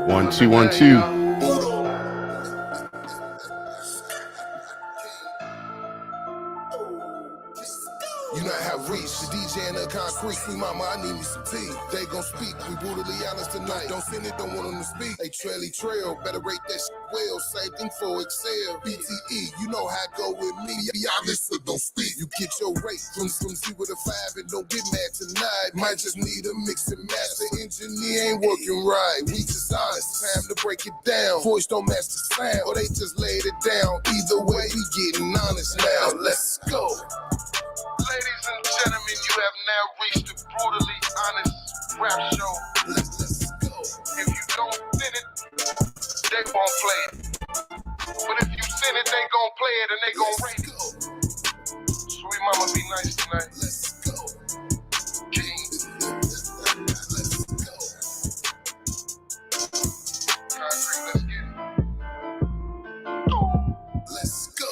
One, two, 1, 2. You know how reach the DJ in the concrete. Sweet mama, I need me some tea. They gon' speak. We brutally honest tonight. Don't send it, don't want them to speak. Hey, Trail, better rate that shit well. Same thing for Excel. BTE, you know how it go with me. Be honest, so don't speak. You get your rate from Z with a 5 and don't get mad tonight. Might just need a mix and match. The engineer ain't working right. We just honest. Time to break it down. Voice don't match the sound, or they just laid it down. Either way, we getting honest now. Let's go. Ladies and gentlemen, you have now reached the brutally honest rap show. Let's go. If you don't send it, they won't play it. But if you send it, they gon' play it and they gon' rate it. Sweet mama, be nice tonight. Let's go. King. Let's go. Concrete, let's get it. Let's go.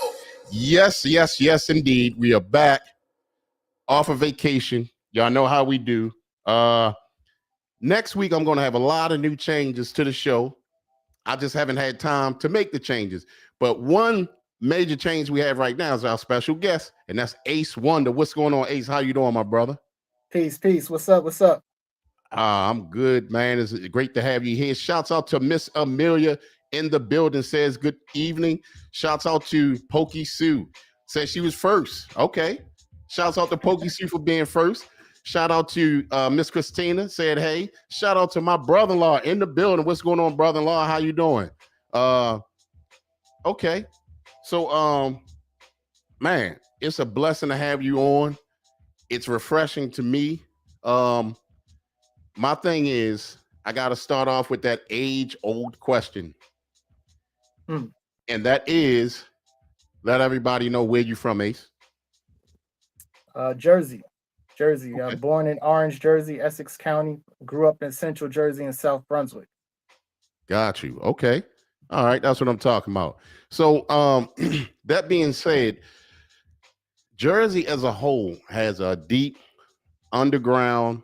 Yes, indeed. We are back off of vacation. Y'all know how we do. Next week, I'm going to have a lot of new changes to the show. I just haven't had time to make the changes. But one major change we have right now is our special guest, and that's Ace Wonder. What's going on, Ace? How you doing, my brother? Peace. What's up? I'm good, man. It's great to have you here. Shouts out to Miss Amelia in the building, says good evening. Shouts out to Pokey Sue, says she was first. Okay. Shouts out to Pokey Sue for being first. Shout out to Miss Christina, said hey. Shout out to my brother-in-law in the building. What's going on, brother-in-law? How you doing? Okay. So, man, it's a blessing to have you on. It's refreshing to me. My thing is, I got to start off with that age-old question. And that is, let everybody know where you from, Ace. Jersey. Okay. Born in Orange, Jersey, Essex County. Grew up in Central Jersey and South Brunswick. Got you. Okay. All right. That's what I'm talking about. So, that being said, Jersey as a whole has a deep underground,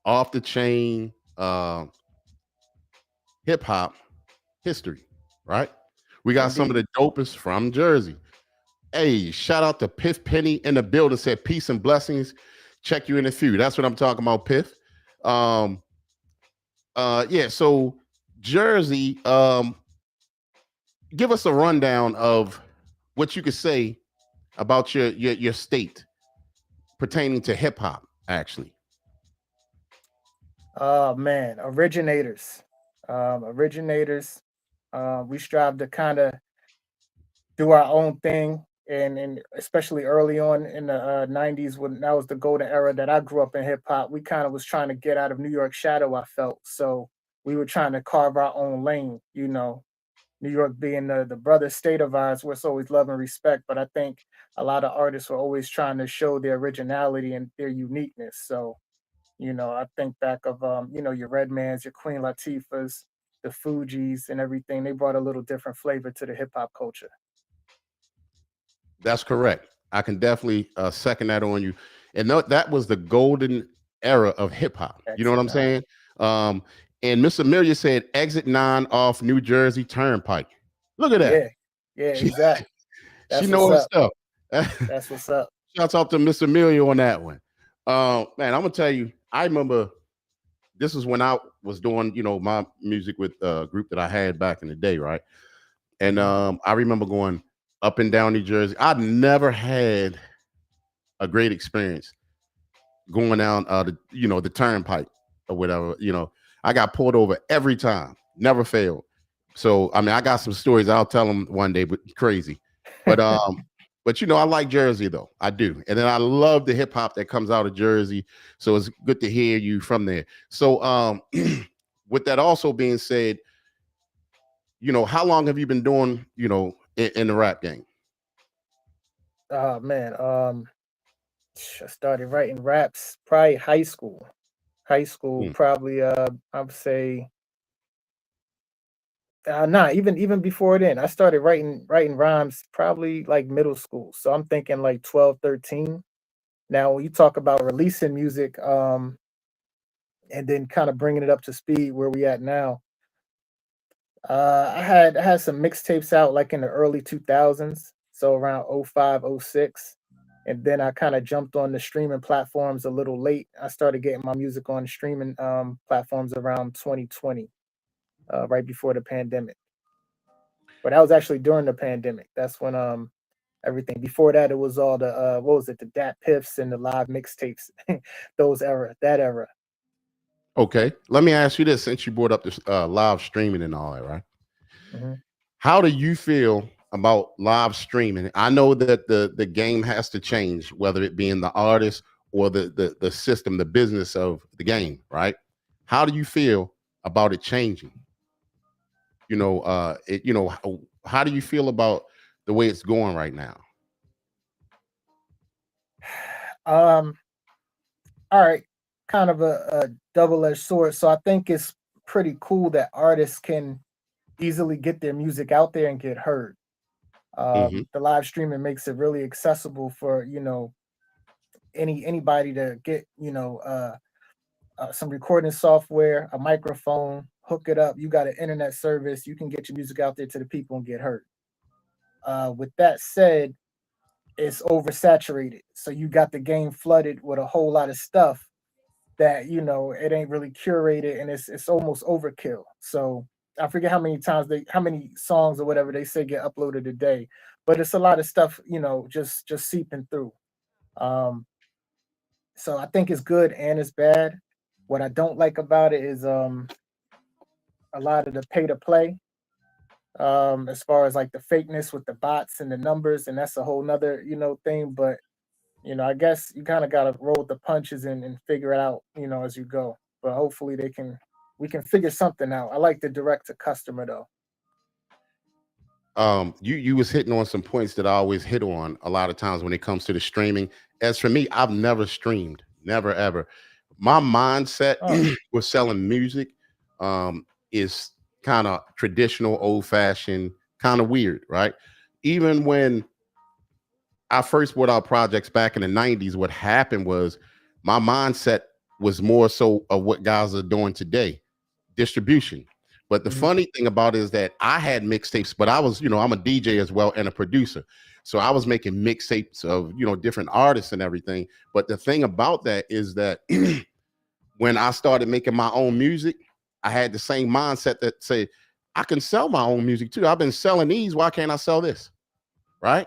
off the chain hip hop history, right? We got some of the dopest from Jersey. Hey, shout out to Piff Penny in the building, said peace and blessings. Check you in a few. That's what I'm talking about, Piff. Yeah, so Jersey, give us a rundown of what you could say about your state pertaining to hip hop, actually. Oh man, originators. We strive to kind of do our own thing, and especially early on in the 90s, when that was the golden era that I grew up in hip hop. We kind of was trying to get out of New York shadow, I felt. So we were trying to carve our own lane, New York being the brother state of ours, where it's always love and respect. But I think a lot of artists were always trying to show their originality and their uniqueness. So, I think back of your Redmans, your Queen Latifahs, the Fugees and everything. They brought a little different flavor to the hip hop culture. That's correct. I can definitely second that on you. And that was the golden era of hip hop. You know what I'm saying? And Miss Amelia said exit 9 off New Jersey Turnpike. Look at that. Yeah, exactly. She knows her stuff. That's what's up. Shouts out to Miss Amelia on that one. Man, I'm gonna tell you, I remember this is when I was doing, my music with a group that I had back in the day, right? And I remember going up and down New Jersey. I'd never had a great experience going down the turnpike or whatever. I got pulled over every time, never failed. So I mean, I got some stories I'll tell them one day, but crazy. But but I like Jersey though. I do. And then I love the hip hop that comes out of Jersey. So it's good to hear you from there. So with that also being said, how long have you been doing, in the rap game? Oh man, I started writing raps probably high school. Probably I would say nah, even before then. I started writing rhymes probably like middle school. So I'm thinking like 12, 13. Now when you talk about releasing music, and then kind of bringing it up to speed where we at now. I had some mixtapes out like in the early 2000s, so around '05, '06, and then I kind of jumped on the streaming platforms a little late. I started getting my music on streaming platforms around 2020, right before the pandemic. But that was actually during the pandemic. That's when everything before that it was all the what was it, the Dat Piffs and the live mixtapes, that era. Okay, let me ask you this: since you brought up this live streaming and all that, right? Mhm. How do you feel about live streaming? I know that the game has to change, whether it be in the artist or the system, the business of the game, right? How do you feel about it changing? How do you feel about the way it's going right now? Um, all right, kind of a double-edged sword. So I think it's pretty cool that artists can easily get their music out there and get heard. Hmm. The live streaming makes it really accessible for anybody to get some recording software, a microphone, hook it up. You got an internet service, you can get your music out there to the people and get heard. With that said, it's oversaturated, so you got the game flooded with a whole lot of stuff that it ain't really curated, and it's almost overkill. So I forget how many songs or whatever they say get uploaded a day, but it's a lot of stuff, just seeping through. Um, so I think it's good and it's bad. What I don't like about it is a lot of the pay to play, as far as like the fakeness with the bots and the numbers, and that's a whole nother thing. But I guess you kind of got to roll with the punches and figure it out, as you go. But hopefully we can figure something out. I like the direct to customer though. You was hitting on some points that I always hit on a lot of times when it comes to the streaming. As for me, I've never streamed, never ever. My mindset Oh, with selling music is kind of traditional, old fashioned, kind of weird, right? Even when I first brought out projects back in the 90s, what happened was my mindset was more so of what guys are doing today, distribution. But the mhm, funny thing about it is that I had mixtapes, but I was, I'm a DJ as well and a producer. So I was making mixtapes of, different artists and everything. But the thing about that is that when I started making my own music, I had the same mindset that say, I can sell my own music too. I've been selling these. Why can't I sell this? Right.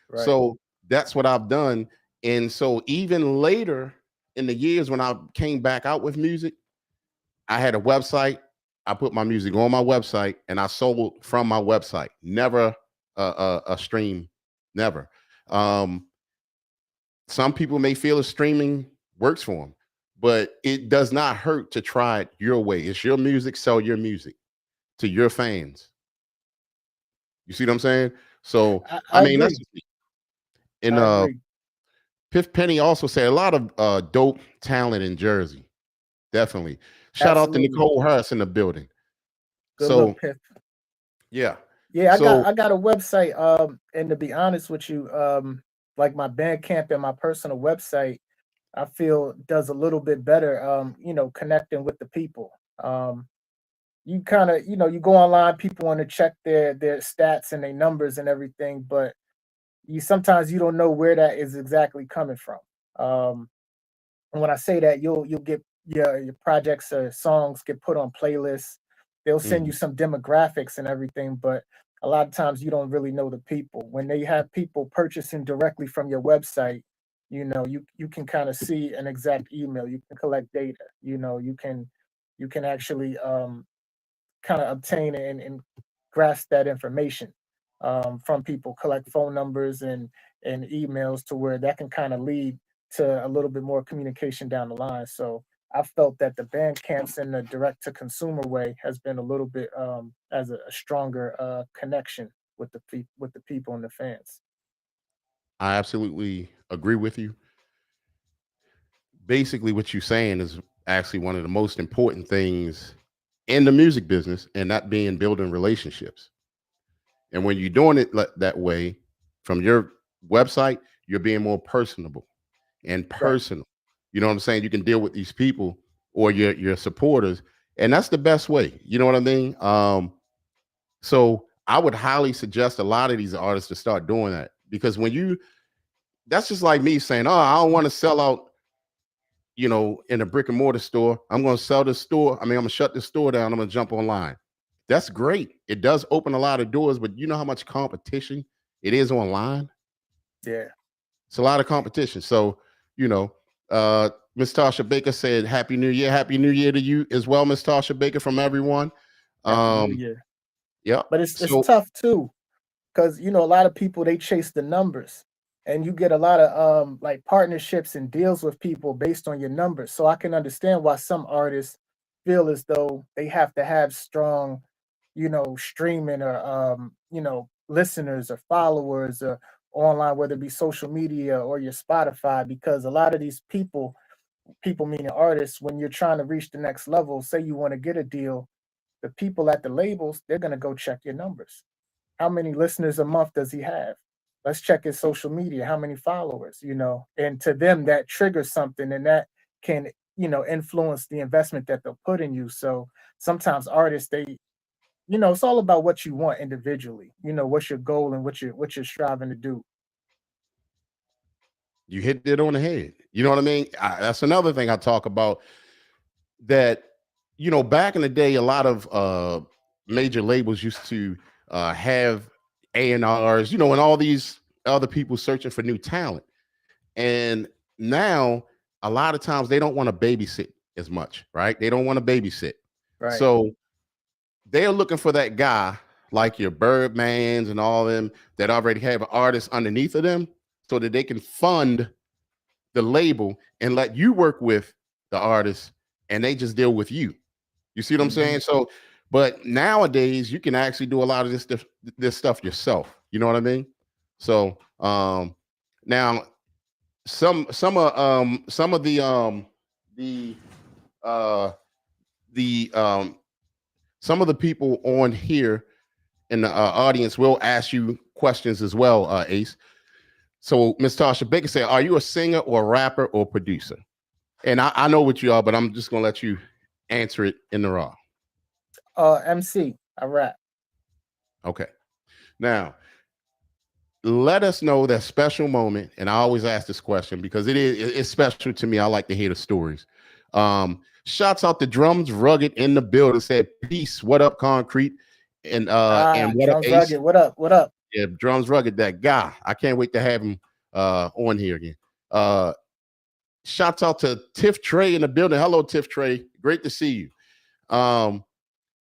right. So that's what I've done. And so even later in the years when I came back out with music, I had a website. I put my music on my website and I sold from my website. Never a stream, never. Um, some people may feel a streaming works for them, but it does not hurt to try it your way. It's your music, sell your music to your fans. You see what I'm saying? So, I I mean, that's agree. and I agree. Piff Penny also said a lot of dope talent in Jersey. Definitely. Shout out to Absolutely. Nicole Harris in the building. Good look, So, Piff. yeah. Yeah, So, I got a website. And to be honest with you, like my Bandcamp and my personal website, I feel does a little bit better. Connecting with the people. You kind of, you go online, people want to check their stats and their numbers and everything, but you sometimes you don't know where that is exactly coming from. Um, and when I say that, you'll get your projects or songs get put on playlists. They'll send you mhm. some demographics and everything, but a lot of times you don't really know the people. When they have people purchasing directly from your website, you can kind of see an exact email. You can collect data. You can actually kind of obtain and grasp that information from people, collect phone numbers and emails to where that can kind of lead to a little bit more communication down the line. So I felt that the band camps in the direct to consumer way has been a little bit as a stronger connection with with the people and the fans. I absolutely agree with you. Basically, what you're saying is actually one of the most important things in the music business, and that being building relationships. And when you're doing it that way from your website, you're being more personable and Right. personal. You know what I'm saying? You can deal with these people or your supporters, and that's the best way. You know what I mean? So I would highly suggest a lot of these artists to start doing that, because when you, that's just like me saying, oh, I don't want to sell out, you know, in a brick and mortar store. I'm going to sell this store. I mean, I'm going to shut this store down. I'm going to jump online. That's great. It does open a lot of doors, but you know how much competition it is online? Yeah. It's a lot of competition. So, you know, Miss Tasha Baker said, Happy New Year. Happy New Year to you as well, Miss Tasha Baker, from everyone. Happy New Year. Yeah. But it's tough too, because you know a lot of people, they chase the numbers, and you get a lot of like partnerships and deals with people based on your numbers. So I can understand why some artists feel as though they have to have strong, you know, streaming or you know, listeners or followers or online, whether it be social media or your Spotify, because a lot of these people meaning artists, when you're trying to reach the next level, say you want to get a deal, the people at the labels, they're gonna go check your numbers. How many listeners a month does he have? Let's check his social media. How many followers? You know, and to them that triggers something, and that can, you know, influence the investment that they'll put in you. So sometimes artists, they, you know, it's all about what you want individually. You know, what's your goal and what you're striving to do. You hit it on the head. You know what I mean? That's another thing I talk about, that, you know, back in the day, a lot of major labels used to have A&Rs, you know, and all these other people searching for new talent. And now a lot of times they don't want to babysit as much, right? They don't want to babysit. Right. So they're looking for that guy like your Birdmans and all them that already have an artist underneath of them, so that they can fund the label and let you work with the artist, and they just deal with you. You see what I'm saying? So, but nowadays you can actually do a lot of this stuff yourself. You know what I mean? So, now some of the some of the people on here in the audience will ask you questions as well, Ace. So Miss Tasha Baker said, are you a singer or a rapper or producer? And I know what you are, but I'm just gonna let you answer it in the raw. MC, I rap. Okay. Now, let us know that special moment. And I always ask this question because it's special to me. I like to hear the stories. Shouts out to Drums Rugged in the building. Said, peace. What up, Concrete? And what up, Drums Ace? Rugged. What up? What up? Yeah, Drums Rugged, that guy. I can't wait to have him on here again. Shouts out to Tiff Trey in the building. Hello, Tiff Trey. Great to see you.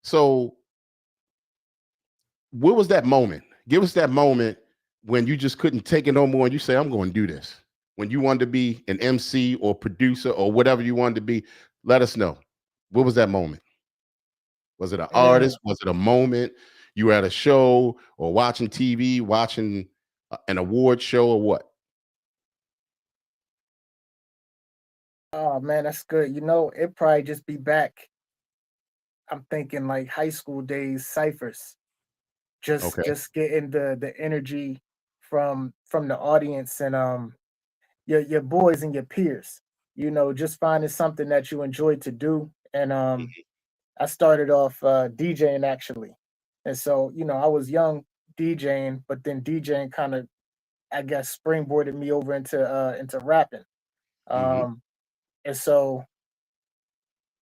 So what was that moment? Give us that moment when you just couldn't take it no more and you say, I'm going to do this. When you wanted to be an MC or producer or whatever you wanted to be, let us know. What was that moment? Was it an artist? Was it a moment? You were at a show or watching TV, watching an award show, or what? Oh man, that's good. You know, it probably just be back. I'm thinking like high school days, ciphers. Just getting the energy from the audience and your boys and your peers. You know, just finding something that you enjoy to do. And I started off DJing actually. And so, you know, I was young DJing, but then DJing kind of, I guess, springboarded me over into rapping. And so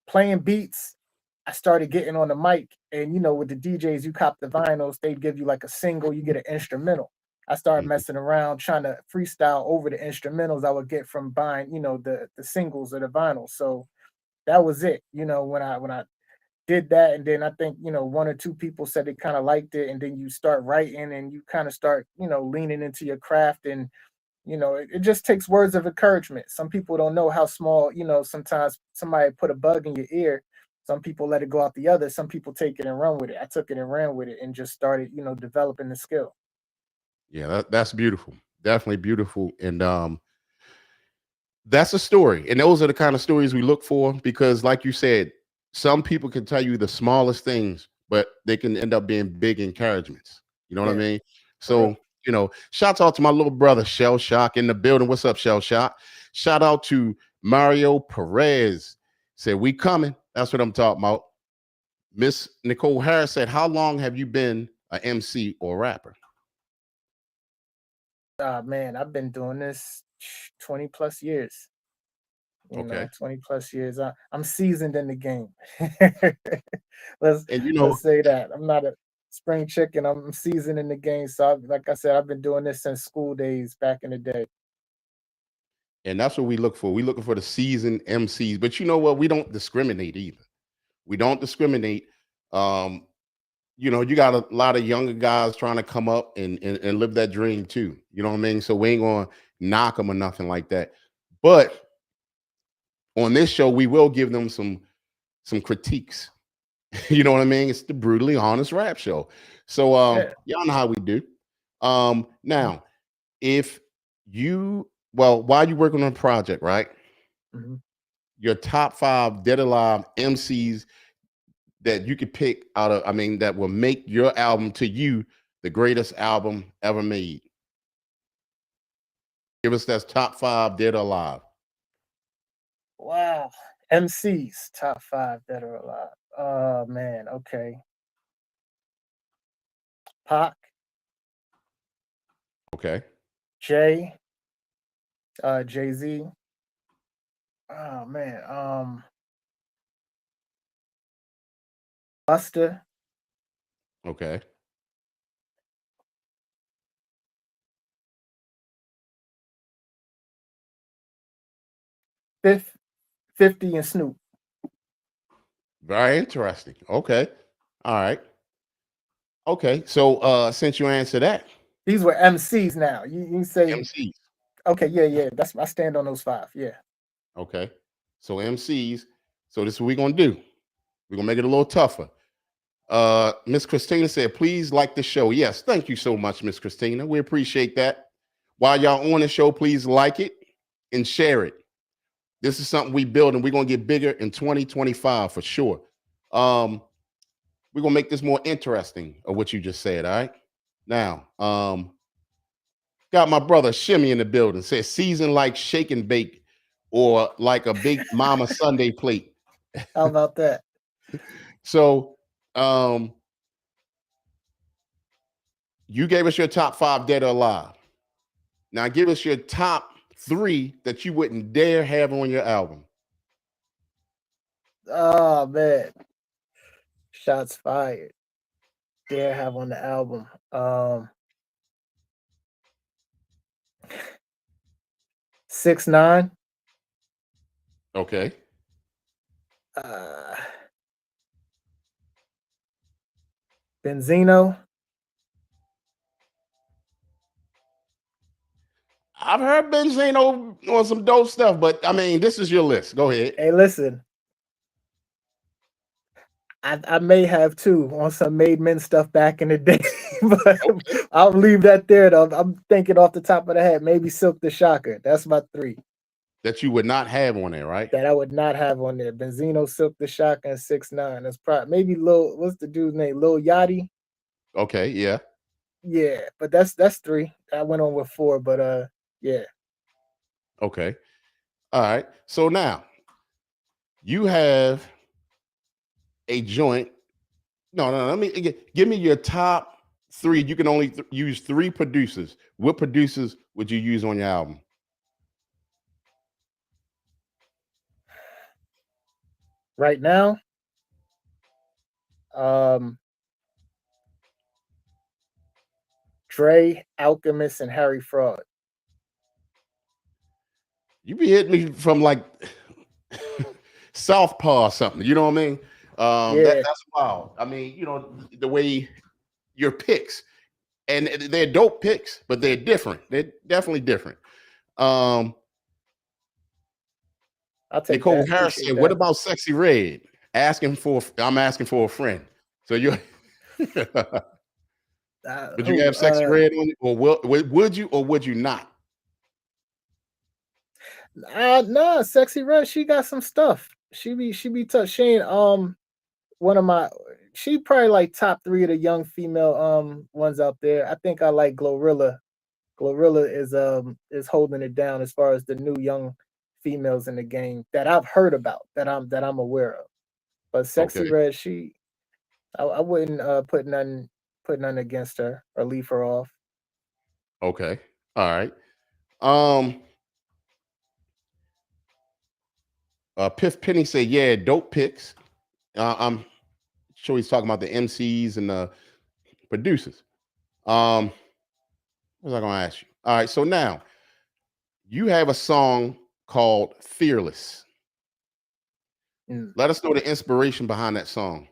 playing beats, I started getting on the mic, and you know, with the DJs, you cop the vinyls, they'd give you like a single, you get an instrumental. I started messing around trying to freestyle over the instrumentals I would get from buying, you know, the singles or the vinyls. So that was it, you know, when I did that, and then I think, you know, one or two people said they kind of liked it, and then you start writing and you kind of start, you know, leaning into your craft. And you know, it just takes words of encouragement. Some people don't know how small, you know, sometimes somebody put a bug in your ear. Some people let it go out the other. Some people take it and run with it. I took it and ran with it and just started, you know, developing the skill. Yeah, that's beautiful. Definitely beautiful. And that's a story. And those are the kind of stories we look for, because like you said, some people can tell you the smallest things, but they can end up being big encouragements. You know what I mean? So, you know, shouts out to my little brother Shell Shock in the building. What's up, Shell Shock? Shout out to Mario Perez. Said, we coming. That's what I'm talking about. Miss Nicole Harris said, how long have you been an MC or rapper? Man, I've been doing this 20 plus years. You know, Okay. 20 plus years. I'm seasoned in the game. And you know, Let's say that. I'm not a spring chicken. I'm seasoned in the game. So like I said, I've been doing this since school days back in the day. and that's what we look for. We looking for the seasoned MCs. But you know what? We don't discriminate either. We don't discriminate. You know, you got a lot of younger guys trying to come up and live that dream too. You know what I mean? So we ain't gonna knock them or nothing like that. But on this show, we will give them some critiques. You know what I mean? It's the brutally honest rap show. So Yeah. y'all know how we do. Now, if you while you're working on a project, right? Mhm. Your top 5 dead or alive MCs that you could pick out of, I mean, that will make your album to you the greatest album ever made. Give us that top 5 dead or alive. Wow. MCs, top 5 that are alive. Oh man, okay. Pac, Okay. Jay, Jay-Z. Oh man, Buster, Okay. Fifth, 50 and Snoop. Very interesting. Okay. All right. Okay. So since you answered that, These were MCs now. You say MCs. okay, yeah. That's I stand on those 5. Yeah. Okay. So MCs. So this is what we're gonna do. We're gonna make it a little tougher. Miss Christina said, please like the show. Yes, thank you so much, Miss Christina. We appreciate that. While y'all on the show, please like it and share it. This is something we build, and we're gonna get bigger in 2025 for sure. We're gonna make this more interesting of what you just said. All right. Now, got my brother Shimmy in the building. Says season like shake and bake or like a big mama Sunday plate. How about that? So you gave us your top 5 dead or alive. Now give us your top 3 that you wouldn't dare have on your album. Oh man. Shots fired. Dare have on the album. 6ix9ine. Okay. Benzino. I've heard Benzino on some dope stuff, but I mean, this is your list. Go ahead. Hey, listen. I may have too on some Made Men stuff back in the day, but I'll leave that there though. I'm thinking off the top of the head, maybe Silk the Shocker. That's my 3 That you would not have on there, right? that I would not have on there. Benzino, Silk the Shocker, and 6ix9ine. That's probably maybe what's the dude's name? Lil Yachty. Okay, yeah. Yeah, but that's 3. I went on with 4, but yeah. Okay. All right. So now you have a joint. No. Let me give me your top 3. You can only use 3 producers. What producers would you use on your album? Right now, Dre, Alchemist, and Harry Fraud. You be hitting me from like Southpaw or something. You know what I mean? Yeah. That's wild. I mean, you know, the way your picks, and they're dope picks, but they're different. They're definitely different. I'll take Nicole that. Harris Appreciate said, that. "What about Sexy Red? I'm asking for a friend." So you, would you have Sexy Red on it, or would you, or would you not? Nah, Sexy Red, she got some stuff. She be tough. She ain't one of my, she probably like top 3 of the young female ones out there. I think I like Glorilla. Glorilla is holding it down as far as the new young females in the game that I've heard about, that I'm aware of. But Sexy Okay. Red, I wouldn't put nothing against her or leave her off. Okay. All right. Um, Piff Penny said, yeah, dope picks. I'm sure he's talking about the MCs and the producers. What was I gonna ask you? All right, so now you have a song called Fearless. Mm. Let us know the inspiration behind that song.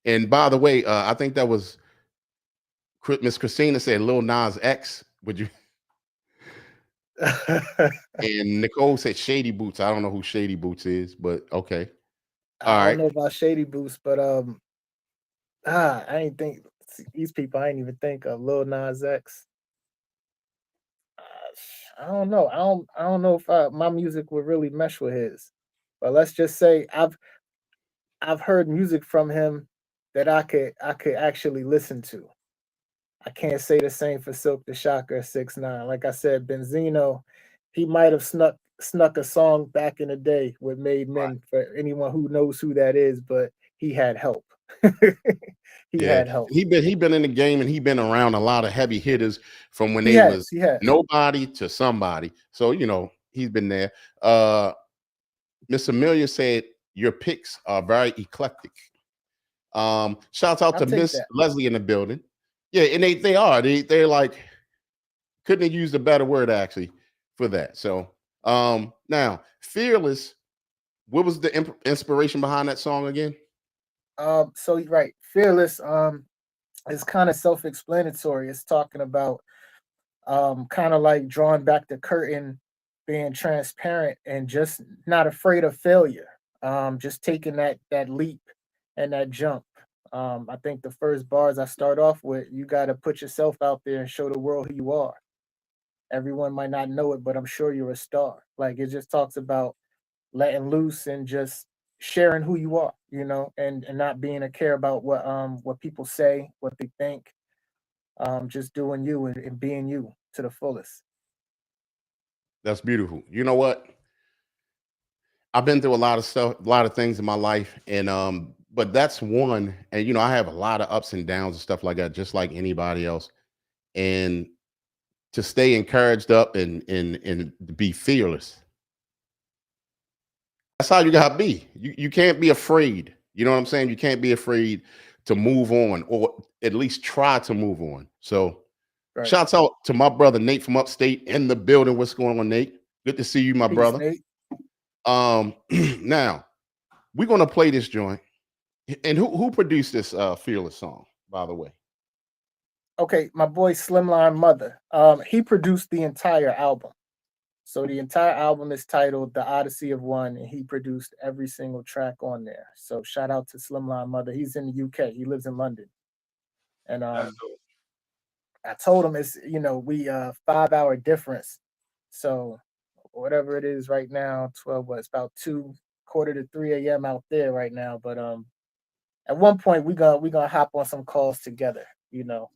And by the way, I think that was Miss Christina said Lil Nas X. Would you? And Nicole said Shady Boots. I don't know who Shady Boots is, but okay. All I don't right. know about Shady Boots, but I ain't think these people. I ain't even think of Lil Nas X. I don't know. I don't know if my music would really mesh with his. But let's just say I've heard music from him that I could actually listen to. I can't say the same for Silk the Shocker 6ix9ine. Like I said, Benzino, he might have snuck a song back in the day with Made Men for anyone who knows who that is, but he had help. He Yeah, had help. he been in the game and he been around a lot of heavy hitters from when He they has. was He has. nobody to somebody. So he's been there. Miss Amelia said your picks are very eclectic. Shouts out I'll to take Miss that. Leslie in the building. Yeah, and they are. They're like, couldn't have used a better word actually for that. So now Fearless, what was the inspiration behind that song again? So right, Fearless is kind of self-explanatory. It's talking about kind of like drawing back the curtain, being transparent and just not afraid of failure. Just taking that leap and that jump. I think the first bars I start off with, you got to put yourself out there and show the world who you are. Everyone might not know it, but I'm sure you're a star. Like, it just talks about letting loose and just sharing who you are, and not being a care about what people say, what they think. Just doing you and being you to the fullest. That's beautiful. You know what? I've been through a lot of stuff, a lot of things in my life, and but that's one. And I have a lot of ups and downs and stuff like that, just like anybody else. And to stay encouraged up and be fearless. That's how you gotta be. You can't be afraid. You know what I'm saying? You can't be afraid to move on, or at least try to move on. So Right. shouts out to my brother Nate from upstate in the building. What's going on, Nate? Good to see you, my Peace, brother. Nate. Now we're gonna play this joint. And who produced this Fearless song, by the way? Okay, my boy Slimline Mother. He produced the entire album. So the entire album is titled The Odyssey of One, and he produced every single track on there. So shout out to Slimline Mother. He's in the UK. He lives in London. And I told him it's we 5-hour difference. So whatever it is right now, 12 was about 2:45 to 3 a.m. out there right now. But at one point we gonna hop on some calls together,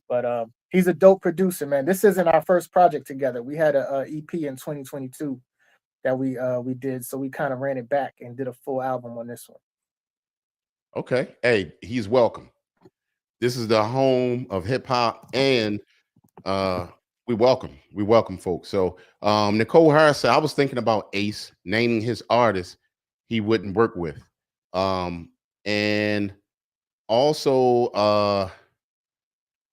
But he's a dope producer, man. This isn't our first project together. We had a EP in 2022 that we did, so we kind of ran it back and did a full album on this one. Okay. Hey, he's welcome. This is the home of hip hop, and we welcome folks. So Nicole Harris said, I was thinking about Ace naming his artist he wouldn't work with. And also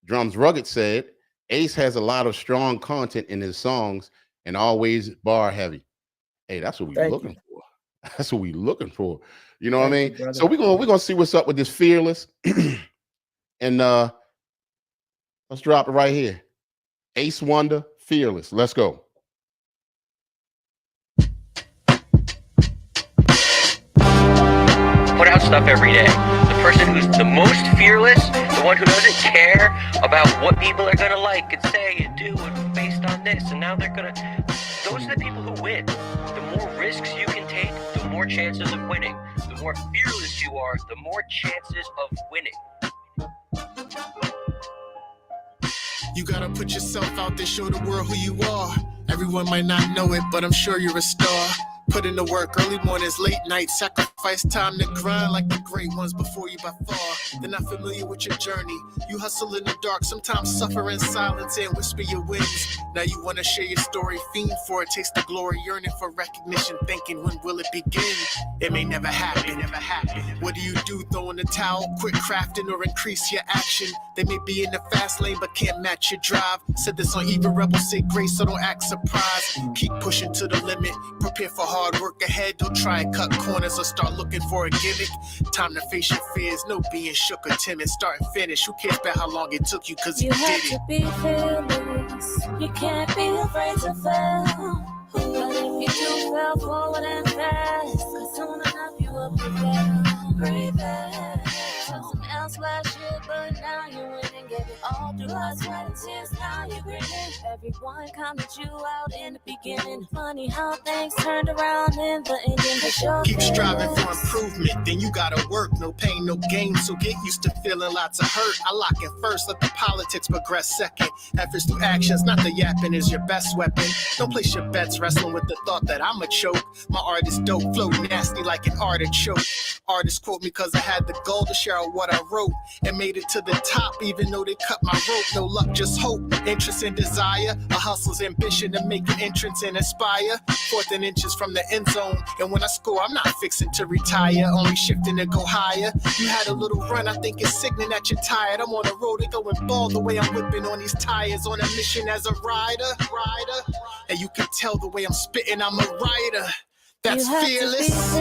Drums Rugged said Ace has a lot of strong content in his songs and always bar heavy. Hey, that's what we're looking for. That's what we're looking for. You know what I mean? You, so we're gonna see what's up with this Fearless. And let's drop it right here. Ace Wonder, Fearless. Let's go. Put out stuff every day. The person who's the most fearless, the one who doesn't care about what people are gonna like and say and do and based on this, and now they're gonna. Those are the people who win. The more risks you can take, the more chances of winning. The more fearless you are, the more chances of winning. You gotta put yourself out there, show the world who you are. Everyone might not know it, but I'm sure you're a star. Put in the work, early mornings, late nights, sacrifice time to grind like the great ones before you by far. They're not familiar with your journey. You hustle in the dark, sometimes suffer in silence and whisper your wins. Now you want to share your story, fiend for it, taste the glory, yearning for recognition, thinking when will it begin? It may never happen, never happen. What do you do? Throw in the towel, quit crafting or increase your action. They may be in the fast lane but can't match your drive. Said this on Even Rebels, say grace, so don't act surprised. Keep pushing to the limit, prepare for hard work ahead. Don't try and cut corners or start looking for a gimmick. Time to face your fears, no being shook or timid. Start and finish, who cares about how long it took you, cause you have did to it. be fearless. You can't be afraid to fail. But if you do, fail forward and fast. Cause soon enough you will prevail. Prevail. Something else last year, but now you win and gave it all through blood, sweat, and tears. Now you grinning. Everyone counted you out in the beginning. Funny how things turned around in the ending. Keep striving for improvement, then you gotta work. No pain, no gain, so get used to feeling lots of hurt. I lock in first, let the politics progress second. Efforts through actions, not the yapping is your best weapon. Don't place your bets wrestling with the thought that I'ma choke. My art is dope, flow nasty like an artichoke. Artists quote me cause I had the goal to share what I wrote and made it to the top even though they cut my rope. No luck, just hope, interest and desire. A hustle's ambition to make an entrance and aspire. Fourth and inches from the end zone, and when I score I'm not fixing to retire, only shifting to go higher. You had a little run, I think it's sickening that you're tired. I'm on a road to go and ball the way I'm whipping on these tires. On a mission as a rider. And you can tell the way I'm spitting, I'm a writer. That's fearless.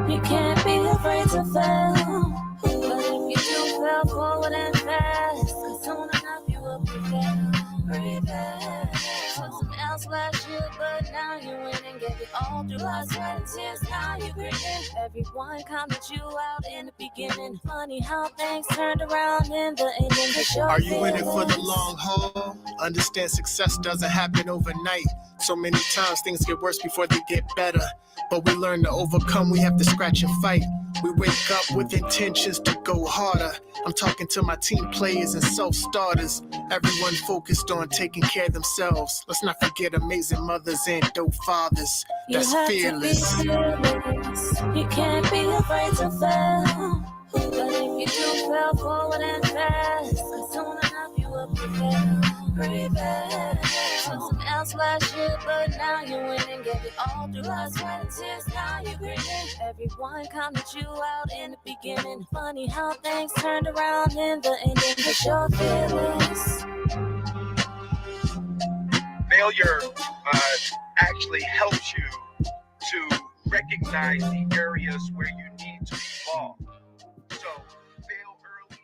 You can't be afraid to fail. But if you do, fail forward and fast. Cause soon enough you will prevail. Prevail. Something else last year, but now you win and gave it all through blood, sweat, and tears. Now you grinning. Everyone counted you out in the beginning. Funny how things turned around in the ending. Are you in it for the long haul? Understand success doesn't happen overnight. So many times things get worse before they get better. But we learn to overcome, we have to scratch and fight. We wake up with intentions to go harder. I'm talking to my team players and self-starters. Everyone focused on taking care of themselves. Let's not forget amazing mothers and dope fathers. That's fearless. You can't be afraid to fail. But if you do, fail forward and fast. Cause soon enough you will prevail. Prevail. Something else last year, but now you win and gave it all through blood, sweat, and tears. Now you grinning. Everyone counted you out in the beginning. Funny how things turned around in the ending. Cause you're fearless. Failure actually helps you to recognize the areas where you need to evolve. So fail early,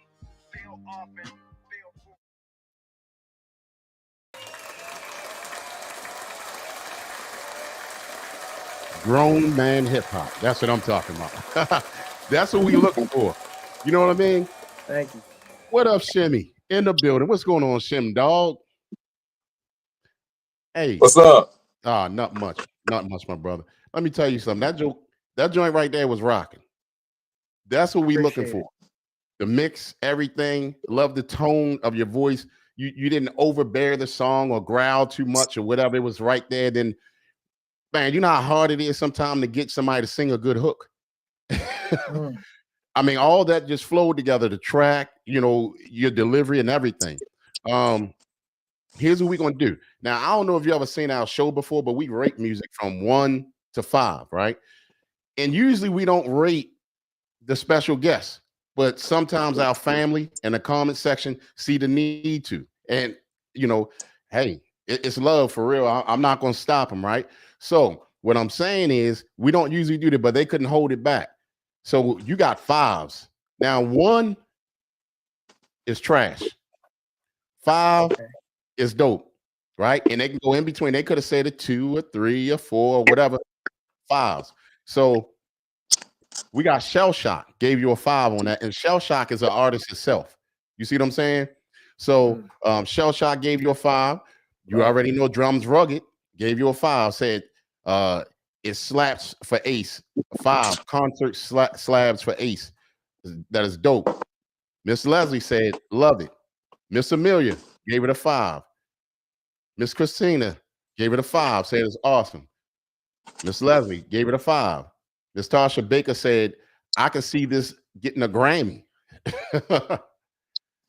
fail often, fail forward. Grown man hip hop. That's what I'm talking about. That's what we looking for. You know what I mean? Thank you. What up, Shimmy? In the building. What's going on, Shim dog? Hey. What's up? Not much. Not much, my brother. Let me tell you something. That joint right there was rocking. That's what we looking for. The mix, everything. Love the tone of your voice. You didn't overbear the song or growl too much or whatever. It was right there. Then, man, you know how hard it is sometimes to get somebody to sing a good hook. I mean, all that just flowed together. The track, you know, your delivery and everything. Here's what we're gonna do. Now, I don't know if you ever seen our show before, but we rate music from 1 to 5, right? And usually we don't rate the special guests, but sometimes our family and the comment section see the need to. And, you know, hey, it's love for real. I'm not gonna stop them, right? So what I'm saying is we don't usually do that, but they couldn't hold it back. So you got 5s. Now 1 is trash. 5 is dope, right? And they can go in between. They could have said a 2 or 3 or 4 or whatever. 5s. So we got Shell Shock, gave you a 5 on that. And Shell Shock is an artist itself. You see what I'm saying? So Shell Shock gave you a 5. You already know Drums Rugged gave you a 5. Said it slaps for Ace. 5 concert slabs for Ace. That is dope. Miss Leslie said, love it. Miss Amelia gave it a 5. Miss Christina gave it a 5, said it's awesome. Miss Leslie gave it a 5. Miss Tasha Baker said, I can see this getting a Grammy.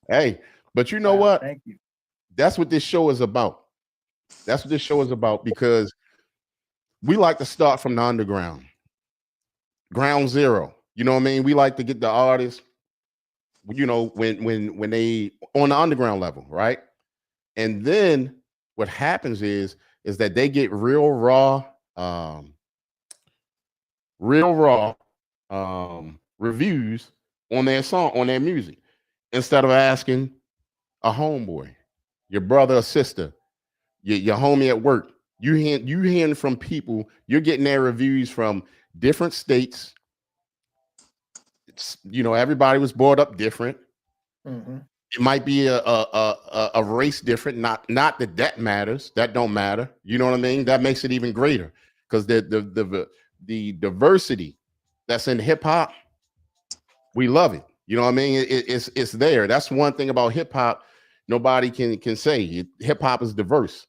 Hey, but you know Wow, what? thank you. That's what this show is about. That's what this show is about, because we like to start from the underground, ground zero. You know what I mean? We like to get the artists, you know, when they on the underground level, right? And then what happens is that they get real raw reviews on their song, on their music, instead of asking a homeboy, your brother or sister, your homie at work. You hearing from people, you're getting their reviews from different states. It's, you know, everybody was brought up different. Mm-hmm. It might be a race different. Not that matters. That don't matter. You know what I mean? That makes it even greater, because the diversity that's in hip hop, we love it. You know what I mean? It's there. That's one thing about hip hop. Nobody can say hip hop is diverse.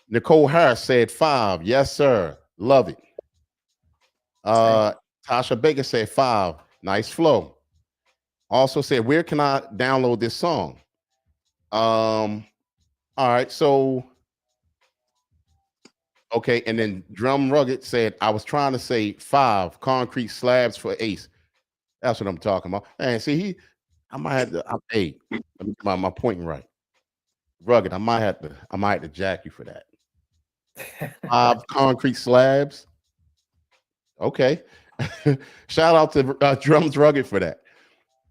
Nicole Harris said 5. Yes, sir. Love it. Tasha Baker said 5. Nice flow. Also said, where can I download this song? All right, so okay, and then Drum Rugged said, I was trying to say 5 concrete slabs for Ace. That's what I'm talking about. And see, I might have to. Hey, let me get my pointing right. Rugged, I might have to jack you for that. 5 concrete slabs. Okay. Shout out to Drums Rugged for that.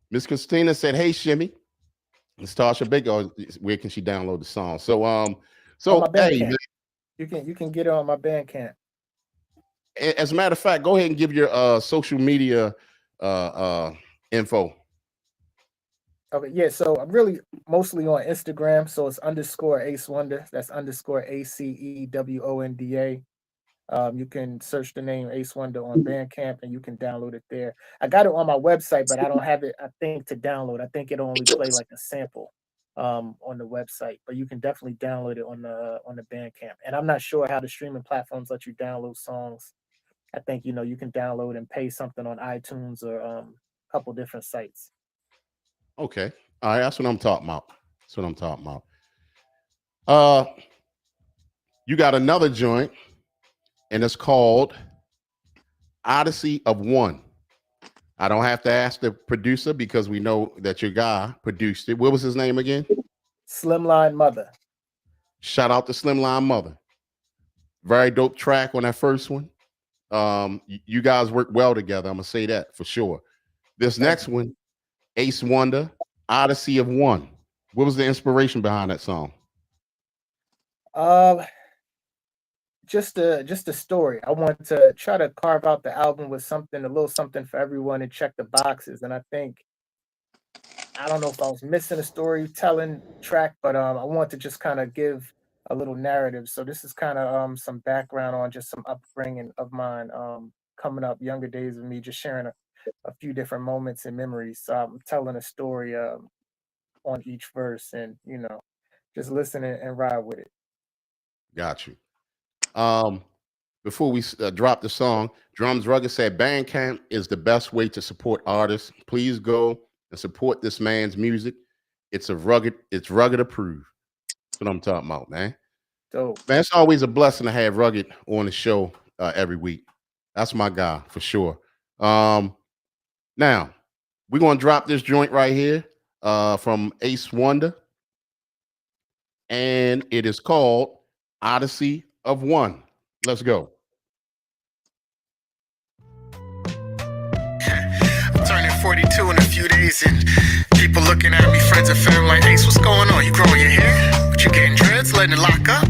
Miss Christina said, hey, Shimmy. Miss Tasha Baker, where can she download the song? So hey, you can get it on my Bandcamp. As a matter of fact, go ahead and give your social media info. Okay, yeah. So I'm really mostly on Instagram. So it's _Ace Wonder. That's _ACEWONDA. You can search the name Ace Wonder on Bandcamp, and you can download it there. I got it on my website, but I don't have it, I think, to download. I think it only play like a sample on the website, but you can definitely download it on the Bandcamp. And I'm not sure how the streaming platforms let you download songs. I think, you know, you can download and pay something on iTunes or a couple different sites. Okay. All right, that's what I'm talking about. That's what I'm talking about. You got another joint, and it's called Odyssey of One. I don't have to ask the producer because we know that your guy produced it. What was his name again? Slimline Mother. Shout out to Slimline Mother. Very dope track on that first one. You guys work well together. I'm gonna say that for sure. This next one, Ace Wonder, Odyssey of One. What was the inspiration behind that song? Just a story. I want to try to carve out the album with something, a little something for everyone, and check the boxes. And I think, I don't know if I was missing a storytelling track, but I want to just kind of give a little narrative. So this is kind of some background on just some upbringing of mine, coming up, younger days of me, just sharing a few different moments and memories. So I'm telling a story on each verse, and you know, just listen and ride with it. Got you. Before we drop the song, Drums Rugged said Bandcamp is the best way to support artists. Please go and support this man's music. It's rugged approved. That's what I'm talking about, man. So Man, it's always a blessing to have Rugged on the show every week. That's my guy for sure. Now we're gonna drop this joint right here from Ace Wonder, and it is called Odyssey of One. Let's go. I'm turning 42 in a few days, and people looking at me, friends and family, like, Ace, what's going on? You growing your hair? But you getting dreads, letting it lock up?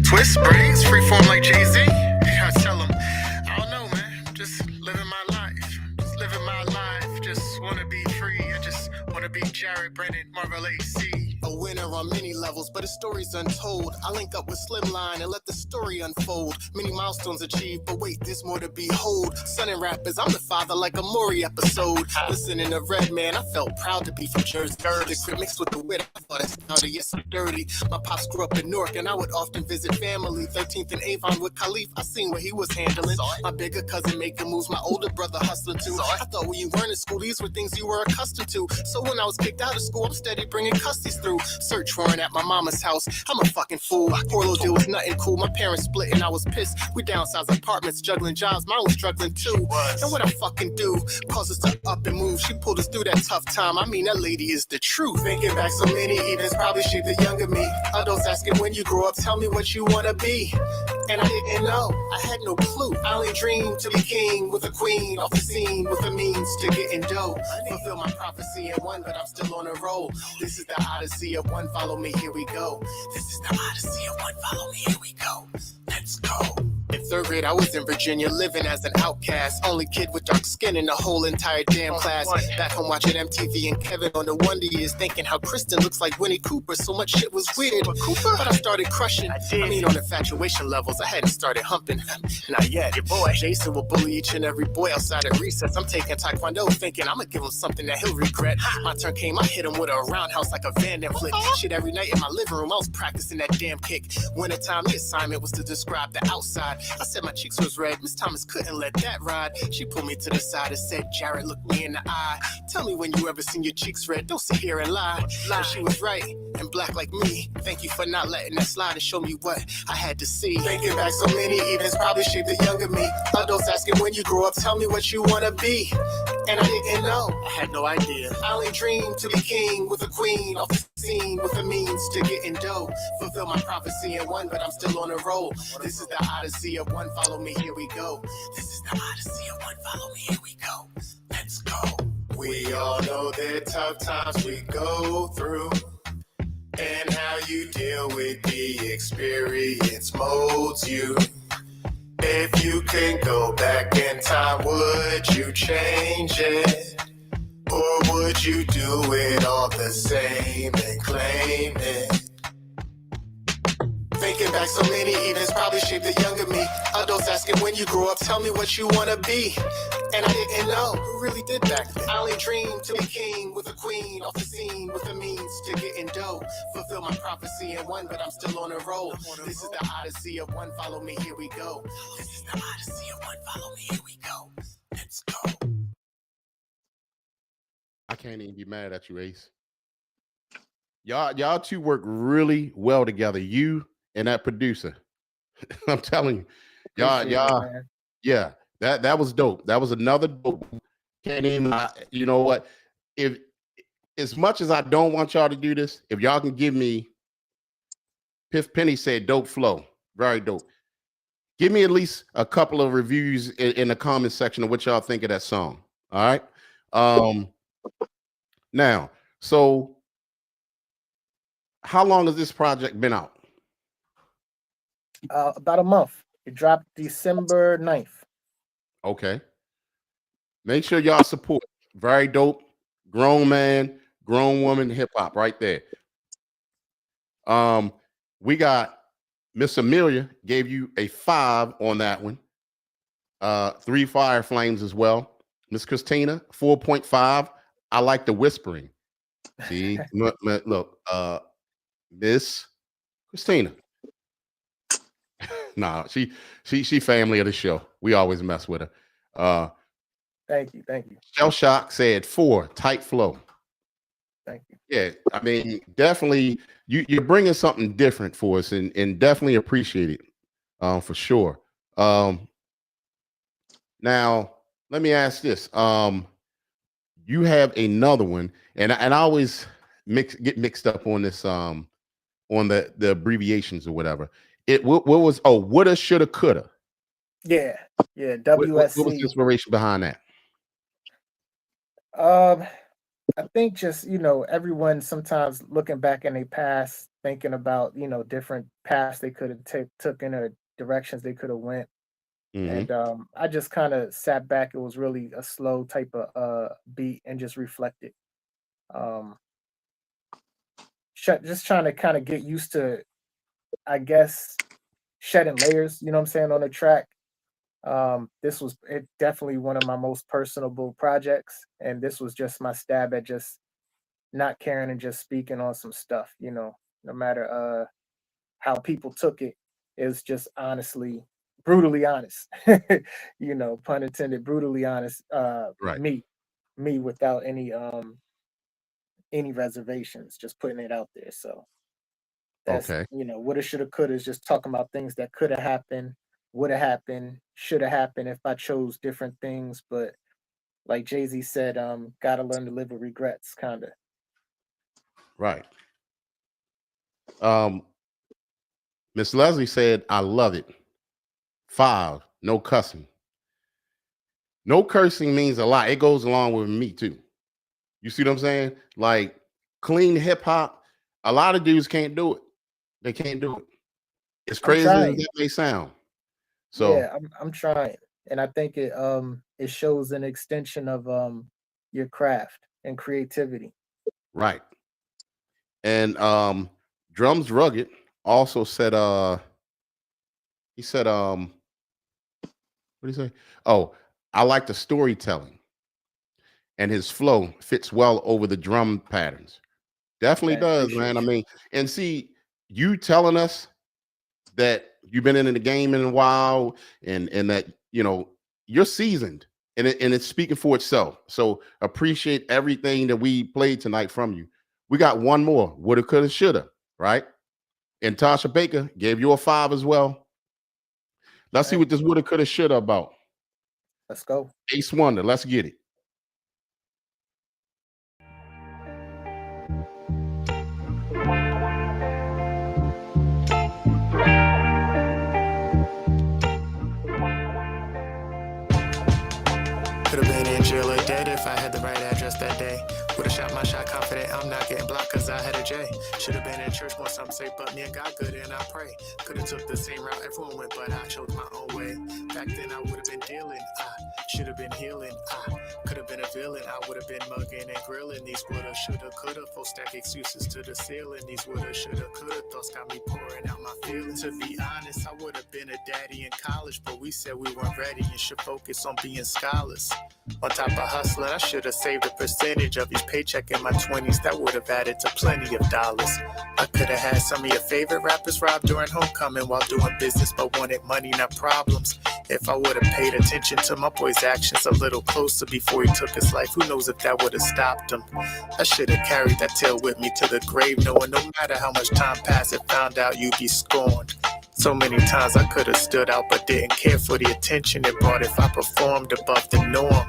Twist, braids, freeform like Jay-Z? I tell them, I don't know, man. Just living my life. Just living my life. Just want to be free. I just want to be Jared Brennan, Marvel AC. A winner on many levels, but his story's untold. I link up with Slimline and let the story unfold. Many milestones achieved, but wait, there's more to behold. Son and rappers, I'm the father like a Maury episode. Listening to Redman, I felt proud to be from Jersey. The crib mixed with the wit, I thought it's now yes, I'm dirty. My pops grew up in Newark, and I would often visit family. 13th and Avon with Khalif, I seen what he was handling. My bigger cousin making moves, my older brother hustling too. I thought when you weren't in school, these were things you were accustomed to. So when I was kicked out of school, I'm steady bringing custies through. Search warrant at my mama's house, I'm a fucking fool. Poor little dude was nothing cool, my parents split and I was pissed. We downsized apartments, juggling jobs, mine was struggling too. And what I fucking do, caused us to up and move. She pulled us through that tough time, I mean that lady is the truth. Thinking back so many events, probably shaped the younger me. Adults asking when you grow up, tell me what you wanna be. And I didn't know, I had no clue. I only dreamed to be king with a queen, off the scene with the means to getting dough. Fulfill my prophecy in one, but I'm still on a roll. This is the odyssey of one, follow me, here we go. This is the odyssey of one, follow me, here we go. Let's go. In third grade, I was in Virginia, living as an outcast. Only kid with dark skin in the whole entire damn class. Back home watching MTV and Kevin on the Wonder Years, thinking how Kristen looks like Winnie Cooper. So much shit was weird, but I started crushing. I mean, on infatuation levels, I hadn't started humping. Not yet. Your boy Jason will bully each and every boy outside at recess. I'm taking Taekwondo, thinking I'ma give him something that he'll regret. My turn came, I hit him with a roundhouse like a Van Damme flick. Shit, every night in my living room, I was practicing that damn kick. Wintertime, the assignment was to describe the outside. I said my cheeks was red, Miss Thomas couldn't let that ride. She pulled me to the side and said, Jared, look me in the eye. Tell me when you ever seen your cheeks red, don't sit here and lie. And she was right, and black like me. Thank you for not letting that slide and show me what I had to see. Thinking back so many events, probably shaped the younger me. Adults asking when you grow up, tell me what you wanna be. And I didn't know, I had no idea. I only dreamed to be king with a queen, off the scene with the means to getting dough. Fulfill my prophecy in one, but I'm still on a roll. This is the odyssey of one, follow me, here we go. This is the odyssey of one, follow me, here we go. Let's go. We all know the tough times we go through, and how you deal with the experience molds you. If you could go back in time, would you change it? Or would you do it all the same and claim it? Thinking back so many events, probably shaped the younger me. Adults asking when you grow up, tell me what you wanna be. And I didn't know who really did back then. I only dreamed to be king with a queen, off the scene with the means to getting dough. Fulfill my prophecy in one, but I'm still on a roll. This is the odyssey of one, follow me, here we go. This is the odyssey of one, follow me, here we go. Let's go. I can't even be mad at you, Ace. Y'all two work really well together. You and that producer. I'm telling you, y'all, yeah, that was dope. That was another dope. Can't even, you know what? If as much as I don't want y'all to do this, if y'all can give me, Piff Penny said dope flow, very dope. Give me at least a couple of reviews in the comment section of what y'all think of that song. All right. Now, so how long has this project been out? About a month. It dropped December 9th. Okay. Make sure y'all support. Very dope. Grown man, grown woman, hip hop right there. We got Miss Amelia gave you a 5 on that one. 3 fire flames as well. Miss Christina, 4.5. I like the whispering. See, look, Miss Christina. Nah, she family of the show. We always mess with her. Thank you. Shell Shock said 4, tight flow. Thank you. Yeah, I mean, definitely you're bringing something different for us, and definitely appreciate it, for sure. Now let me ask this: you have another one, and I always get mixed up on this, on the abbreviations or whatever. What was woulda, shoulda, coulda? Yeah, WSC. What was the inspiration behind that? I think just, everyone sometimes looking back in their past, thinking about, different paths they could have taken or directions they could have went. Mhm. And I just kind of sat back. It was really a slow type of beat and just reflected. just trying to kind of get used to, I guess, shedding layers, you know what I'm saying, on the track. This was definitely one of my most personable projects, and this was just my stab at just not caring and just speaking on some stuff, no matter how people took it. It's just honestly, brutally honest, pun intended, brutally honest. Right. Me without any reservations, just putting it out there. So that's Okay. woulda, shoulda, coulda is just talking about things that could have happened, would have happened, should have happened if I chose different things. But like Jay-Z said, gotta learn to live with regrets, kinda. Right. Miss Leslie said, I love it. 5, no cussing. No cursing means a lot. It goes along with me too. You see what I'm saying? Like clean hip hop, a lot of dudes can't do it. They can't do it. It's I'm crazy as trying. that may sound. So Yeah, I'm trying, and I think it shows an extension of your craft and creativity. right. And Drums Rugged also said he said what did he say? Oh, I like the storytelling and his flow fits well over the drum patterns. Definitely Man, does, appreciate man. I you. mean, and see, you telling us that you've been in the game in a while and that you're seasoned and it's speaking for itself. So appreciate everything that we played tonight from you. We got one more, woulda, coulda, shoulda, right? And Tasha Baker gave you a 5 as well. Let's see Right, what this woulda, coulda, shoulda about. let's go. Ace Wonder, let's get it. Could have been in jail or dead if I had the right address that day. Would've shot my shot confident I'm not getting blocked cause I had a J. Should've been in church more, some say, but me and God good and I pray. Could've took the same route everyone went, but I chose my own way. Back then I would've been dealing, I should've been healing, I could've been a villain. I would've been mugging and grilling. These woulda, shoulda, coulda, full stack excuses to the ceiling. These woulda, shoulda, coulda thoughts got me pouring out my feelings. To be honest, I would've been a daddy in college, but we said we weren't ready and should focus on being scholars. On top of hustling, I should have saved a percentage of each paycheck in my 20s. That would have added to plenty of dollars. I could have had some of your favorite rappers robbed during homecoming while doing business, but wanted money, not problems. If I would have paid attention to my boy's actions a little closer before he took his life, who knows if that would have stopped him. I should have carried that tale with me to the grave, knowing no matter how much time passed, it found out you'd be scorned. So many times I could have stood out but didn't care for the attention it brought if I performed above the norm.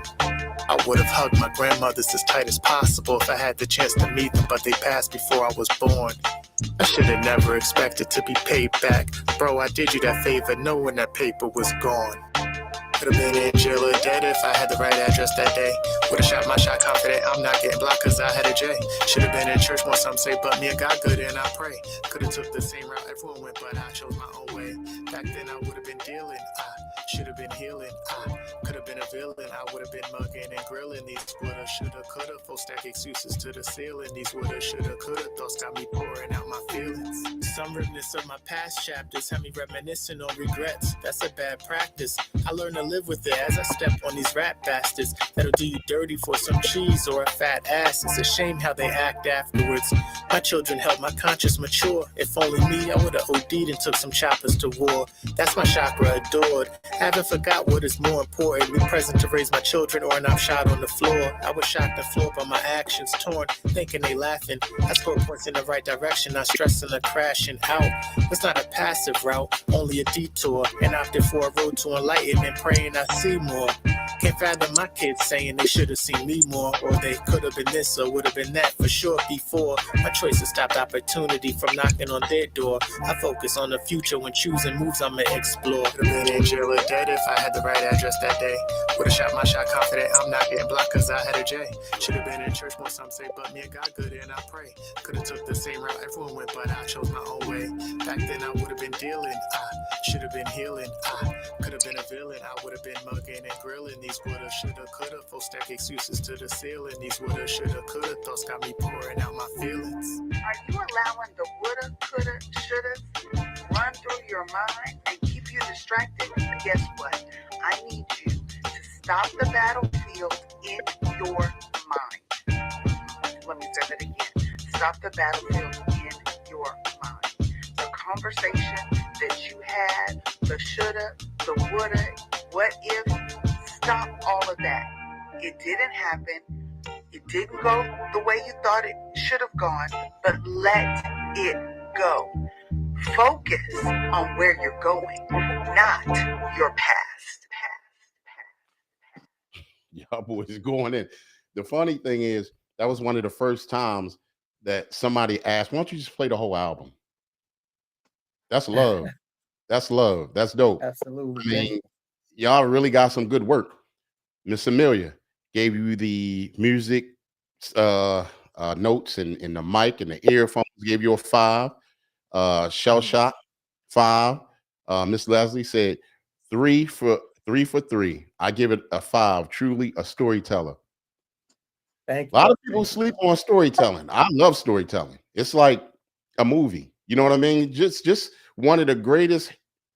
I would have hugged my grandmothers as tight as possible if I had the chance to meet them, but they passed before I was born. I should have never expected to be paid back. Bro, I did you that favor knowing that paper was gone. Could have been in jail or dead if I had the right address that day. Would have shot my shot confident I'm not getting blocked cause I had a J. Should have been in church more, some say, but me and God good and I pray. Could have took the same route everyone went, but I chose my own way. Back then I would have been dealing, I should have been healing, I could have been a villain. I would have been mugging and grilling. These woulda, shoulda, coulda, full stack excuses to the ceiling. These woulda, shoulda, coulda thoughts got me pouring out my feelings. Some remnants of my past chapters have me reminiscing on regrets. That's a bad practice. I learned to live with it as I step on these rap bastards that'll do you dirty for some cheese or a fat ass. It's a shame how they act afterwards. My children helped my conscience mature. If only me, I would've OD'd and took some choppers to war. That's my chakra adored. Haven't forgot what is more important, be present to raise my children or I'm shot on the floor. I was shocked and floored by my actions, torn, thinking they laughing. I scored points in the right direction, not stressing or crashing out. It's not a passive route, only a detour, and opted for a road to enlightenment, praying I see more. Can't fathom my kids saying they should have seen me more, or they could have been this or would have been that for sure before. My choices stopped opportunity from knocking on their door. I focus on the future when choosing moves I'ma explore. Could have been in jail or dead if I had the right address that day. Would have Would've shot my shot confident I'm not getting blocked cause I had a J. Should've been in church more, some say, but me and God good and I pray. Could've took the same route everyone went, but I chose my own way. Back then I would've been dealing, I should've been healing, I could've been a villain, I would've been mugging and grilling. These woulda, shoulda, coulda, folks stack excuses to the ceiling. These woulda, shoulda, coulda thoughts got me pouring out my feelings. Are you allowing the woulda, coulda, shoulda run through your mind and keep you distracted? Guess what? I need you to stop the battlefield in your mind. Let me say that again. Stop the battlefield in your mind. The conversation that you had, the shoulda, the woulda, what if, stop all of that. It didn't happen. It didn't go the way you thought it should have gone, but let it go. Focus on where you're going, not your past. Y'all boys going in. The funny thing is, that was one of the first times that somebody asked, why don't you just play the whole album? That's love. That's love. That's dope. Absolutely. I mean, y'all really got some good work. Miss Amelia gave you the music notes and the mic and the earphones, gave you a 5. Shell Shock 5. Miss Leslie said 3 for 3. I give it a 5. Truly a storyteller. Thank A lot of people sleep on storytelling. I love storytelling. It's like a movie. You know what I mean? Just one of the greatest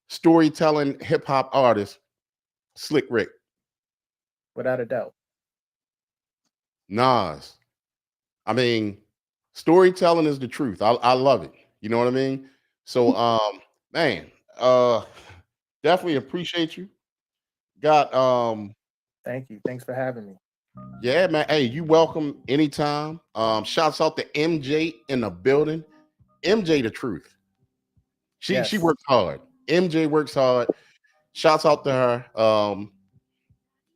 storytelling hip hop artists, Slick Rick. Without a doubt. Nas. I mean, storytelling is the truth. I love it. You know what I mean? So man, definitely appreciate you. Got Thank you. Thanks for having me. yeah, man. Hey, you welcome anytime. Shouts out to MJ in the building. MJ the truth. She Yes. works hard. MJ works hard. Shouts out to her.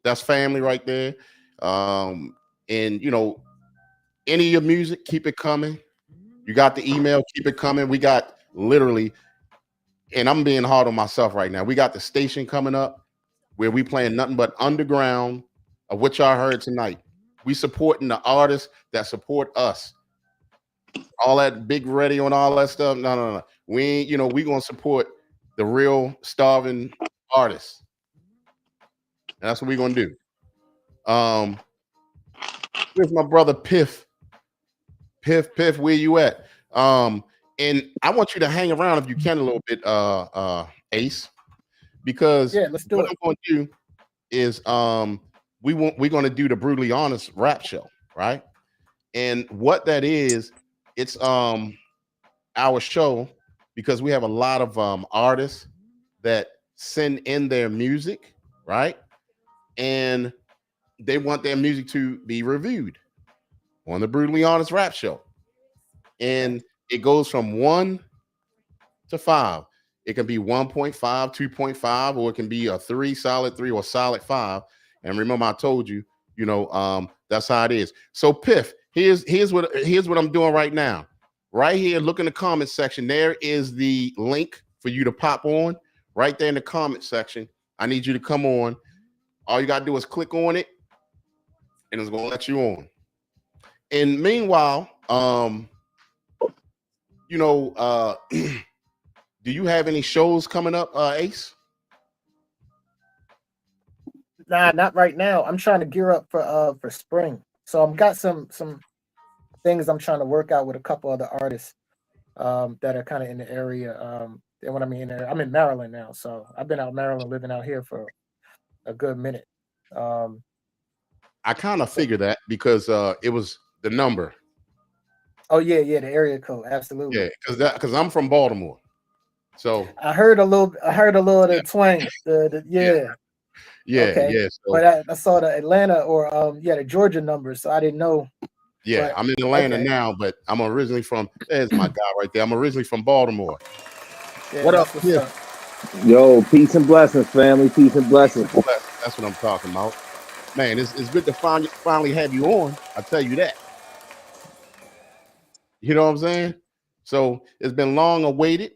That's family right there. And you know, any of your music, keep it coming. You got the email, keep it coming. We got literally, and I'm being hard on myself right now. We got the station coming up where we playing nothing but underground of what y'all heard tonight. We supporting the artists that support us. All that big radio and all that stuff. No. We ain't, you know, we gonna support the real starving artists. And that's what we're gonna do. Here's my brother Piff. Piff, where you at? And I want you to hang around if you can a little bit, Ace, because Yeah, let's do what it. I'm going to do is we're going to do the Brutally Honest rap show, right? And what that is, it's our show because we have a lot of artists that send in their music, right? And they want their music to be reviewed on the Brutally Honest rap show. And it goes from 1 to 5. It can be 1.5, 2.5, or it can be a 3, solid 3, or solid 5. And remember, I told you, you know, that's how it is. So Piff, here's what I'm doing right now. Right here, look in the comment section. There is the link for you to pop on right there in the comment section. I need you to come on. All you got to do is click on it, and it's going to let you on. And meanwhile, you know, do you have any shows coming up, Ace? Nah, not right now. I'm trying to gear up for spring. So I've got some things I'm trying to work out with a couple other artists that are kind of in the area. And when I mean I'm in Maryland now, so I've been out in Maryland, living out here for a good minute. I kind of figured that because it was the number. Oh yeah, the area code, absolutely. Yeah, because I'm from Baltimore, so I heard a little of the twang. Yeah. Okay. Yeah. So, But I saw the Atlanta or the Georgia numbers, so I didn't know. yeah, but- I'm in Atlanta okay. now, but I'm originally from. There's my guy right there. I'm originally from Baltimore. Yeah, What that's up, what's Piff? up. Yo, peace and blessings, family. Peace and blessings. That's what I'm talking about. Man, it's good to finally have you on. I tell you that. You know what I'm saying? So it's been long awaited.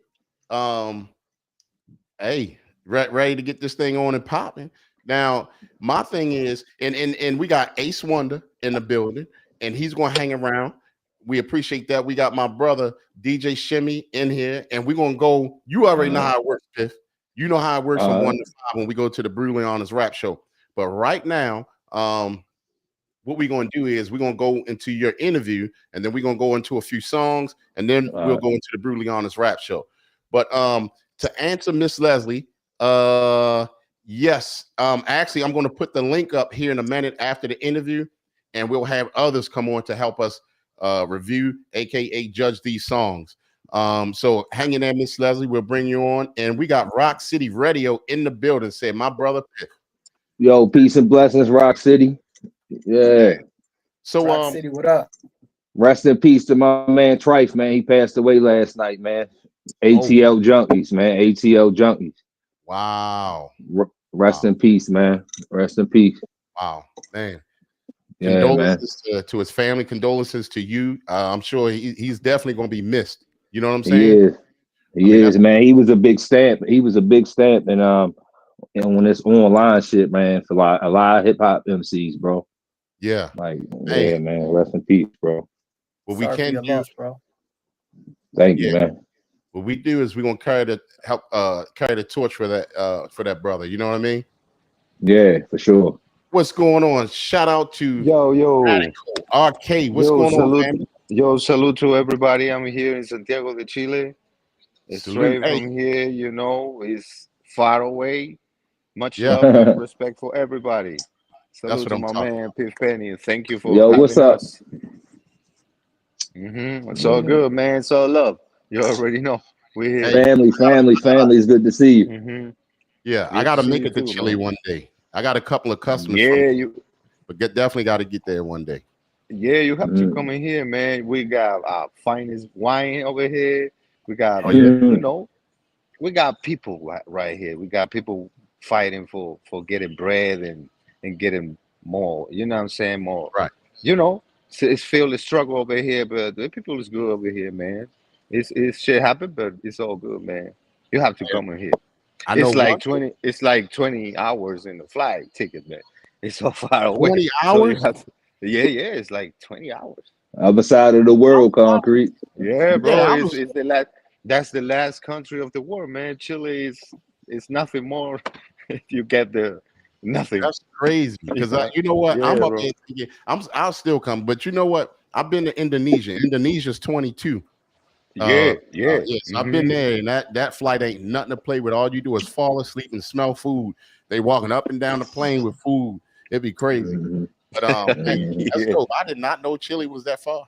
Hey, ready to get this thing on and popping. Now, my thing is, and we got Ace Wonder in the building, and he's gonna hang around. We appreciate that. We got my brother DJ Shimmy in here, and we're gonna go. You already know how it works, Piff. You know how it works from 1 to 5 when we go to the Brutally Honest Rap Show. But right now, what we're gonna do is we're gonna go into your interview, and then we're gonna go into a few songs, and then we'll go into the Brutally Honest Rap Show. But to answer Miss Leslie, yes, actually, I'm gonna put the link up here in a minute after the interview, and we'll have others come on to help us review, aka judge these songs. So hang in there, Miss Leslie. We'll bring you on, and we got Rock City Radio in the building. Said my brother Piff. Yo, peace and blessings, Rock City. Yeah. So Rock City, what up? Rest in peace to my man Trife, man. He passed away last night, man. ATL Junkies, man. ATL Junkies. Wow. Rest in peace, man. Rest in peace. Wow, man. Yeah, condolences to his family. Condolences to you. I'm sure he's definitely going to be missed. You know what I'm saying? He is. He is, man. He was a big stamp. He was a big stamp, and when it's online shit, man, for a lot of hip hop MCs, bro. Yeah. Like, yeah, man. Rest in peace, bro. What we can do, bro. Thank you, man. What we do is we're gonna carry the torch for that brother. You know what I mean? Yeah, for sure. What's going on? Shout out to Yo Radical Arcade. What's going on, man? Yo, salute to everybody. I'm here in Santiago de Chile. It's straight from here, you know, it's far away. Much love and respect for everybody. Salute to my man Piff Penny. Thank you for what's up? Us. It's all good, man. It's all love. You already know. We're here. Family is good to see you. Yeah, I gotta make it to Chile one day. I got a couple of customers. But definitely got to get there one day. Yeah, you have to come in here, man. We got our finest wine over here. We got, you know, we got people right here. We got people fighting for getting bread and getting more. You know what I'm saying? More. Right. You know, it's feel the struggle over here, but the people is good over here, man. It's shit happen, but it's all good, man. You have to come in here. It's like 20 hours in the flight ticket, man. It's so far away. 20 hours? So yeah, it's like 20 hours. Other side of the world, concrete. Yeah, bro. It's the last. That's the last country of the world, man. Chile is nothing more. You get the nothing. That's crazy because you know what? I'm up there. I'll still come, but you know what? I've been to Indonesia. Indonesia's 22. Yes, I've been there, and that flight ain't nothing to play with. All you do is fall asleep and smell food. They walking up and down the plane with food. It'd be crazy. But that's dope. I did not know Chile was that far.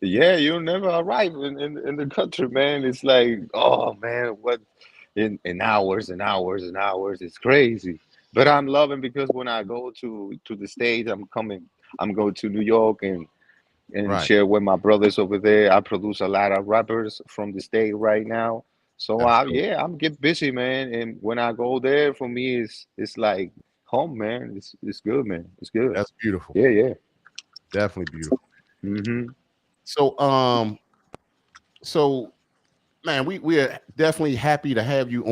Yeah, you'll never arrive in the country, man. It's like, oh man, what in hours and hours and hours. It's crazy. But I'm loving because when I go to the States, I'm going to New York and share with my brothers over there. I produce a lot of rappers from the state right now. So I'm get busy, man. And when I go there, for me, it's like home, man. It's good, man. It's good. That's beautiful. Yeah. Definitely beautiful. So man, we are definitely happy to have you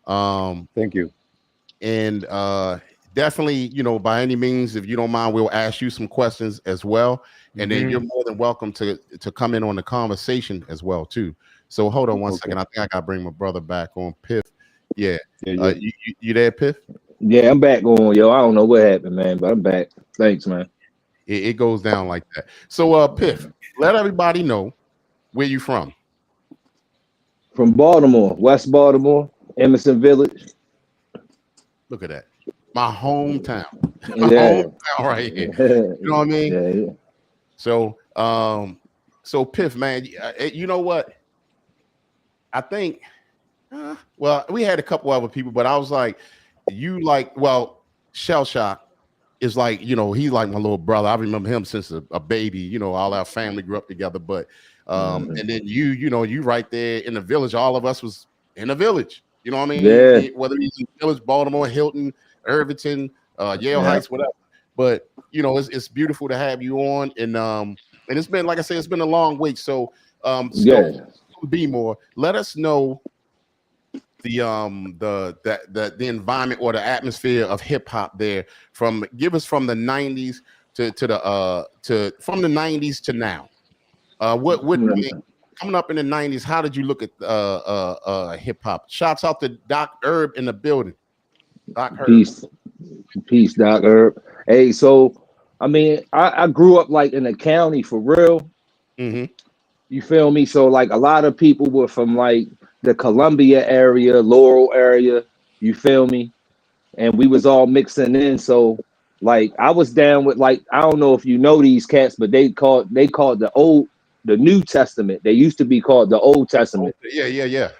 on. Thank you. And definitely, you know, by any means, if you don't mind, we'll ask you some questions as well. And then you're more than welcome to come in on the conversation as well, too. So hold on one second. I think I got to bring my brother back on. Piff. Yeah. You there, Piff? Yeah, I'm back on, yo. I don't know what happened, man, but I'm back. Thanks, man. It goes down like that. So, Piff, let everybody know where you from. From Baltimore, West Baltimore, Emerson Village. Look at that. My hometown. Hometown right here. You know what I mean? Yeah. So Piff, man, you know what? I think, well, we had a couple other people, but I was like, Shell Shock is like, you know, he's like my little brother. I remember him since a baby. You know, all our family grew up together. But and then you know, you right there in the village. All of us was in the village. You know what I mean? Yeah. Whether he's in the village, Baltimore, Hilton, Irvington, Yale Heights, whatever. But you know, it's beautiful to have you on, and it's been, like I said, it's been a long week. So, be more. Let us know the environment or the atmosphere of hip hop there. Give us from the 90s to from the 90s to now. What coming up in the 90s, how did you look at hip hop? Shouts out to Doc Herb in the building. Doc Herb. Peace, Doc Herb. Hey, so I mean, I grew up like in the county for real. You feel me? So like a lot of people were from like the Columbia area, Laurel area. You feel me? And we was all mixing in. So like I was down with like, I don't know if you know these cats, but they called the New Testament. They used to be called the Old Testament. Yeah.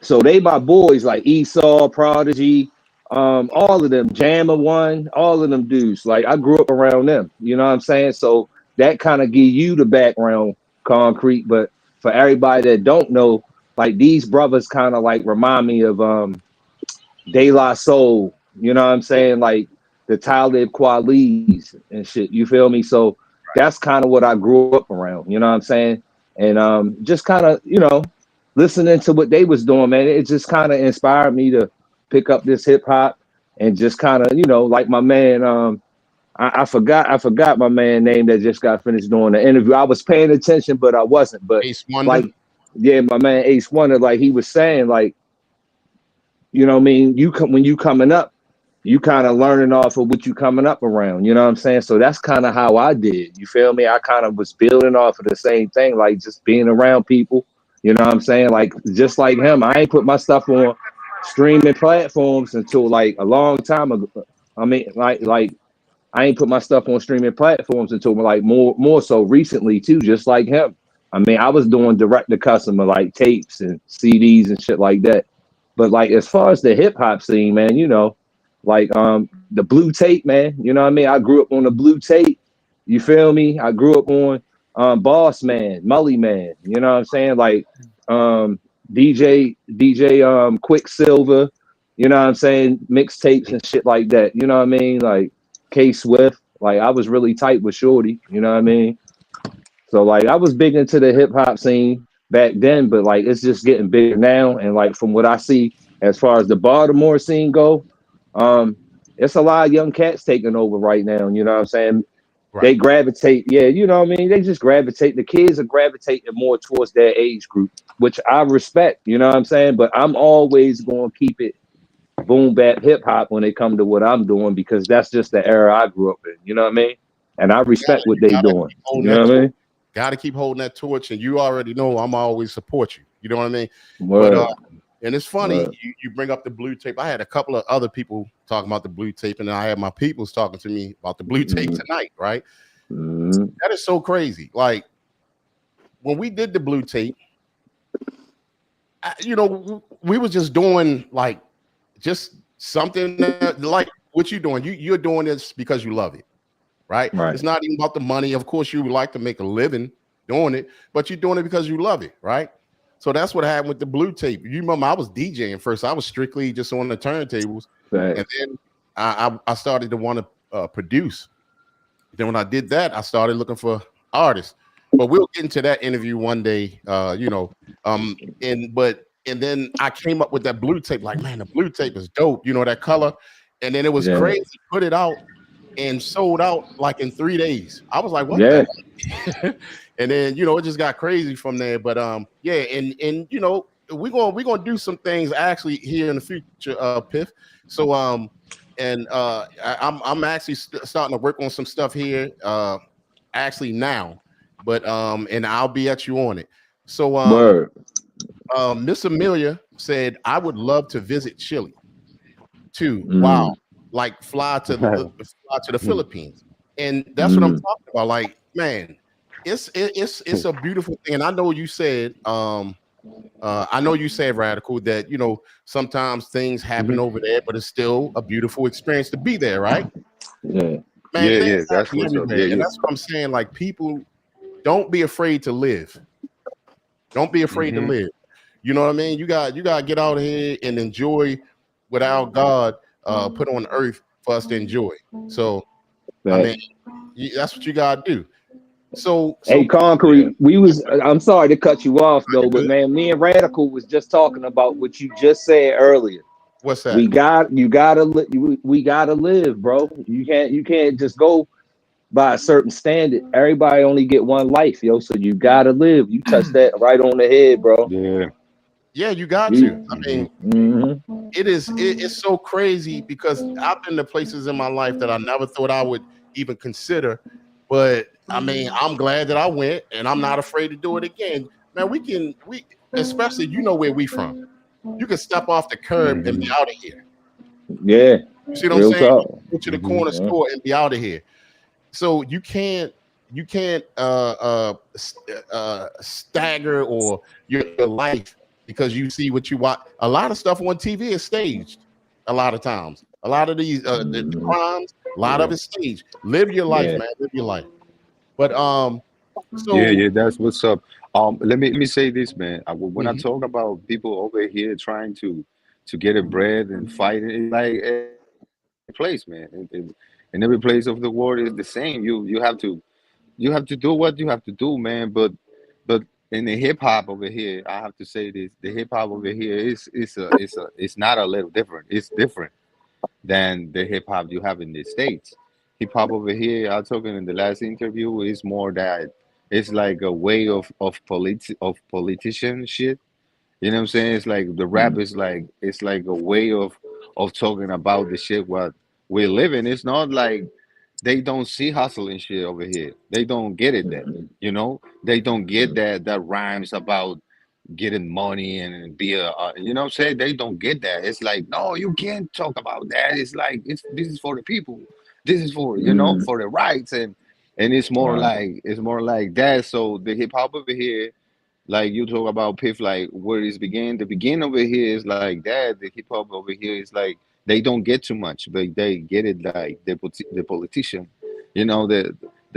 So they my boys like Esau, Prodigy, all of them, Jammer One, all of them dudes. Like I grew up around them. You know what I'm saying? So that kind of give you the background, Concrete. But for everybody that don't know, like these brothers kind of like remind me of De La Soul. You know what I'm saying? Like the Talib Kweli's and shit. You feel me? So that's kind of what I grew up around. You know what I'm saying? And just kind of, you know, listening to what they was doing, man, it just kind of inspired me to pick up this hip hop and just kind of, you know, like my man, I forgot my man name that just got finished doing the interview. I was paying attention, but I wasn't. But Ace Wonder. Like, yeah, my man Ace Wonder, like he was saying, like, you know what I mean? When you coming up, you kind of learning off of what you coming up around. You know what I'm saying? So that's kind of how I did. You feel me? I kind of was building off of the same thing, like just being around people. You know what I'm saying? Like just like him, I ain't put my stuff on streaming platforms until like a long time ago. I mean, like I ain't put my stuff on streaming platforms until like more so recently too, just like him. I mean, I was doing direct to customer like tapes and CDs and shit like that. But like as far as the hip hop scene, man, you know, like the blue tape, man, you know what I mean? I grew up on the blue tape. You feel me? I grew up on Boss Man, Mully Man, you know what I'm saying? Like DJ Quicksilver, you know what I'm saying? Mixtapes and shit like that. You know what I mean? Like K Swift. Like I was really tight with Shorty, you know what I mean? So like I was big into the hip hop scene back then, but like it's just getting bigger now. And like from what I see as far as the Baltimore scene go, it's a lot of young cats taking over right now. You know what I'm saying? Right. They gravitate, yeah, you know what I mean? They just gravitate. The kids are gravitating more towards their age group, which I respect, you know what I'm saying? But I'm always going to keep it boom bap hip hop when it come to what I'm doing, because that's just the era I grew up in, you know what I mean? And I respect what they doing. You know what I mean? Got to keep holding that torch, and you already know I'm always support you. You know what I mean? Word. But and it's funny you bring up the blue tape. I had a couple of other people talking about the blue tape, and then I had my peoples talking to me about the blue tape tonight. Right? That is so crazy. Like when we did the blue tape, you know, we was just doing like just something like what you're doing. You're doing this because you love it. Right? It's not even about the money. Of course, you would like to make a living doing it, but you're doing it because you love it, right? So that's what happened with the blue tape. You remember I was DJing first. I was strictly just on the turntables. Right. And then I started to want to produce. Then when I did that, I started looking for artists. But we'll get into that interview one day, you know. And then I came up with that blue tape, like, man, the blue tape is dope, you know, that color. And then it was crazy, put it out. And sold out like in 3 days. I was like, what? Yeah. And then, you know, it just got crazy from there. But yeah, and you know, we're gonna do some things actually here in the future, Piff. So I'm actually starting to work on some stuff here actually now. But and I'll be at you on it. So Miss Amelia said, I would love to visit Chile too. Wow. Like fly to the Philippines, and that's what I'm talking about. Like, man, it's a beautiful thing. And I know you said, Radical, that you know sometimes things happen over there, but it's still a beautiful experience to be there, right? Yeah, man, that's what's up. Yeah, and that's what I'm saying. Like, people, don't be afraid to live. Don't be afraid to live. You know what I mean? You got to get out here and enjoy what our God put on earth for us to enjoy. So I mean, that's what you gotta do. So Hey, Concrete, I'm sorry to cut you off You're though, but good. man, me and Radical was just talking about what you just said earlier. What's that? We gotta live, bro. You can't just go by a certain standard. Everybody only get one life, yo. So you gotta live. You touched that right on the head, bro. Yeah, you got You- to. I mean, Mhm. it's so crazy because I've been to places in my life that I never thought I would even consider. But I mean, I'm glad that I went, and I'm not afraid to do it again. Man, we especially where we from. You can step off the curb and be out of here. Yeah. You see what I'm Real saying? talk. Go to the corner Yeah. store and be out of here. So you can't stagger or your life because you see what you watch. A lot of stuff on TV is staged. A lot of times, a lot of these the crimes, a lot of it's staged. Live your life, Yeah. man. Live your life. But so Yeah, that's what's up. Let me say this, man. When I Mhm. talk about people over here trying to get a bread and fighting, it's like every place, man. In every place of the world is the same. You have to do what you have to do, man. But in the hip hop over here, I have to say this: the hip hop over here it's not a little different. It's different than the hip hop you have in the States. Hip hop over here, I was talking in the last interview, is more that it's like a way of politician shit. You know what I'm saying? It's like the rap is like it's like a way of talking about the shit what we're living. It's not like they don't see hustling shit over here. They don't get it then. They don't get that rhymes about getting money and be you know what I'm saying? They don't get that. It's like, no, you can't talk about that. It's like this is for the people. This is for for the rights and it's more like that. So the hip hop over here, like you talk about Piff, like where it's began. The beginning over here is like that. The hip hop over here is like they don't get too much, but they get it like the politician, the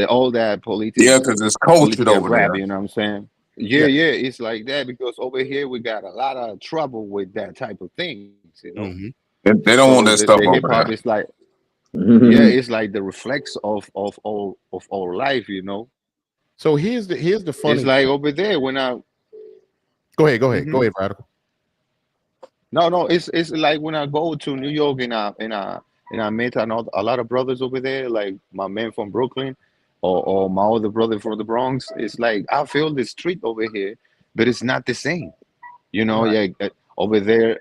all that Yeah, because it's cultured political over rap. there. You know what I'm saying? yeah. Yeah, it's like that because over here we got a lot of trouble with that type of things. Mhm. They don't want So that stuff the hip over hop there. is like it's like the reflex of all life. So here's the It's funny. like over there when I Go ahead, Mhm. Radical. No, it's like when I go to New York and I met a lot of brothers over there, like my man from Brooklyn, or my other brother from the Bronx. It's like I feel the street over here, but it's not the same. Right. Yeah, over there,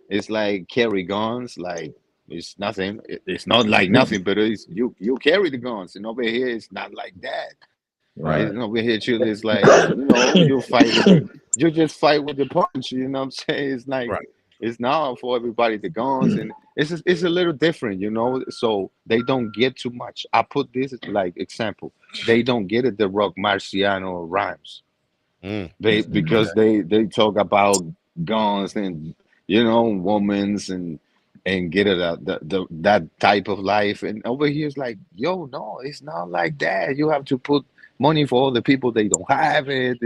it's like carry guns, like it's nothing. It's not like nothing, but it's you carry the guns, and over here it's not like that. Right. It's over here, chill. It's like you fight with you just fight with the punch. You know what I'm saying? It's like Right. it's not for everybody the guns, and it's a little different, So they don't get too much. I put this like example. They don't get it. The Rock Marciano rhymes. Mm. Because they talk about guns and women's and get it out that type of life. And over here it's like, yo, no, it's not like that. You have to put money for all the people they don't have it.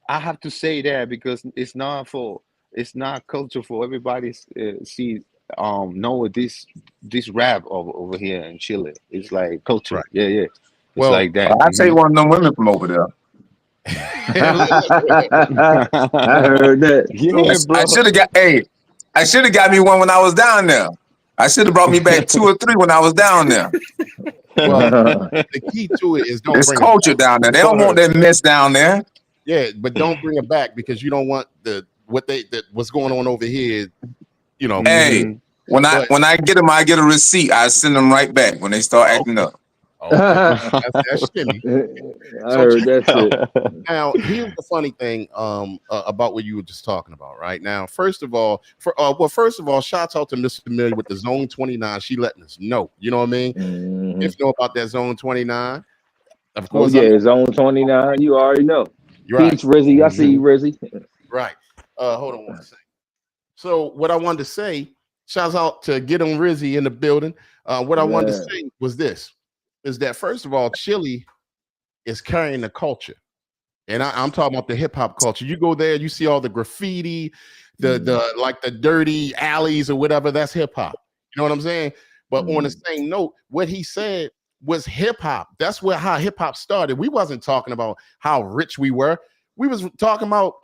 I have to say that because it's not culture for everybody see know this rap over here in Chile. It's like culture. Right. Yeah. It's Well, like that. I say one of them women from over there. I heard that. Yeah, I bro. should have got. Hey, I should have got me one when I was down there. I should have brought me back 2 or 3 when I was down there. well, the key to it is don't It's bring culture it back. down there. They don't want that mess down there. Yeah, but don't bring it back because you don't want what's going on over here. Hey, when I get them, I get a receipt. I send them right back when they start acting up. Okay. That's shitty. I heard that shit. Now, here's the funny thing about what you were just talking about right now. First of all, shouts out to Miss Familiar with the Zone 29. She letting us know. You know what I mean? Mhm. If you know about that Zone 29, of Oh course. yeah, Zone 29. You already know. You're right. Peace, Rizzy. I see you, Rizzy. Right. Hold on one second. So what I wanted to say, shouts out to Get On Rizzy in the building. What I wanted to say was this, is that first of all, Chile is carrying the culture. And I'm talking about the hip hop culture. You go there, you see all the graffiti, the like the dirty alleys or whatever, that's hip hop. You know what I'm saying? But on the same note, what he said was hip hop. That's how hip hop started. We wasn't talking about how rich we were. We was talking about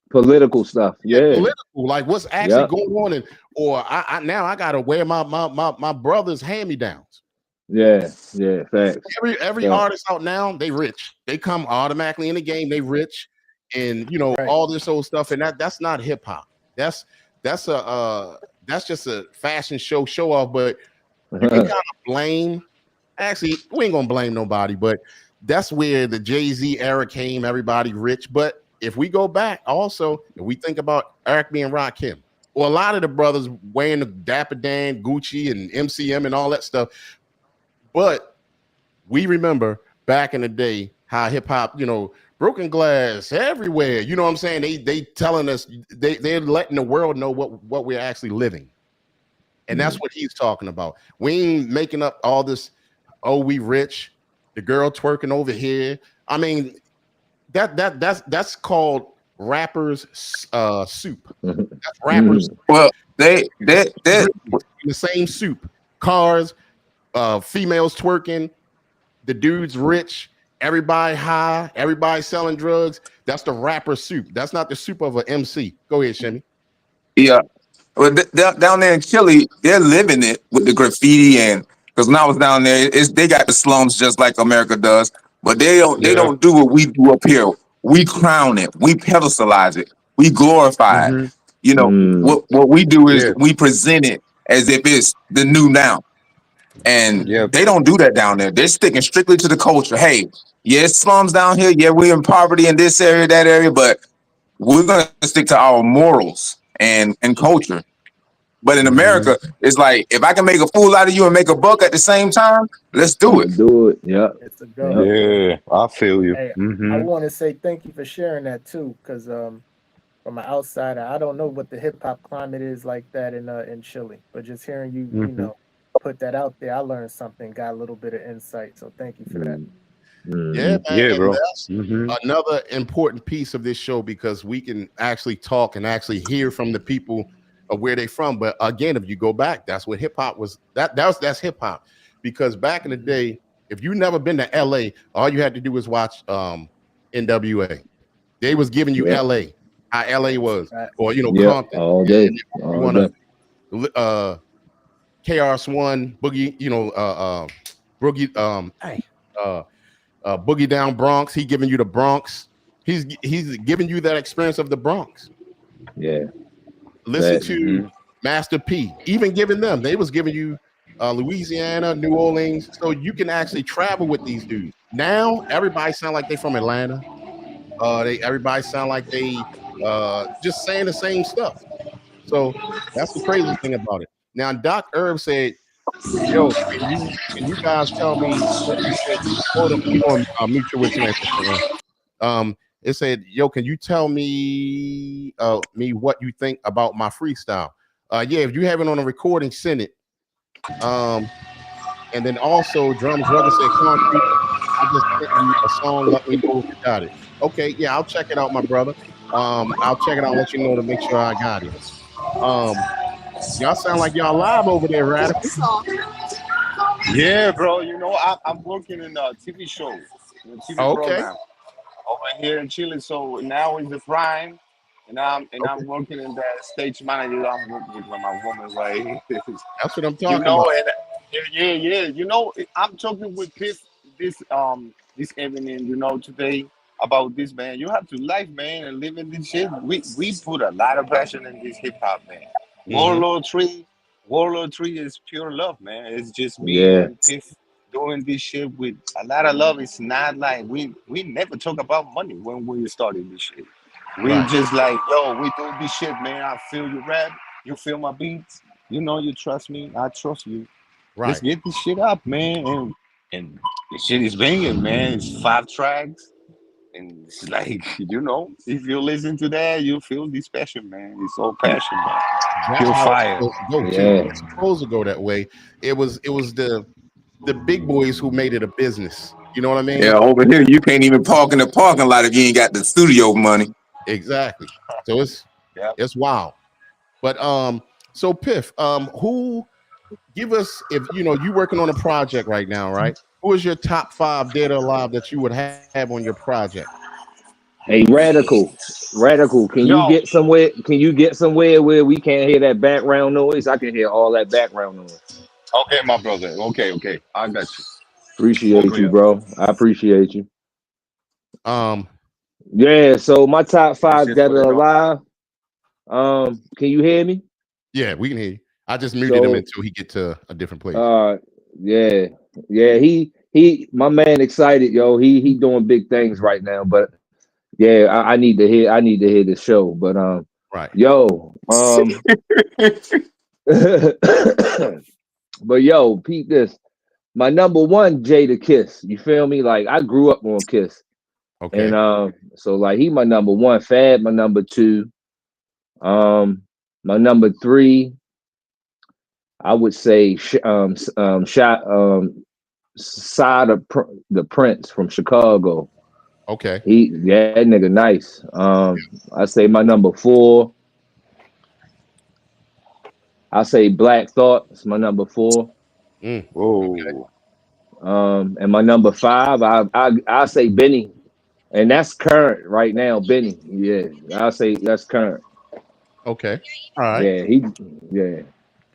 political stuff. Yeah. political, like what's actually going on, and or now I gotta wear my brother's hand-me-downs. Yeah, facts. Every artist out now, they rich. They come automatically in the game, they rich, and all this old stuff. And that's not hip hop. That's just a fashion show off. But you can kind of blame. Actually, we ain't gonna blame nobody, but that's where the Jay-Z era came. Everybody rich. But if we go back, also, if we think about Eric B and Rakim, or a lot of the brothers wearing the Dapper Dan, Gucci, and MCM and all that stuff. But we remember back in the day how hip hop, broken glass everywhere. You know what I'm saying? They telling us, they're letting the world know what we're actually living. And that's what he's talking about. We ain't making up all this, oh, we rich, the girl twerking over here. I mean, that's called rappers soup. That's rappers. Well, they the same soup. Cars, females twerking, the dude's rich, everybody high, everybody selling drugs. That's the rapper soup. That's not the soup of an MC. Go ahead, Shimmy. Yeah. Well, down there in Chile, they're living it with the graffiti, and because when I was down there, they got the slums just like America does, but they don't do what we do up here. We crown it, we pedestalize it, we glorify it. What we do is we present it as if it's the new now. And they don't do that down there. They're sticking strictly to the culture. Hey, it's slums down here. Yeah, we're in poverty in this area, that area, but we're gonna stick to our morals and culture. But in America, it's like, if I can make a fool out of you and make a buck at the same time, let's do it. Do it. Yeah. It's a go. Yeah, I feel you. Hey, I want to say thank you for sharing that too, because from an outsider, I don't know what the hip hop climate is like that in Chile, but just hearing you, put that out there, I learned something, got a little bit of insight. So thank you for that. Yeah, man. Yeah, bro. That's another important piece of this show, because we can actually talk and actually hear from the people of where they from. But again, if you go back, that's what hip hop was. That's hip hop, because back in the day, if you never been to LA, all you had to do was watch NWA. They was giving you LA, how LA was, or Compton. All day. KRS-One, Boogie, Boogie Down Bronx. He giving you the Bronx. He's giving you that experience of the Bronx. Yeah. Listen to Master P. Even giving them, they was giving you Louisiana, New Orleans, so you can actually travel with these dudes. Now everybody sound like they from Atlanta. Everybody sound like they just saying the same stuff. So that's the crazy thing about it. Now Doc Herb said, "Yo, can you guys tell me what you said?" Hold up, you on mutual with you. It said, "Yo, can you tell me what you think about my freestyle?" Yeah, if you have it on a recording, send it. And then also, Drums Rubber said, "Concrete, I just sent you a song. Let me know if you got it." Okay, yeah, I'll check it out, my brother. I'll check it out, let you know to make sure I got it. Y'all sound like y'all live over there, Radical. Yeah, bro. I'm working in a TV show, TV program over here in Chile. So now is the prime, and I'm working in that stage manager. I'm working with my woman. Like, that's what I'm talking about. And, I'm talking with this evening, today about this, man. You have to live, man, and live in this shit. We put a lot of passion in this hip hop, man. Warlord 3 is pure love, man. It's just me and Piff doing this shit with a lot of love. It's not like we never talk about money when we started this shit. We just like, yo, we do this shit, man. I feel your rap, you feel my beats. You trust me, I trust you. Let's get this shit up, man. And the shit is banging, man. It's 5 tracks. And it's like, if you listen to that, you feel this passion, man. It's all passion, man. Pure fire. It's supposed to go that way. It was the big boys who made it a business. You know what I mean? Yeah, over here you can't even park in the parking lot if you ain't got the studio money. Exactly. So it's wild. But so Piff, who give us, if you working on a project right now, right? who is your top 5 dead or alive that you would have on your project? Hey, Radical, can you Yo, get somewhere? Can you get somewhere where we can't hear that background noise? I can hear all that background noise. okay, my brother. Okay, I got you. Appreciate you, bro. I appreciate you. Um, Yeah. So my top That's 5 it that for the are drop. alive. Can you hear me? yeah, we can hear you. I just muted him So, until he get to a different place. yeah, he, my man, excited, yo. He doing big things right now, but yeah, I need to hear the show, but Right. yo, but yo, Pete, this my number one, Jada Kiss. You feel me? Like I grew up on Kiss, Okay. and so like he my number one. Fab my number 2. My number 3, I would say, Side of the Prince from Chicago. Okay. That nigga nice. I say my number 4. I say Black Thought. It's my number 4. Whoa. And my number 5, I say Benny, and that's current right now. Benny, yeah, I say that's current. Okay. All right. Yeah.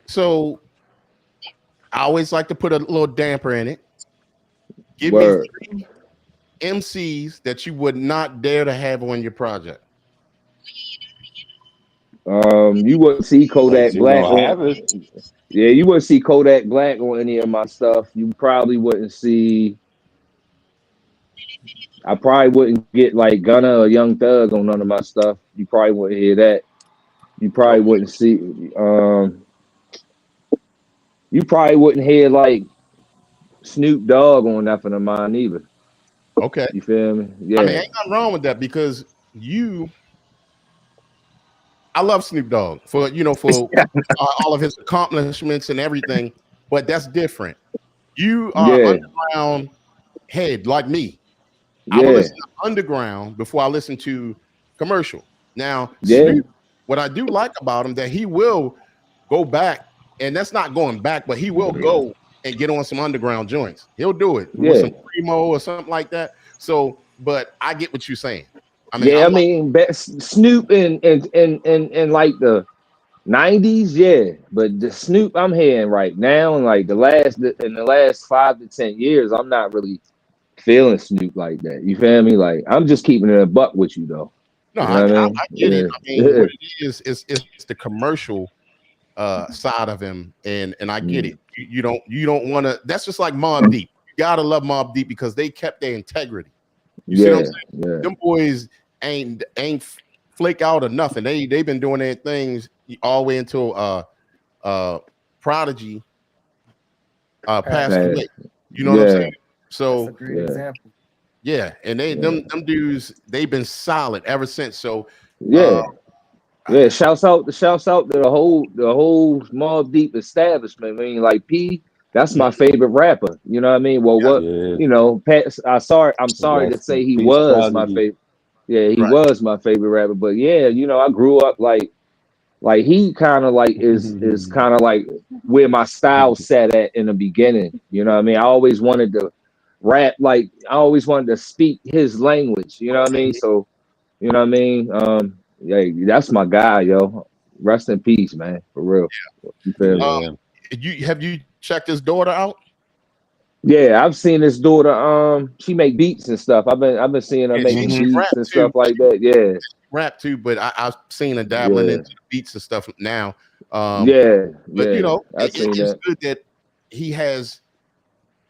So I always like to put a little damper in it. Give Word. me 3 MCs that you would not dare to have on your project. You wouldn't see Kodak You Black don't have on. it. Yeah, you wouldn't see Kodak Black on any of my stuff. You probably wouldn't see. I probably wouldn't get like Gunna or Young Thug on none of my stuff. You probably wouldn't hear that. You probably wouldn't see. You probably wouldn't hear like Snoop Dogg on nothing of mine either. Okay. You feel me? Yeah. I mean, ain't nothing wrong with that because I love Snoop Dogg for all of his accomplishments and everything, but that's different. You are underground head like me. I will listen to underground before I listen to commercial. Now, Snoop, what I do like about him that he will go back, and that's not going back, but he will go and get on some underground joints. He'll do it with some Primo or something like that. So, but I get what you're saying. I mean, Snoop in like the 90s, but the Snoop I'm hearing right now, and like in the last 5 to 10 years, I'm not really feeling Snoop like that. You feel me? Like I'm just keeping it a buck with you though. No, you know I get it. I mean, what it is it's the commercial side of him, and I get it. You don't want to. That's just like Mobb Deep. You gotta love Mobb Deep because they kept their integrity. You see what I'm saying? Yeah. Them boys ain't flake out or nothing. They've been doing their things all the way until Prodigy passed away. You know what I'm saying? So that's a great example. Yeah, and them dudes, they've been solid ever since. So shouts out to the whole Mobb Deep establishment. I mean, like P, that's my favorite rapper. You know what I mean? Well, Pat, I'm sorry to say he was my favorite. Yeah, he was my favorite rapper. But yeah, I grew up like he kind of like is kind of like where my style set at in the beginning. You know what I mean? I always wanted to rap, like I always wanted to speak his language. You know what I mean? So, you know what I mean? That's my guy, yo. Rest in peace, man. For real. You feel me? Have you checked his daughter out? Yeah, I've seen his daughter. She make beats and stuff. I've been seeing her making beats and stuff like that. Yeah, rap too, but I've seen her dabbling into beats and stuff now. But it's good that he has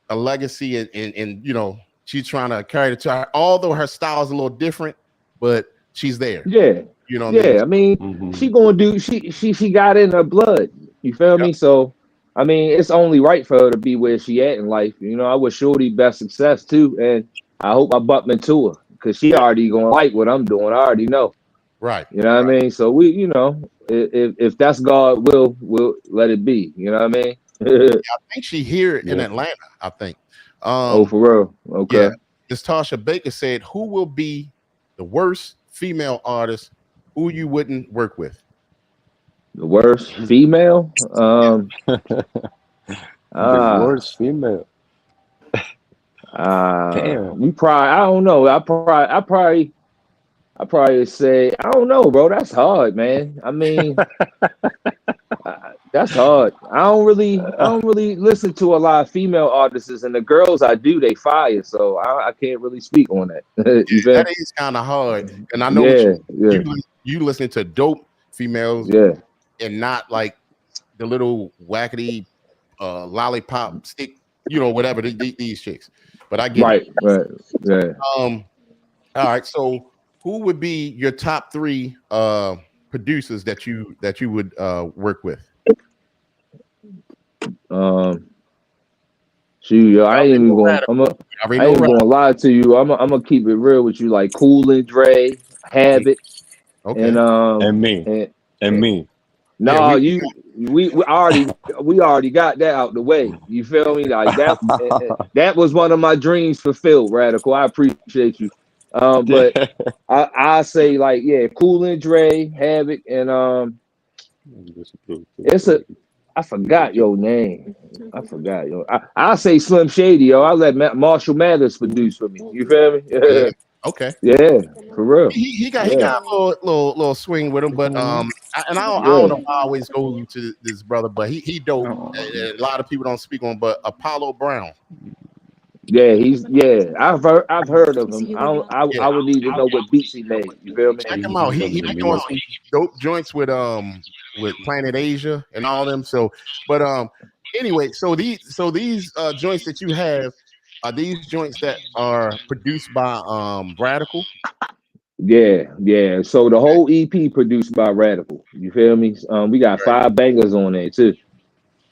a legacy, and she's trying to carry it to her. Although her style is a little different, but she's there. Yeah, I mean, she gonna do. She got it in her blood. You feel me? So. I mean, it's only right for her to be where she at in life. I wish Shorty best success too, and I hope I bump into her because she already gonna like what I'm doing. I already know. Right. You know what I mean? So we, if that's God will, we'll let it be. You know what I mean? I think she here in Atlanta. I think. For real? Okay. Yeah. This Tasha Baker said, "Who will be the worst female artist who you wouldn't work with?" The worst female? The worst female. Damn. You probably, I don't know. I probably say, I don't know, bro. That's hard, man. I mean, that's hard. I don't really listen to a lot of female artists, and the girls I do, they fire. So I can't really speak on that. You feel? That is kind of hard. And I know you listen to dope females, and not like the little wackety lollipop stick, whatever these chicks. But I get it. Right. Yeah. All right. So who would be your top 3 producers that you would work with? Shoot, yo, I ain't even going. I ain't gonna lie to you. I'm gonna keep it real with you. Like Cool and Dre, Havoc, and me. No, we already got that out the way. You feel me? Like that was one of my dreams fulfilled. Radical, I appreciate you. But I say like Cool and Dre, Havoc, and I forgot your name. I say Slim Shady, yo. I let Marshall Mathers produce for me. You feel me? Yeah. Okay. Yeah, for real. He got a little swing with him, but I don't know. I always go to this brother, but he dope. A lot of people don't speak on, but Apollo Brown. Yeah, I've heard of him. I would need to know what beats he made. You feel me? Check him out. He doing some dope joints with Planet Asia and all them. So, but anyway, so these joints that you have are these joints that are produced by Radical? Yeah. So the whole EP produced by Radical. You feel me? We got 5 bangers on there too.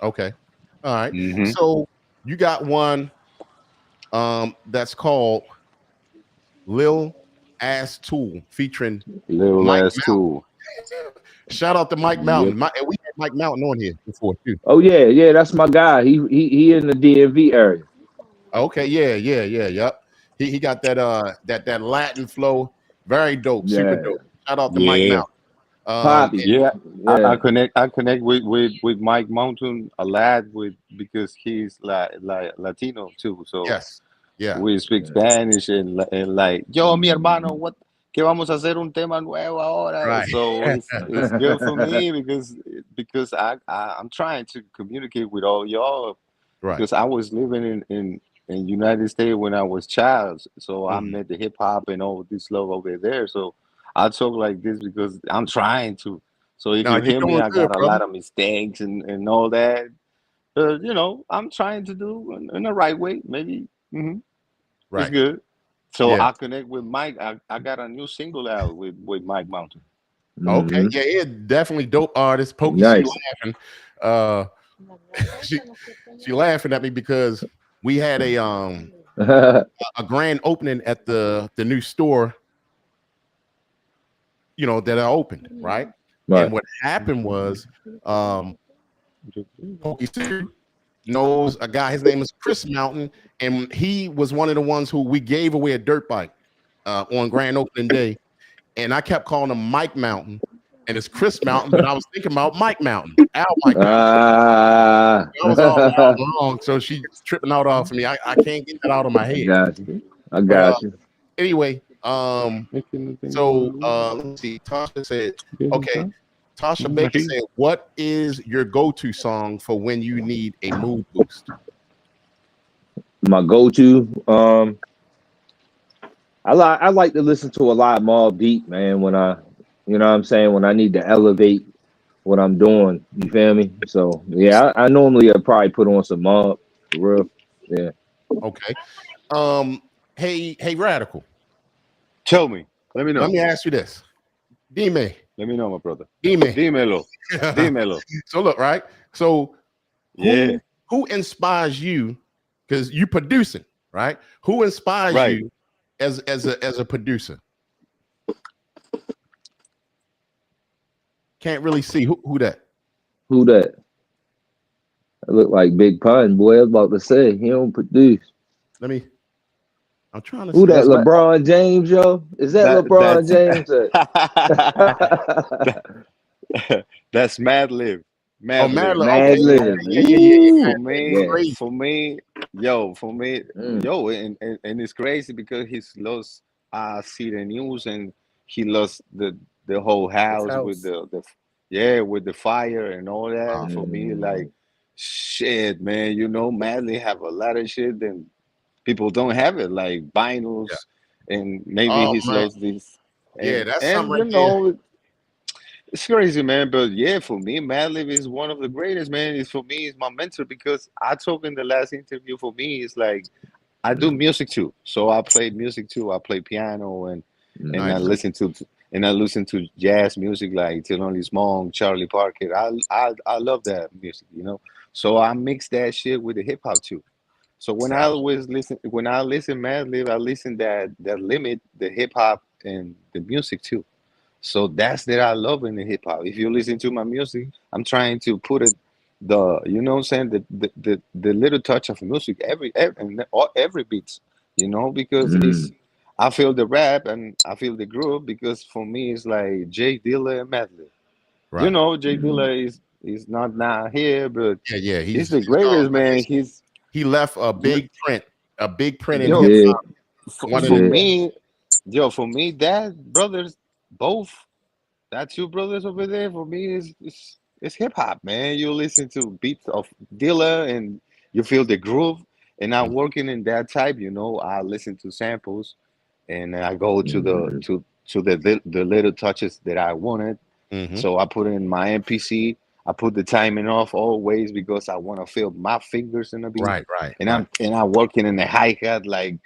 Okay. All right. So you got one that's called Lil Ass Tool featuring Lil Ass Tool. Shout out to Mike Mountain. We had Mike Mountain on here before too. Oh yeah, that's my guy. He in the DMV area. Okay, yep. He got that Latin flow, very dope, super dope. Shout out to Mike Mountain. I connect with Mike Mountain a lot because he's like Latino too. So we speak Spanish and like yo mi hermano, que vamos a hacer un tema nuevo ahora. Right. So it's good for me because I'm trying to communicate with all y'all because I was living in United States when I was child. So I met the hip hop and all this love over there. So I talk like this because I'm trying to. So if you hear me, I got a lot of mistakes and all that. I'm trying to do in the right way. Maybe it's good. So I connect with Mike. I got a new single out with Mike Mountain. Okay, yeah, definitely dope artist. Pokey, nice. She laughing. She laughing at me because we had a grand opening at the new store, that I opened, right? And what happened was, Pokey knows a guy. His name is Chris Mountain, and he was one of the ones who we gave away a dirt bike on grand opening day. And I kept calling him Mike Mountain, and it's Chris Mountain, but I was thinking about Mike Mountain, Al Mike Mountain. I was all wrong, so she's tripping out off of me. I can't get that out of my head. I got you. Anyway, so let's see. Tasha said, okay. Tasha Baker said, what is your go-to song for when you need a mood boost? My go-to, I like to listen to a lot more beat, man, when I, when I need to elevate what I'm doing. You feel me? So yeah, I normally probably put on some mob for real. Yeah. Okay. Hey, Radical. Tell me. Let me know. Let me ask you this. Dime. Let me know, my brother. Dímelo. So look, right? So who inspires you? Because you producing, right? Who inspires you as a producer? Can't really see who that. Who that? I look like Big Pun, boy. I was about to say he don't produce. I'm trying to. Who that? LeBron James, yo? Is that LeBron James? That's Mad Lib. Mad Lib. Yeah. For me, Yo, for me, Mm. yo, and it's crazy because he's lost see the news and he lost the whole His house with house. the yeah, with the fire and all that. Wow. For me, like Mm. shit, man, you know, Madly have a lot of shit and people don't have it, like Yeah. vinyls, and maybe Oh he's man. lost this, Yeah, that's something and right you there. know, it's crazy, man. But yeah, for me, Madlib is one of the greatest, man. It's for me, it's my mentor because I talk in the last interview. For me, it's like I do music too, so I play music too. I play piano and I Nice. Mm. listen to jazz music like Thelonious Monk, Charlie Parker. I love that music, you know. So I mix that shit with the hip hop too. So when I listen Madlib, I listen that limit the hip hop and the music too. So that's that I love in the hip hop. If you listen to my music, I'm trying to put it the you know what I'm saying the little touch of music every beat, you know, because it's Mm. I feel the rap and I feel the groove because for me it's like Jay Dilla and Madlib. You Right. know, Jay Mm. Dilla is not now here, but Yeah, yeah. he's He's the gone, greatest but man. He's he left you a big print in He yo hip did. hop. One of for the Yeah. me, yo for me that brothers both that two brothers over there for me is hip hop, man. You listen to beats of Dilla and you feel the groove. And I'm working in that type, you know. I listen to samples and I go to Mm. the little touches that I wanted. mm-hmm. So I put in my MPC. I put the timing off always because I want to feel my fingers in the beat. Right, right, And right. I'm working in the hi hat like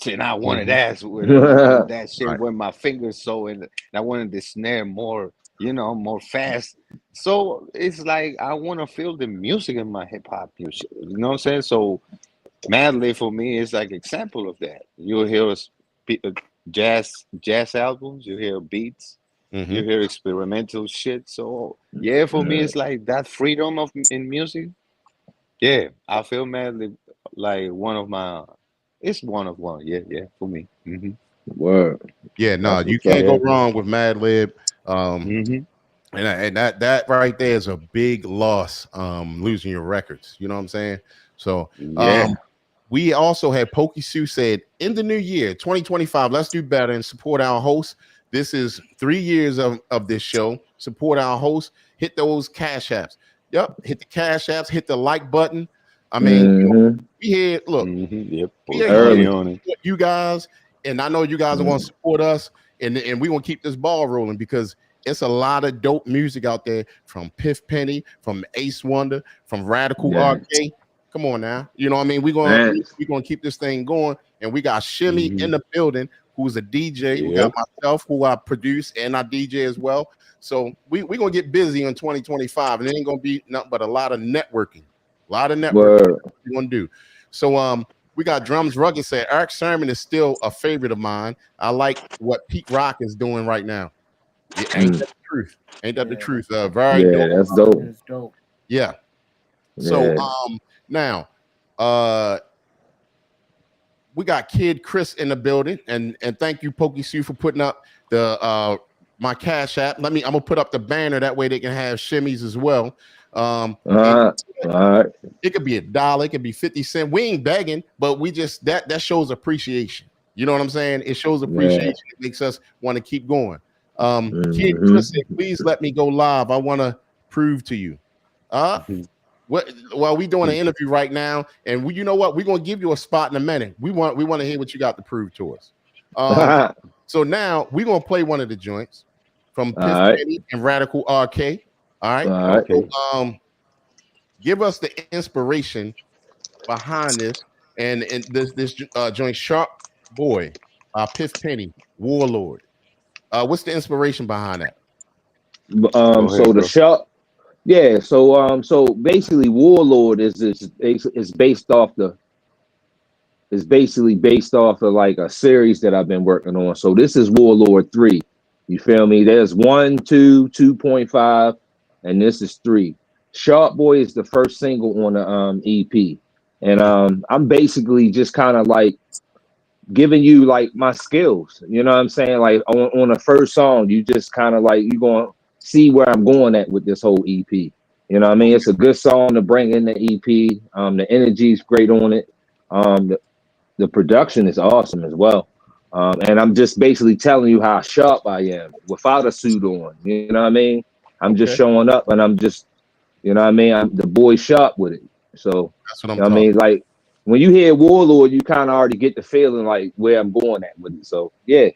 and I wanted Mm-hmm. that with that shit Right. with my fingers so and I wanted the snare more, you know, more fast. So it's like I want to feel the music in my hip hop music. You know what I'm saying? So Madly for me is like example of that. You'll hear jazz albums, you hear beats, Mm-hmm. you hear experimental shit. So yeah, for me it's like that freedom of in music. Yeah, I feel Madly like one of my. It's one of one. Yeah, yeah, for me. Word. Yeah, no, That's you what's up. can't go Yeah. wrong with Mad Lib. hmm And that right there is a big loss, losing your records. You know what I'm saying? So Yeah. we also had Pokey Sue said in the new year 2025, let's do better and support our host. This is 3 years of this show. Support our host. Hit those cash apps. Yep, hit the cash apps, hit the like button. I mean, Mm-hmm. we here, look, Yep. we are Put here money Early. to on it. support you guys, and I know you guys are going to Mm. support us, and we're going to keep this ball rolling because it's a lot of dope music out there from Piff Penny, from Ace Wonder, from Radical Yeah. RK. Come on now, you know what I mean? We're Man. gonna keep this thing going, and we got Shilly hmm in the building, who's a DJ. We got Yep. myself, who I produce and I DJ as well. So we're gonna get busy in 2025, and it ain't gonna be nothing but a lot of networking. Word. We're gonna do. So we got Drums Rugged said Eric Sermon is still a favorite of mine. I like what Pete Rock is doing right now. Yeah, ain't Mm. that the truth? Ain't that the Yeah, truth? Very Yeah, dope. that's dope. it's dope. Yeah. So Yeah. now we got Kid Chris in the building, and thank you, Pokey Sue, for putting up the my cash app. I'm gonna put up the banner that way they can have shimmies as well. All right. It could be $1, it could be 50 cents. We ain't begging, but we just that shows appreciation. You know what I'm saying? It shows appreciation. It makes us want to keep going. Kid Chris said, please let me go live. I want to prove to you. Well, we doing an interview right now, and you know what? We're gonna give you a spot in a minute. We want to hear what you got to prove to us. So now we're gonna play one of the joints from Piff Penny and Radical RK. All right. Okay. So, give us the inspiration behind this and this joint Sharp Boy, Piff Penny, Warlord. What's the inspiration behind that? Go ahead, So the bro. shop. Yeah, so basically Warlord is based off basically based off of like a series that I've been working on. So this is Warlord 3. You feel me? There's 1, 2, 2.5, and this is 3. Sharp Boy is the first single on the EP. And I'm basically just kind of like giving you like my skills. You know what I'm saying? Like on the first song, you just kind of like you're going to see where I'm going at with this whole EP. You know what I mean? It's a good song to bring in the EP. The energy is great on it. The production is awesome as well. And I'm just basically telling you how sharp I am without a suit on. You know what I mean? I'm just Okay. showing up, and I'm just, you know what I mean? I'm the boy sharp with it. So, That's what I'm you know what I talking. mean? Like, when you hear Warlord, you kind of already get the feeling like where I'm going at with it. So, yeah.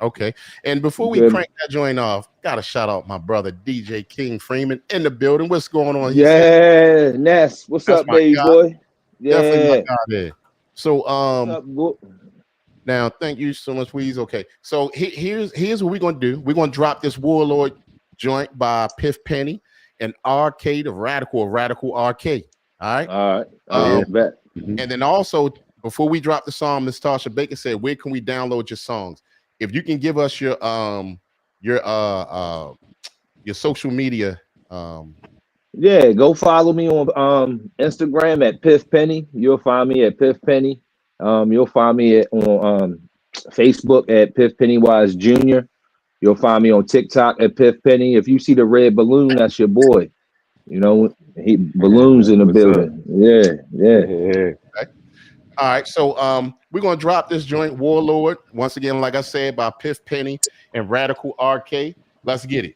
Okay. And before we Good. crank that joint off, gotta shout out my brother DJ King Freeman in the building. What's going on? Yeah, Ness. What's That's up, my baby guy. boy? Definitely my Yeah. guy there. So What's up, boy? now thank you so much, Weeze. Okay. So here's what we're gonna do. We're gonna drop this Warlord joint by Piff Penny and Arcade of Radical Arcade. All right. All right. Oh, yeah, bet. And then also, before we drop the song, Miss Tasha Baker said, where can we download your songs? If you can give us your social media. Yeah, go follow me on Instagram at Piff Penny. You'll find me at Piff Penny. You'll find me on Facebook at Piff Pennywise Jr. You'll find me on TikTok at Piff Penny. If you see the red balloon, that's your boy. You know, balloons in the building. Yeah. Okay. All right, so we're gonna drop this joint Warlord once again, like I said, by Piff Penny and Radical RK. Let's get it.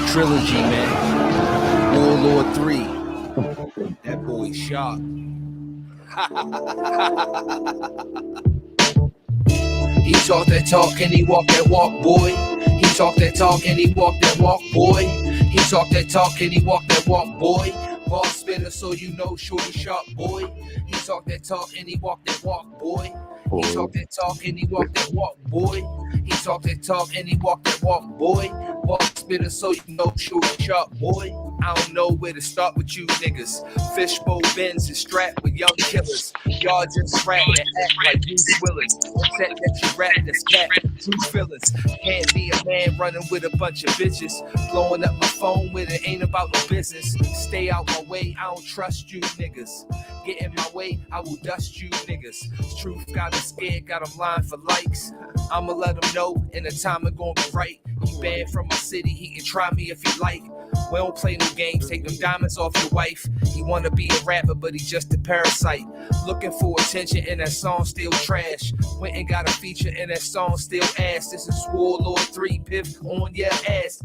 Trilogy, man. Warlord 3. That boy sharp. He talk that talk and he walk that walk, boy. He talk that talk and he walk that walk, boy. He talk that talk and he walk that walk, boy. Ball spitter, so you know, shorty sharp, boy. He talk that talk and he walk that walk, boy. He talk that talk and he walk that walk, boy. He talk that talk and he walk that walk, boy. Ball spitter, so you know, shorty sharp, boy. I don't know where to start with you niggas. Fishbowl bends is strapped with young killers. Y'all just rap and act like Bruce Willis. Upset that you rap that's cat, true feelings. Can't be a man running with a bunch of bitches. Blowing up my phone with it ain't about no business. Stay out my way, I don't trust you niggas. Get in my way, I will dust you niggas. Truth got him scared, got him lying for likes. I'ma let him know in the time it gon' be right. He banned from my city, he can try me if he like. We don't play no games, take them diamonds off your wife. He wanna be a rapper, but he just a parasite. Looking for attention and that song still trash. Went and got a feature and that song still ass. This is Warlord 3, Piff on your ass.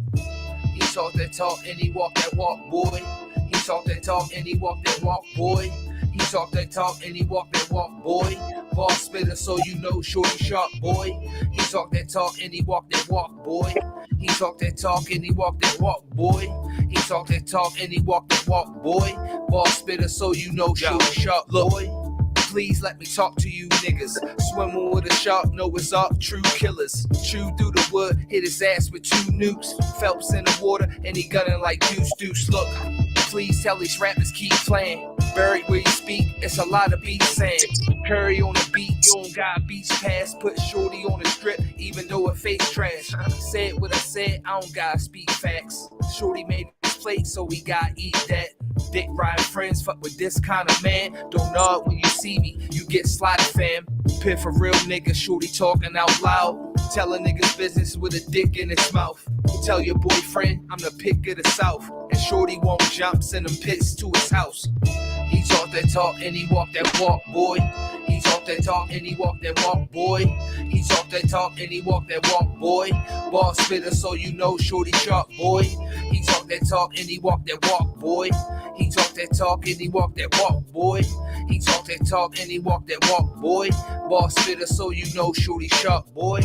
He talk that talk and he walk that walk, boy. He talk that talk and he walk that walk, boy. He talk that talk and he walk that walk, boy. Ball spitter, so you know, shorty sharp, boy. He talk that talk and he walk that walk, boy. He talk that talk and he walk that walk, boy. He talk that talk and he walk that walk, boy. Ball spitter, so you know, shorty sharp, boy. Please let me talk to you niggas. Swimming with a shark, know it's up, true killers. Chew through the wood, hit his ass with 2 nukes. Phelps in the water, and he gunning like deuce. Look, please tell these rappers keep playing. Buried where you speak, it's a lot of beats saying. Curry on the beat, you don't got beach pass. Put shorty on the strip, even though it face trash. Said what I said, I don't gotta speak facts. Shorty made his plate, so we gotta eat that. Dick riding friends, fuck with this kind of man. Don't nod when you see me, you get slotted, fam. Piff a real nigga, shorty talking out loud. Tell a nigga's business with a dick in his mouth. Tell your boyfriend I'm the pick of the South. And shorty won't jump, send him pits to his house. He talk that talk and he walk that walk, boy. He talk that talk and he walk that walk, boy. He talk that talk and he walk that walk, boy. Ball spitter, so you know, shorty sharp, boy. He talk that talk and he walk that walk, boy. He talk that talk and he walk that walk, boy. He talk that talk and he walk that walk, boy. Ball spitter, so you know, shorty sharp, boy.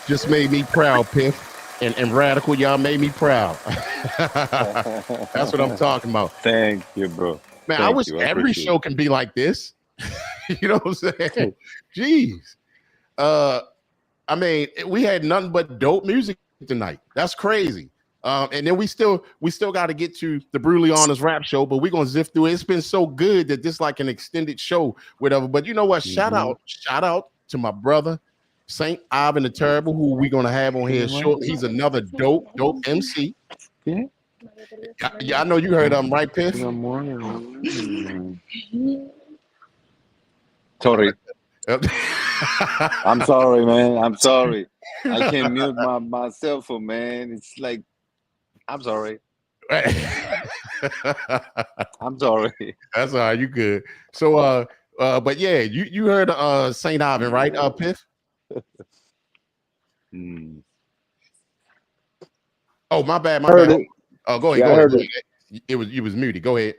Just made me proud, Piff. And Radical, y'all made me proud. That's what I'm talking about. Thank you, bro. Man, I wish every show can be like this. You know what I'm saying? Jeez. I mean, we had nothing but dope music tonight. That's crazy. And then we still got to get to the Brutally Honest Rap Show, but we're gonna zip through it. It's been so good that this like an extended show, whatever. But you know what? Shout out to my brother Saint Ivan the Terrible, who we're gonna have on here short. He's another dope MC. Yeah. Yeah, I know you heard of him, right, Piff? Good morning. Sorry. I'm sorry, man. I'm sorry. I can't mute my cell phone, man. It's like, I'm sorry. I'm sorry. That's all right. You good. So, but yeah, you heard Saint Ivan, right, Piff? Oh, my bad. My Heard bad. it. Oh, go ahead. Yeah, Go I ahead. heard it. It was you was muted. Go ahead.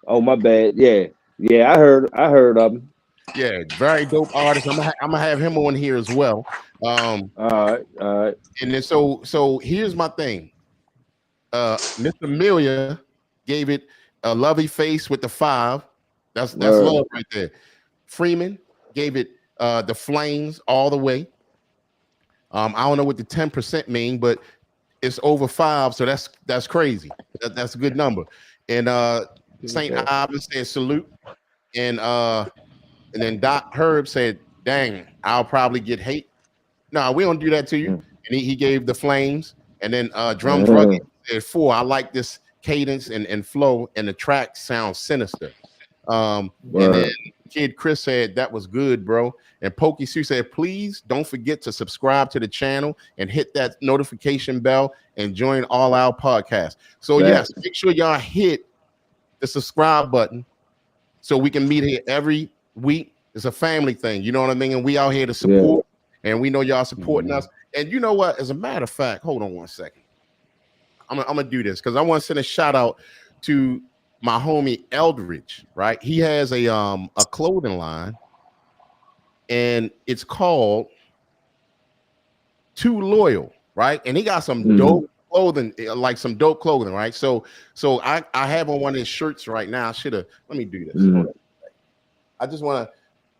Oh, my bad. Yeah, I heard of him. Yeah, very dope artist. I'm gonna have him on here as well. All right. And then so here's my thing. Mr. Amelia gave it a lovely face with the 5. That's love right there. Freeman gave it the flames all the way. I don't know what the 10% mean, but it's over 5, so that's crazy. That's a good number. And Saint Ivan said salute, and then Doc Herb said, "Dang, I'll probably get hate." No, we don't do that to you. And he gave the flames, and then Drum Druggy said 4. I like this cadence and flow, and the track sounds sinister. And then Kid Chris said that was good, bro. And Pokey Sue said, please don't forget to subscribe to the channel and hit that notification bell and join all our podcasts. So yes, make sure y'all hit the subscribe button so we can meet here every week. It's a family thing, you know what I mean? And we out here to support, and we know y'all supporting us. And you know what? As a matter of fact, hold on one second. I'm gonna do this because I want to send a shout out to my homie Eldridge, right? He has a clothing line, and it's called Too Loyal, right? And he got some dope clothing, like some dope clothing, right? So I have on one of his shirts right now. I should have. Let me do this. I just want to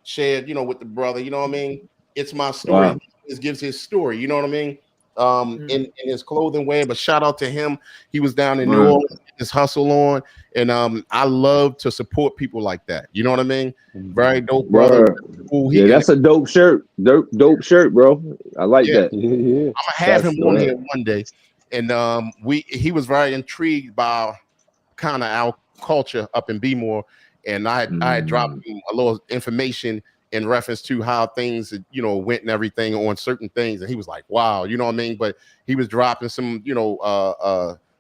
share, with the brother. You know what I mean? It's my story. Wow. He gives his story. You know what I mean? In his clothing wear, but shout out to him. He was down in New Orleans, his hustle on, and I love to support people like that. You know what I mean? Very dope brother. Yeah, that's a dope shirt. Dope shirt, bro. I like that. I'm gonna have him on here one day, and he was very intrigued by kind of our culture up in B-more, and I had dropped him a little information in reference to how things, went and everything on certain things. And he was like, wow, you know what I mean? But he was dropping some,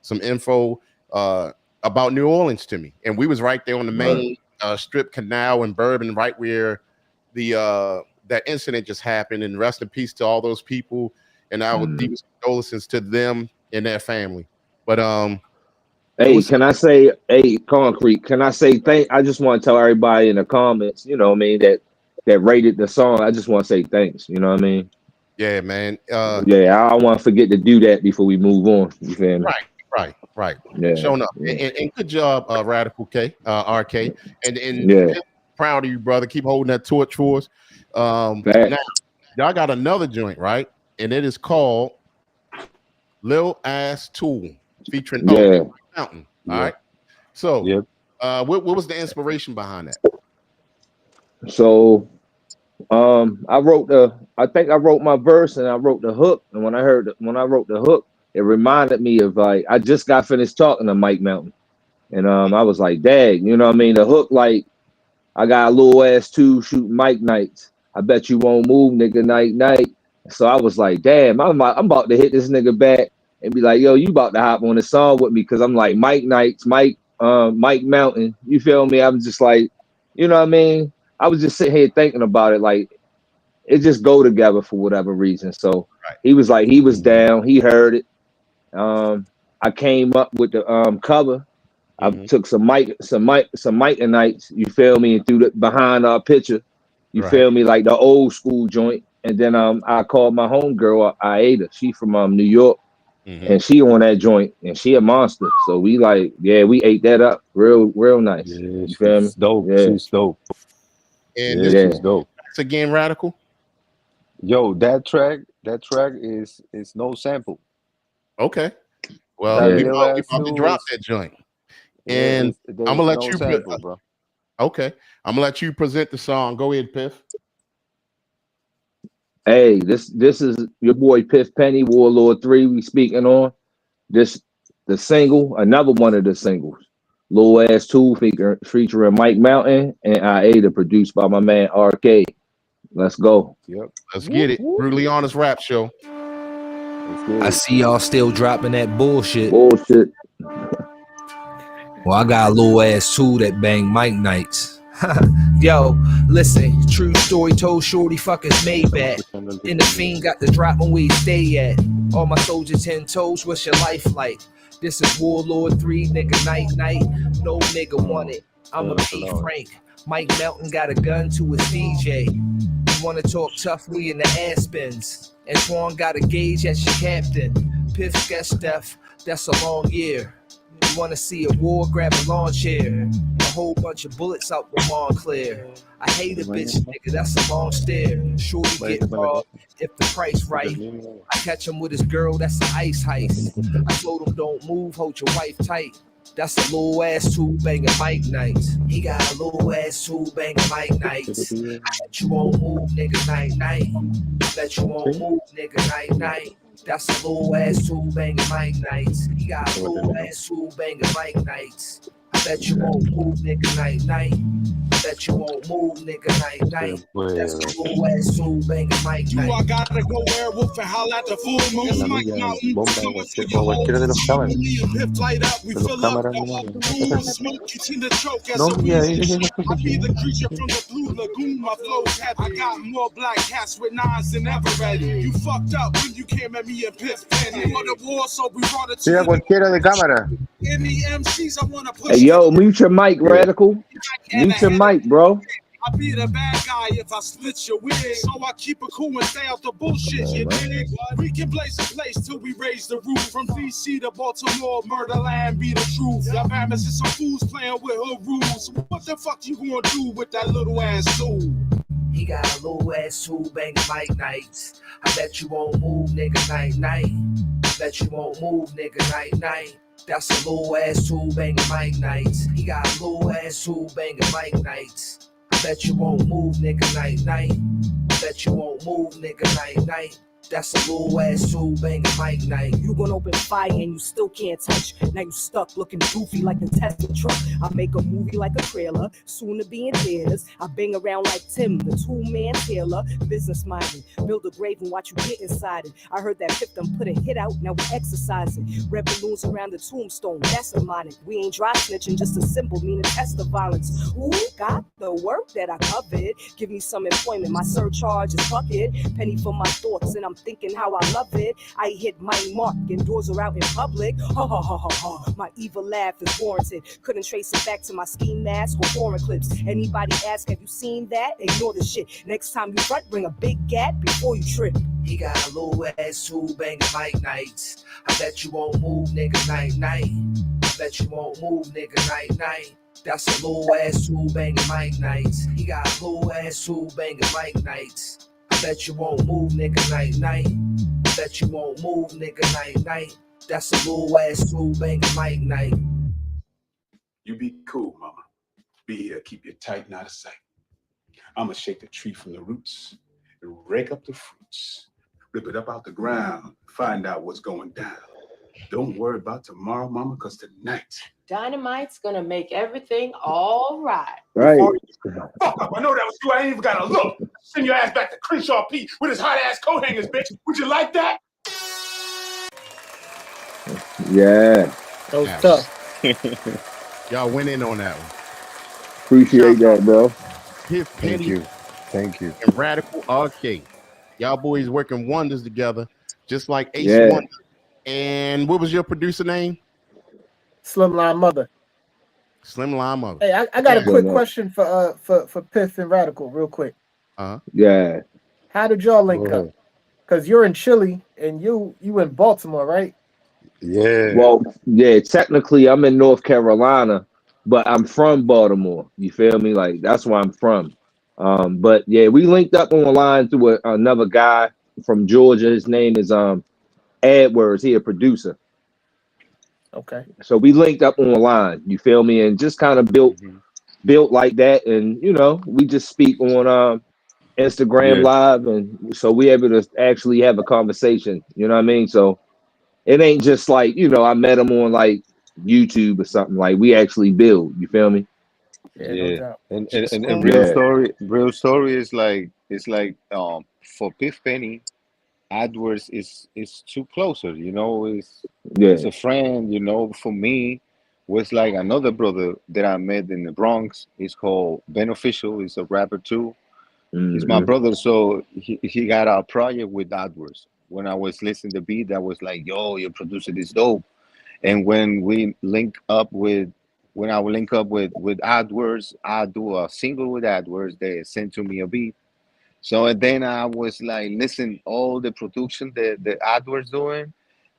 some info about New Orleans to me. And we was right there on the main strip canal in Bourbon, right where that incident just happened. And rest in peace to all those people. And our deepest condolences to them and their family. But hey, Concrete, can I say I just want to tell everybody in the comments, that rated the song. I just want to say thanks. You know what I mean? Yeah, man. I don't want to forget to do that before we move on. You feel me? Right. Yeah. Showing up. And good job, Radical K, RK. And proud of you, brother. Keep holding that torch for us. Now, y'all got another joint, right? And it is called Lil Ass Tool featuring Mountain. All right. So what was the inspiration behind that? So I think I wrote my verse and I wrote the hook. And when I wrote the hook, it reminded me of like I just got finished talking to Mike Mountain. And I was like, dang, you know what I mean? The hook, like, I got a little ass too shooting Mike nights. I bet you won't move, nigga, night. So I was like, damn, I'm about to hit this nigga back and be like, yo, you about to hop on the song with me, because I'm like Mike Nights, Mike Mountain. You feel me? I'm just like, you know what I mean? I was just sitting here thinking about it, like it just go together for whatever reason. So he was like, he was down, he heard it. I came up with the cover. I took some Mike-a-nights, you feel me, and threw it behind our picture. You feel me, like the old school joint. And then I called my homegirl, Aida. She from New York. And she on that joint, and she a monster. So we ate that up real nice. Yeah, you feel me? Dope. Yeah. She's dope. And this is dope. It's again Radical. Yo, that track is no sample. Okay. Well, That Yeah. we real about, we ass about to drop tools. that joint, Yeah, and I'm there's gonna let no you. sample, bro. Okay, I'm gonna let you present the song. Go ahead, Piff. Hey, this is your boy Piff Penny, Warlord 3 we speaking on. This the single, another one of the singles. Lil Ass 2 featuring Mike Mountain and IA, produced by my man RK. Let's go. Yep. Let's get it. Brutally Honest Rap Show. Let's get I it. see y'all still dropping that bullshit. Bullshit. Well, I got a little ass too that bang Mike nights. Yo, listen, true story told, shorty fuckers made back. And the fiend got the drop when we stay at. All my soldiers 10 toes, what's your life like? This is Warlord 3, nigga, night. No nigga want it. I'ma be frank. Mike Melton got a gun to his DJ. You wanna talk tough, we in the Aspens. Antoine got a gauge as your captain. Piff guest death, that's a long year. You wanna see a war, grab a lawn chair. A whole bunch of bullets out the Montclair. I hate a bitch, nigga, that's a long stare. Shorty get robbed if the price right. I catch him with his girl, that's an ice heist. I told him don't move, hold your wife tight. That's a little ass two banging Mike nights. He got a little ass two banging Mike nights. I bet you won't move, nigga, night. I bet you won't move, nigga, night. That's a little ass two banging Mike nights. He got a little ass two banging Mike nights. I bet you won't move, nigga, night. I bet you won't move, nigga, night. That's a little ass two banging Mike nights. I gotta go werewolf and holler at the full moon. Mike Mountain, Cualquiera de los cámaras. me and Piff light up, we De los fill up cámaras, the no, whole room. Smoke, you tend to choke as no, a yeah, weasel. I be the creature from the blue lagoon, my flow's heavy. I got more black cats with nines than ever ready. You fucked up when you came at me and Piff Penny. For the war, so we brought it to Sí, a cualquiera de cámara. any MCs I wanna push. Hey, yo, mute your mic, Radical. Mute your mic, bro. I be the bad guy if I split your wig. So I keep it cool and stay out the bullshit, you dig? We can blaze a place till we raise the roof. From DC to Baltimore, Murderland be the truth. Y'all mamas is some fools playing with her rules. What the fuck you gonna do with that little ass tool? He got a little ass two banging Mike nights. I bet you won't move, nigga, night. I bet you won't move, nigga, night. That's a little ass two banging Mike nights. He got a little ass two banging Mike nights. I bet you won't move, nigga, night. I bet you won't move, nigga, night. That's a little ass two banging Mike night. You gonna open fire and you still can't touch. Now you stuck looking goofy like the Tesla truck. I make a movie like a trailer, soon to be in theaters. I bang around like Tim, the two-man tailor. Business minded, build a grave and watch you get inside it. I heard that Pip done put a hit out, now we exercising. Red balloons around the tombstone, that's demonic. We ain't dry snitching, just a symbol meaning test of violence. Ooh, got the work that I covered. Give me some employment, my surcharge is bucket. Penny for my thoughts and I'm thinking how I love it. I hit my mark and doors are out in public. Ha ha ha ha ha. My evil laugh is warranted. Couldn't trace it back to my ski mask or foreign clips. Anybody ask, have you seen that? Ignore the shit. Next time you front, bring a big gat before you trip. He got a little ass two banging Mike nights. I bet you won't move, nigga, night. I bet you won't move, nigga, night. That's a little ass two banging Mike nights. He got a little ass two banging Mike nights. I bet you won't move, nigga, night. I bet you won't move, nigga, night. That's a little ass two banging Mike night. You be cool, mama. Be here, keep you tight and out of sight. I'ma shake the tree from the roots and rake up the fruits. Rip it up out the ground, find out what's going down. Don't worry about tomorrow, mama, because tonight. Dynamite's gonna make everything all right. Right. Fuck up, I know that was you. I ain't even gotta look. Send your ass back to Crenshaw Pete with his hot ass coat hangers, bitch. Would you like that? Yeah. That was tough. Y'all went in on that one. Appreciate that, bro. Piff Penny Thank you. and Radical RK. Y'all boys working wonders together, just like Ace Yeah. Wonder. And what was your producer name? Slimline Mother. Slimline Mother. Hey, I got a Yeah. quick question for Piff and Radical, real quick. Yeah. How did y'all link up? Because you're in Chile and you in Baltimore, right? Yeah. Well, yeah, technically I'm in North Carolina, but I'm from Baltimore. You feel me? Like that's where I'm from. But yeah, we linked up on the line through another guy from Georgia. His name is Edwards. He a producer. Okay. So we linked up online. You feel me? And just kind of built like that. And you know, we just speak on Instagram Yeah. Live, and so we able to actually have a conversation. You know what I mean? So it ain't just like, you know, I met him on like YouTube or something. Like we actually build. You feel me? Yeah, no Yeah. doubt. And Yeah. real story is like it's like for Piff Penny, AdWords is too closer, you know, it's Yeah. a friend, you know. For me, was like another brother that I met in the Bronx. He's called Beneficial. He's a rapper too. He's my Hmm. brother, so he got a project with AdWords. When I was listening to beat, I was like, "Yo, your producer is dope." And when I would link up with AdWords, I do a single with AdWords. They send to me a beat. So and then I was like, listen, all the production that the AdWords doing,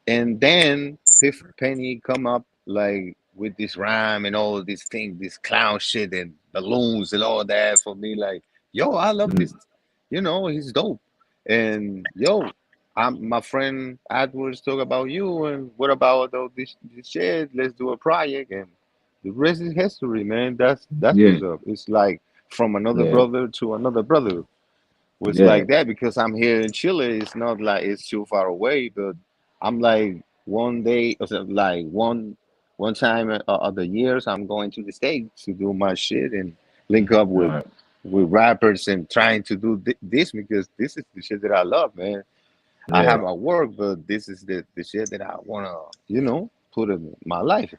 and then Fifth Penny come up like with this rhyme and all of these things, this clown shit and balloons and all that for me. Like, yo, I love this. You know, he's dope. And yo, my friend AdWords talk about you and what about all this shit? Let's do a project and the rest is history, man. That's Yeah. what's up. It's like from another Yeah. brother to another brother was Yeah. like that because I'm here in Chile. It's not like it's too far away, but I'm like one day, or so, like one time of the years, I'm going to the States to do my shit and link up Right. with rappers and trying to do this because this is the shit that I love, man. I Yeah. have my work, but this is the shit that I wanna, you know, put in my life.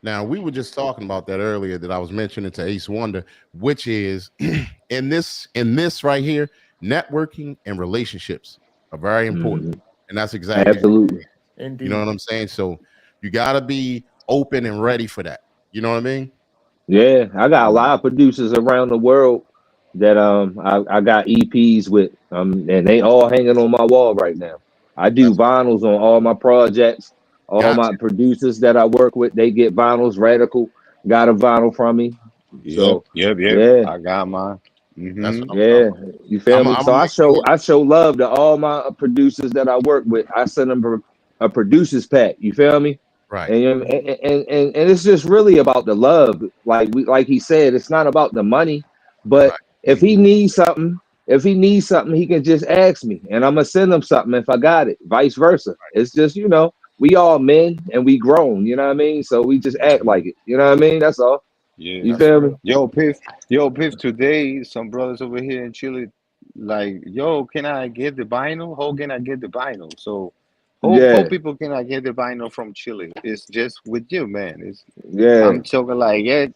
Now, we were just talking about that earlier that I was mentioning to Ace Wonder, which is in this right here, networking and relationships are very important. Mhm. And that's exactly what Absolutely. it is. Indeed. You know what I'm saying? So you gotta be open and ready for that. You know what I mean? Yeah, I got a lot of producers around the world that I got EPs with and they all hanging on my wall right now. I do vinyls on all my projects. All my Gotcha. producers that I work with, they get vinyls. Radical got a vinyl from me. Yep, So yep, yep. yeah, I got mine. That's what I'm yeah, talking about. you feel me? I'm So gonna make sure. I show love to all my producers that I work with. I send them a producers pack. You feel me? Right. And it's just really about the love. Like he said, it's not about the money. But Right. if he needs something, he can just ask me, and I'm gonna send him something if I got it. Vice versa. It's just, you know, we all men and we grown. You know what I mean? So we just act like it. You know what I mean? That's all. Yeah. You That's feel me? real. Yo, Piff, today some brothers over here in Chile like, yo, can I get the vinyl? How can I get the vinyl? So how Yeah, people can I get the vinyl from Chile? It's just with you, man. yeah, I'm talking like, yeah,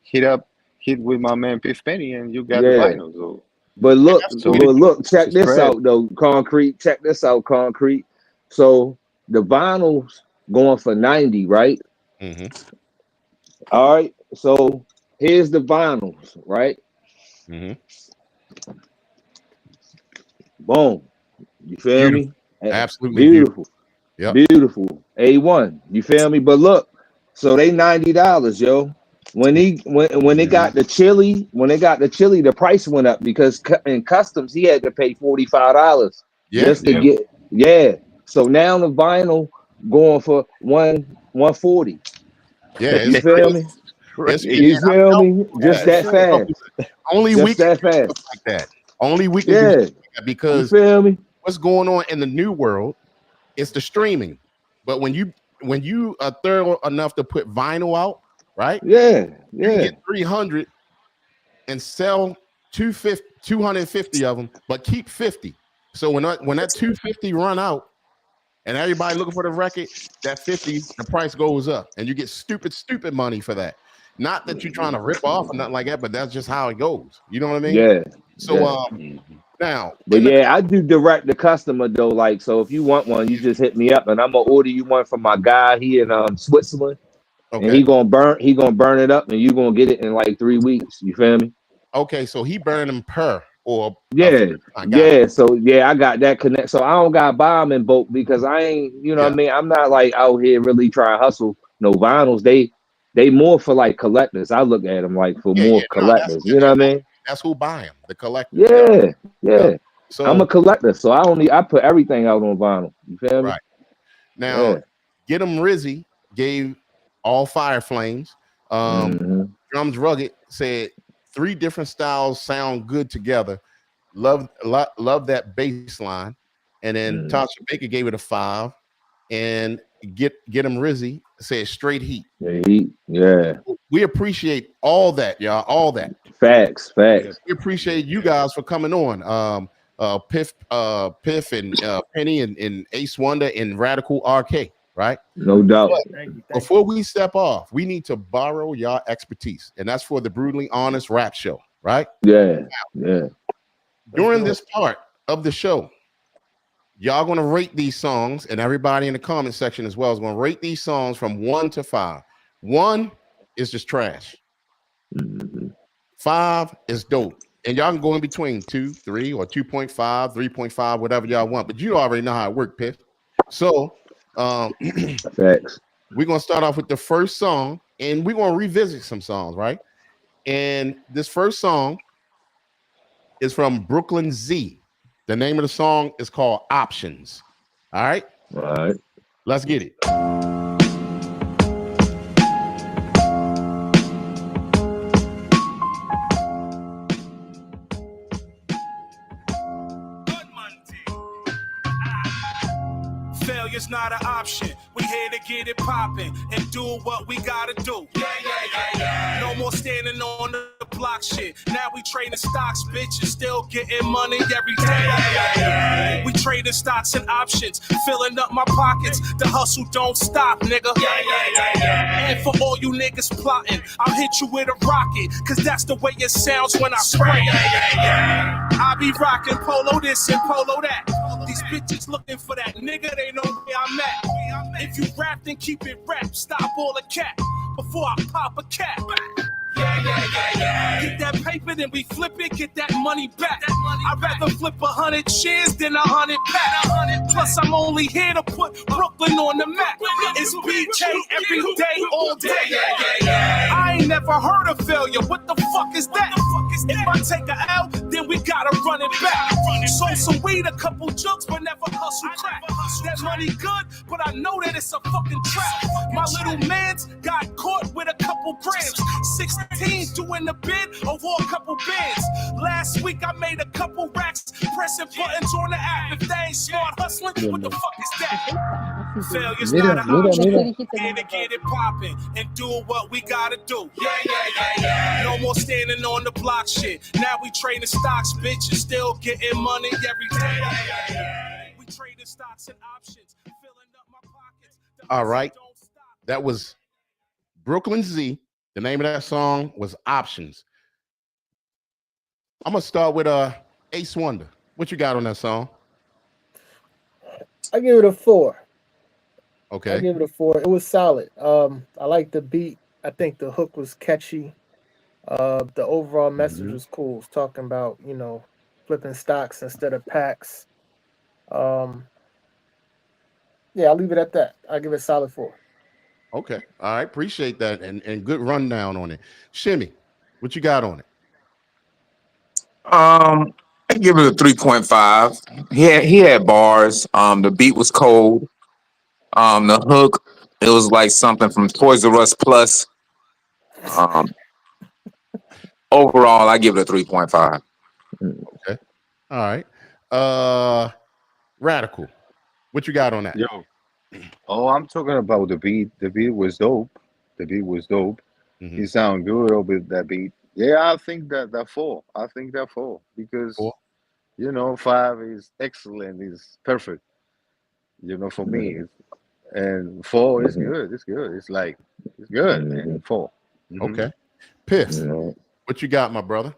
hit with my man Piff Penny and you got the yeah. vinyl. So But And look, that's the so way we to but do it. look, it's a check this spread. out though, Concrete. Check this out, Concrete. So the vinyls going for 90, right? Mm-hmm. All right. So here's the vinyls, right? Mm-hmm. Boom. You feel Beautiful. me? Eh, Absolutely beautiful. Beautiful. Yep. Beautiful. A1. You feel me? But look, so they $90, yo. When they got the chili, the price went up because in customs he had to pay $45 Yeah. just to Yeah. get, yeah. So now the vinyl going for 140. Yeah. You It's feel crazy. me? It's Crazy. You and I'm feel telling me? you, Just man, That's that it. fast. only we Just can that do stuff fast. like that. Only we can do Yeah. stuff like that You because feel me? what's going on in the new world is the streaming. But when you are thorough enough to put vinyl out, right? Yeah. You can Yeah. get 300 and sell 250 of them, but keep 50. So when that 250 run out and everybody looking for the record, that 50, the price goes up and you get stupid money for that. Not that you're trying to rip off or nothing like that, but that's just how it goes. You know what I mean? Yeah. So Yeah. now But yeah, I do direct the customer though. Like, so if you want one, you just hit me up and I'm gonna order you one from my guy here in Switzerland. And okay. he gonna burn it up and you gonna get it in like 3 weeks. You feel me? Okay, so he burned them per or Yeah, I got yeah. So yeah, I got that connect. So I don't got buy them in bulk because I ain't, you know what I mean? I'm not like out here really trying to hustle no vinyls. They more for like collectors. I look at them like for yeah, more no, collectors. You know what I mean? that's who buy them, the collectors. Yeah, yeah. So I'm a collector, so I put everything out on vinyl. You feel me? right now, Yeah. get them Rizzy gave all Fire Flames. Drums Rugged said 3 different styles sound good together. Love that bass line. And then Tasha Baker gave it a 5. And get him Rizzy said straight heat. Yeah. We appreciate all that, y'all. All that. Facts. We appreciate you guys for coming on. Piff and Penny and Ace Wonder and Radical RK, right? No doubt. Before we step off, we need to borrow y'all expertise, and that's for the Brutally Honest Rap Show, right? Yeah. During this part of the show, y'all gonna rate these songs, and everybody in the comment section as well is gonna rate these songs from 1 to 5. 1 is just trash. 5 is dope. And y'all can go in between 2, 3, or 2.5, 3.5, whatever y'all want. But you already know how it works, Piff. So facts. We're gonna start off with the first song, and we're gonna revisit some songs, right? And this first song is from Brooklyn Z. The name of the song is called Options. All right. Let's get it. Failure's not an option. We here to get it popping and do what we gotta do. No more standing on the block shit. Now we trading stocks, bitch, and still getting money every day. We trading stocks and options, filling up my pockets. The hustle don't stop, nigga. And for all you niggas plotting, I'll hit you with a rocket, cause that's the way it sounds when I spray. I be rocking polo this and polo that. These bitches looking for that nigga, they know where I'm at. If you rap, then keep it rap. Stop all the cap before I pop a cap. Get that paper, then we flip it, get that money back. I'd rather flip 100 shares than 100 packs. Plus, I'm only here to put Brooklyn on the map. It's BJ every day, all day. I ain't never heard of failure. What the fuck is that? If I take a L, then we gotta run it back. Sold some weed, a couple jokes, but never hustle crack. That money good, but I know that it's a fucking trap. My little man's got caught with a couple grams. 16 doing the bid over a couple bids. Last week I made a couple racks, pressing buttons on the app. If they ain't smart hustling, what the fuck is that? Failure's not an option. Here to get it popping and do what we gotta do. No more standing on the block shit. Now we trading stocks, bitch, and still getting money every day. We trading stocks and options, filling up my pockets. All right. That was Brooklyn Z. The name of that song was Options. I'm gonna start with Ace Wonder. What you got on that song? I give it a 4. Okay. I give it a 4. It was solid. I like the beat. I think the hook was catchy. The overall message was cool. It's talking about, flipping stocks instead of packs. Yeah, I'll leave it at that. I'll give it a solid 4. Okay. All right. Appreciate that and good rundown on it. Shimmy, what you got on it? I give it a 3.5. He had bars. The beat was cold. The hook, it was like something from Toys R Us Plus. Overall, I give it a 3.5. Okay. All right. Radical, what you got on that? Yo. Oh, I'm talking about the beat. The beat was dope. He sound good over that beat. Yeah, I think that 4. I think that 4 because 5 is excellent. Is perfect. For me, and 4 is good. It's good. It's good, man. 4. Okay. Piff, what you got, my brother?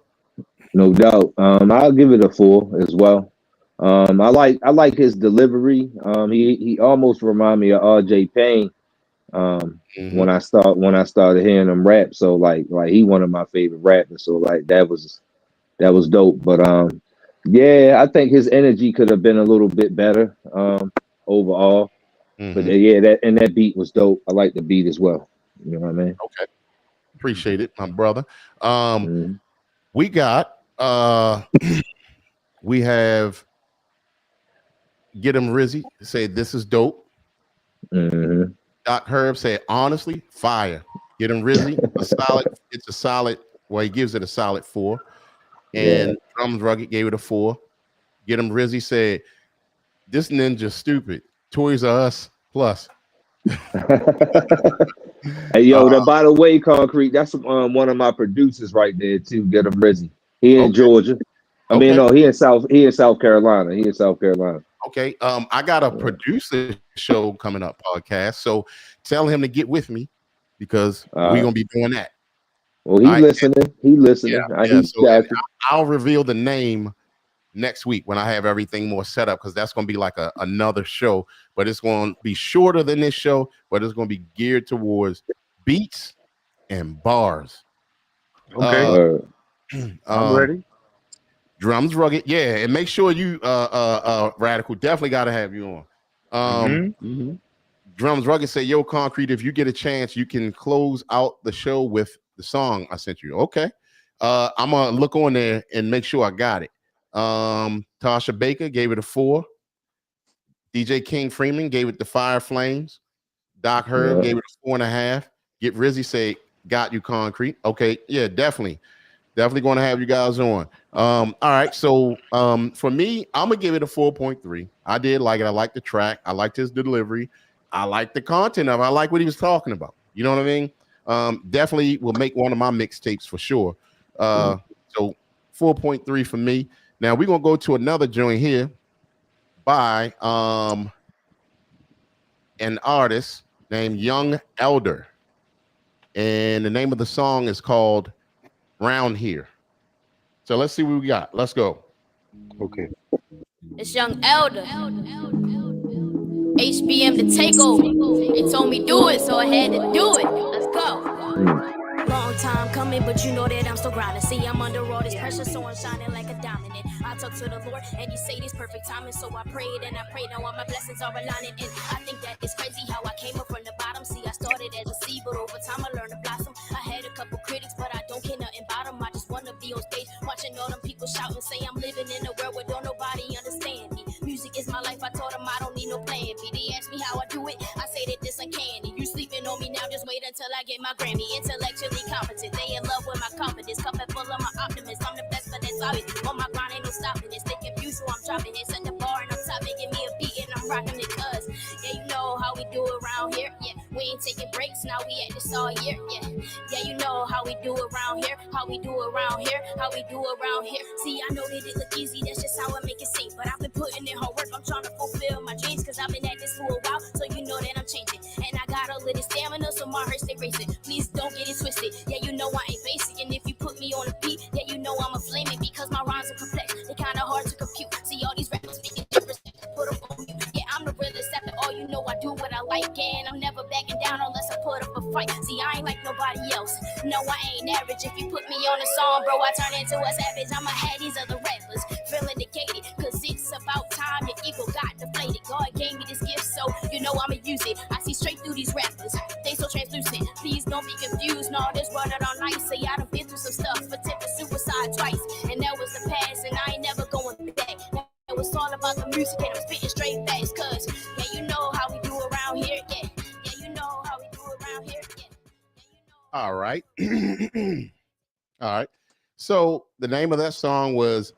No doubt. I'll give it a 4 as well. I like his delivery. He almost remind me of RJ Payne. When I started hearing him rap, so like he one of my favorite rappers. So like that was dope. But yeah, I think his energy could have been a little bit better overall. But yeah, that beat was dope. I like the beat as well. You know what I mean? Okay. Appreciate it, my brother. We got we have Get Him Rizzy say this is dope. Doc Herb said, honestly, fire. Get him Rizzy, a solid. It's a solid. Well, he gives it a solid 4. And Drums Rugged gave it a 4. Get him Rizzy said, this ninja stupid. Toys R Us plus. Hey, yo, by the way, Concrete, that's one of my producers right there too. Get him Rizzy. He in Georgia. I mean, no, he in South Carolina. He in South Carolina. Okay. I got a producer show coming up podcast. So tell him to get with me because we're gonna be doing that. Well, he listening. He listening. So I'll reveal the name next week when I have everything more set up, because that's going to be like another show, but it's going to be shorter than this show, but it's going to be geared towards beats and bars. Okay. I'm ready. Drums Rugged, yeah, and make sure you Radical, definitely got to have you on. Drums Rugged say, yo, Concrete, if you get a chance, you can close out the show with the song I sent you. Okay. I'm gonna look on there and make sure I got it. Tasha Baker gave it a 4. DJ King Freeman gave it the Fire Flames. Doc Herb gave it a 4.5. Get Rizzy say, got you, Concrete. Okay, yeah, definitely going to have you guys on. All right, so for me, I'm gonna give it a 4.3. I did like it. I like the track. I liked his delivery. I like the content of it. I like what he was talking about. You know what I mean? Definitely will make one of my mixtapes for sure. So 4.3 for me. Now we're gonna go to another joint here by an artist named Young Elder, and the name of the song is called Round Here. So let's see what we got. Let's go. Okay. It's Young Elder. HBM to take over. They told me do it, so I had to do it. Let's go. Long time coming, but you know that I'm still grinding. See, I'm under all this pressure, so I'm shining like a diamond. And I talk to the Lord, and He say this perfect timing. So I prayed and I prayed. Now all my blessings are aligning. And I think that it's crazy how I came up from the bottom. See, I started as a seed, but over time I learned to blossom. I had a couple critics, but I don't care nothing about them. I just wanna be on stage, watching all them people shout and say I'm living in a world where don't nobody understand me. Music is my life. I told them I don't need no plan B. They ask me how I do it. I say that this uncanny. You sleeping on me now? Just wait until I get my Grammy. Intellectually competent. They in love with my confidence. Cup full of my optimism. I'm the best, but that's obvious. On my grind, ain't no stopping it. Stay confused, so I'm dropping it. Set the bar and I'm topping. Give me a beat and I'm rocking it. Cause yeah, you know how we do it around here. Yeah, we ain't taking breaks. Now we at this all year. Yeah, you know how we do it around here. How we do it around here. How we do it around here. See, I know that it look easy. That's just how I make it seem. But I've been putting in hard work. I'm trying to fulfill my dreams. Cause I've been at this for a while. So you know that I'm changing. And I got a little stamina, so my heart stay racing. Please don't get it twisted. Yeah, you know I ain't basic. And if you put me on a beat, yeah, you know I'm a flaming. Because my rhymes are complex. They kinda hard to compute. See all these rappers speaking different. Put them on mute. Yeah, I'm the realest after all. You know I do what I like. And I'm never backing down unless I put up a fight. See, I ain't like nobody else. No, I ain't average. If you put me on a song, bro, I turn into a savage. I'ma have these other rappers feeling negated. Cause it's about time your ego got deflated. God gave me this gift, so you know I'ma use it. I see straight through these rappers. They so translucent. Please don't be confused. No, this world all nice. Say I done been through some stuff. Attempted suicide twice. And that was the past. And I ain't never going back. It was all about the music and I'm spitting straight facts. Cause yeah, you know how we do around here. Yeah, you know how we do around here. All right. All right. So the name of that song was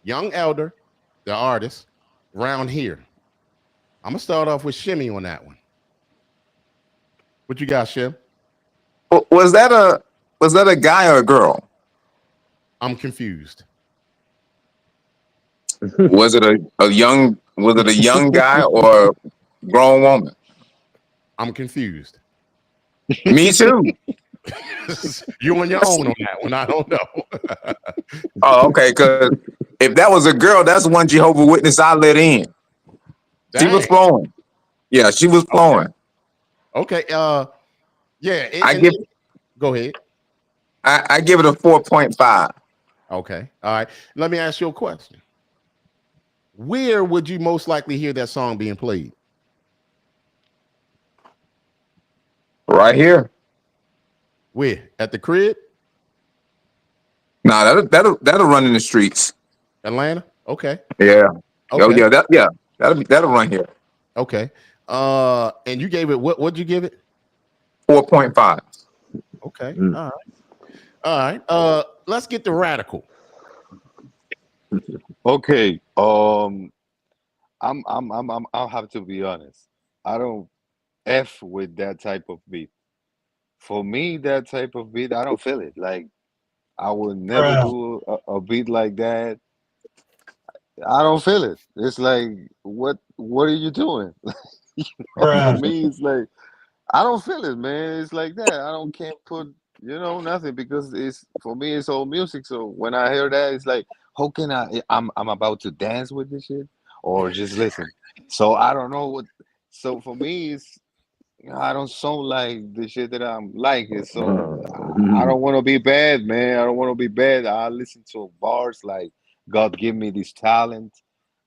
Young Elder, the artist, Round Here. I'm gonna start off with Shimmy on that one. What you got, Shim? Was that a guy or a girl? I'm confused. Was it a young guy or a grown woman? I'm confused. Me too. You on your own on that one. I don't know. Oh, okay. Because if that was a girl, that's one Jehovah's Witness I let in. She was flowing. Yeah, she was flowing. Okay. Yeah. Go ahead. I give it a 4.5. Okay. All right. Let me ask you a question. Where would you most likely hear that song being played? Right here. Where? At the crib? Nah, that'll run in the streets. Atlanta? Okay. Yeah. Okay. Oh yeah, that'll run here. Okay. And you gave it what'd you give it? 4.5. Okay. All right. Let's get to Radical. Okay. I'll have to be honest. I don't F with that type of beat. For me, that type of beat, I don't feel it. Like I would never do a beat like that. I don't feel it. It's like what are you doing? For me, it's like I don't feel it, man. It's like that. Can't put nothing because it's for me it's all music. So when I hear that, it's like how can I'm about to dance with this shit or just listen. So I don't know what. So for me, it's I don't sound like the shit that I'm liking. So I don't want to be bad, man. I don't want to be bad. I listen to bars like God give me this talent.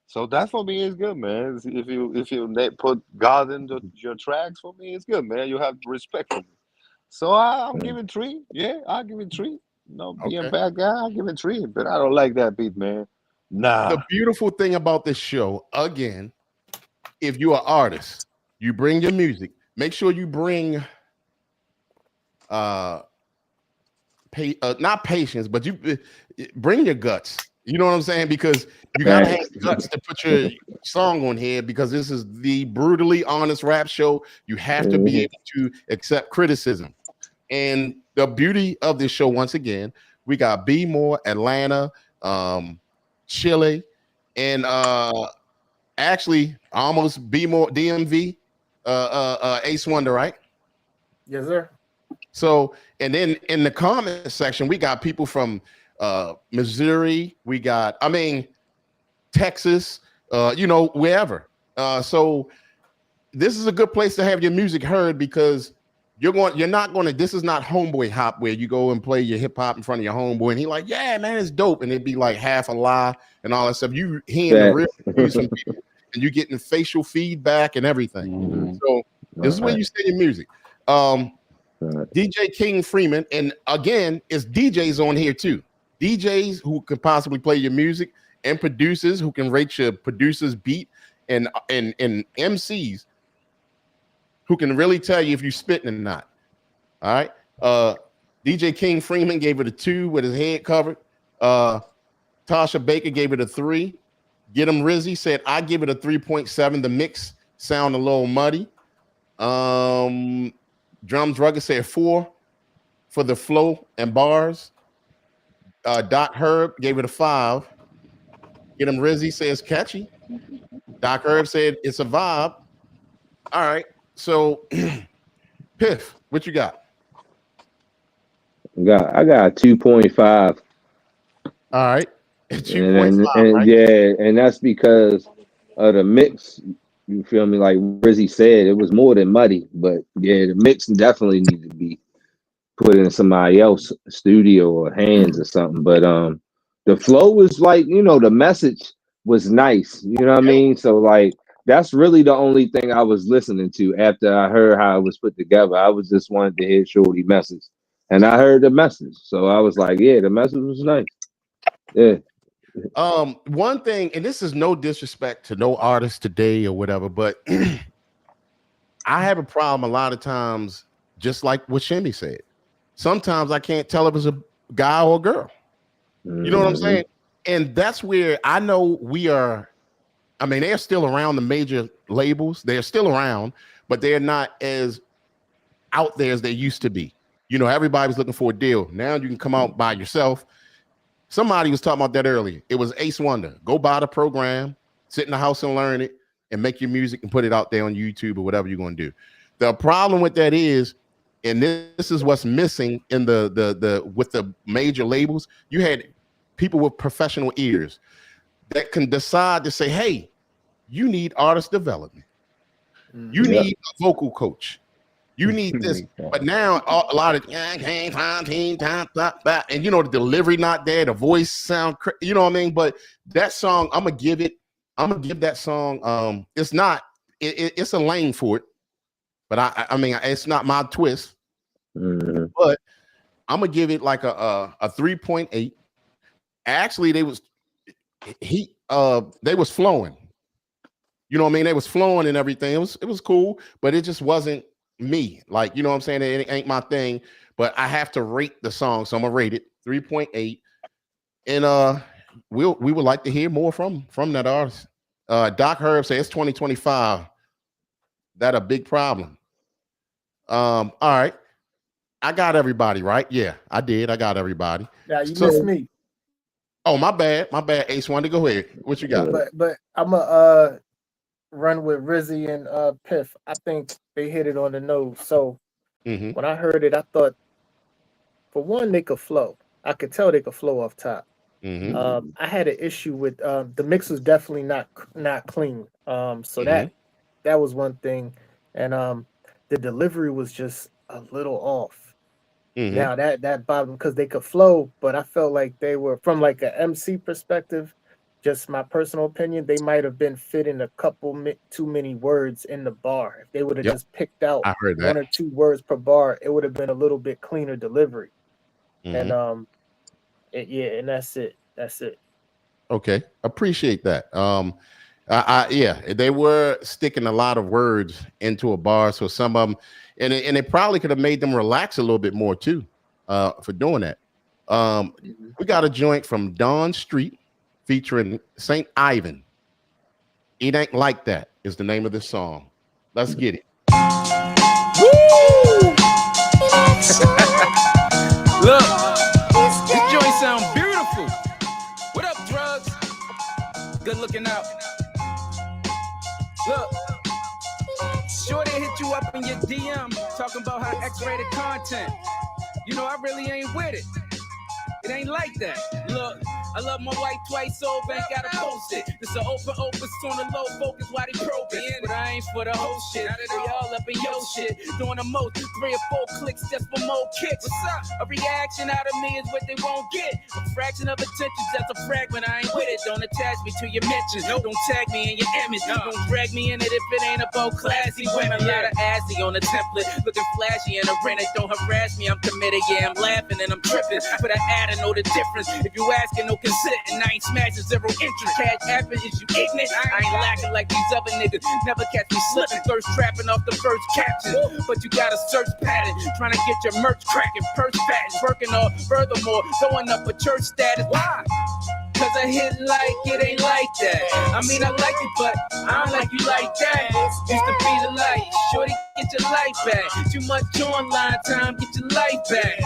So that for me is good, man. If you put God in your tracks, for me it's good, man. You have respect for me. So I'm giving 3. Yeah, I'll give it 3. No, being Okay. bad guy, I'll give it 3. But I don't like that beat, man. Nah. The beautiful thing about this show, again, if you're an artist, you bring your music. Make sure you bring not patience, but you bring your guts. You know what I'm saying? Because you gotta have guts to put your song on here because this is the brutally honest rap show. You have to be able to accept criticism. And the beauty of this show, once again, we got B More, Atlanta, Chile, and actually almost B More DMV, Ace Wonder, right? Yes, sir. So, and then in the comment section, we got people from Missouri, we got, Texas, wherever. So this is a good place to have your music heard because this is not homeboy hop where you go and play your hip hop in front of your homeboy and he like, yeah, man, it's dope. And it'd be like half a lie and all that stuff. You hearing the real news from people and you getting facial feedback and everything. So this is where you send your music. DJ King Freeman, and again, it's DJs on here too. DJs who could possibly play your music and producers who can rate your producer's beat and MCs who can really tell you if you're spitting or not. All right. DJ King Freeman gave it a 2 with his head covered. Tasha Baker gave it a 3. Get him Rizzy said, I give it a 3.7. The mix sound a little muddy. Drums Rugged said 4 for the flow and bars. Doc Herb gave it a 5. Get him Rizzy says catchy. Doc Herb said it's a vibe. All right. So Piff, what you got? I got a 2.5. All right. 2.5, right? Yeah, and that's because of the mix. You feel me? Like Rizzy said, it was more than muddy, but yeah, the mix definitely needed to be put in somebody else's studio or hands or something. But the flow was like, the message was nice. You know what I mean? So like that's really the only thing I was listening to after I heard how it was put together. I was just wanted to hear Shorty message. And I heard the message. So I was like, yeah, the message was nice. Yeah. One thing, and this is no disrespect to no artist today or whatever, but I have a problem a lot of times, just like what Shimmy said. Sometimes I can't tell if it's a guy or a girl. You know what I'm saying? And that's where I know they're still around, the major labels. They're still around, but they're not as out there as they used to be. Everybody's looking for a deal. Now you can come out by yourself. Somebody was talking about that earlier. It was Ace Wonder. Go buy the program, sit in the house and learn it, and make your music and put it out there on YouTube or whatever you're going to do. The problem with that is, and this is what's missing in the with the major labels, you had people with professional ears that can decide to say, hey, you need artist development. You need a vocal coach. You need this. But now a lot of and the delivery not there, the voice sound, you know what I mean? But that song, I'm gonna give that song. It's not. It's a lane for it, but I mean, it's not my twist. But I'm gonna give it like a 3.8. Actually, they was flowing. You know what I mean? They was flowing and everything. It was cool, but it just wasn't me. Like, you know what I'm saying? It ain't my thing. But I have to rate the song, so I'm gonna rate it 3.8. And we would like to hear more from that artist. Doc Herb says it's 2025. That a big problem. All right. I got everybody, right? Yeah, I did. I got everybody. Now you missed me. Oh, my bad. My bad. Ace wanted to go ahead. What you got? But I'm a run with Rizzy and Piff. I think they hit it on the nose. So when I heard it, I thought, for one, they could flow. I could tell they could flow off top. I had an issue with the mix was definitely not clean. So that was one thing, and the delivery was just a little off. Now that bothered me because they could flow, but I felt like they were, from like an MC perspective, just my personal opinion, they might have been fitting a couple too many words in the bar. If they would have just picked out I heard that. 1 or 2 words per bar, it would have been a little bit cleaner delivery. And and that's it. That's it. Okay, appreciate that. They were sticking a lot of words into a bar, so some of them, and it probably could have made them relax a little bit more too, for doing that. We got a joint from Dawn Street featuring St. Ivan. It Ain't Like That is the name of this song. Let's get it. Look, this joint sound beautiful. What up, drugs? Good looking out. Look, sure they hit you up in your DM talking about how X-rated content. You know, I really ain't with it. It ain't like that. Look, I love my wife twice over, ain't gotta post it. This an open opus on the low focus, why they probing? But I ain't for the whole shit. We all up in your shit, doing the most 3 or 4 clicks just for more kicks. What's up? A reaction out of me is what they won't get. A fraction of attention, just a fragment. I ain't with it. Don't attach me to your mentions. Don't tag me in your image. Don't drag me in it if it ain't about classy women. A lot of assy on the template, looking flashy and a rent it. Don't harass me, I'm committed. Yeah, I'm laughing and I'm tripping, but I add and know the difference. If you asking, no consent, and I ain't smashing 0 interest. Cash happen, is you ignorant? I ain't lacking like these other niggas. Never catch me slipping, thirst trapping off the first caption. But you got a search pattern, trying to get your merch cracking, purse patterns, working all. Furthermore, throwing up a church status. Why? Cause I hit like it ain't like that. I mean, I like it, but I don't like you like that. Used to be the light, shorty, get your life back. Too much online time, get your life back.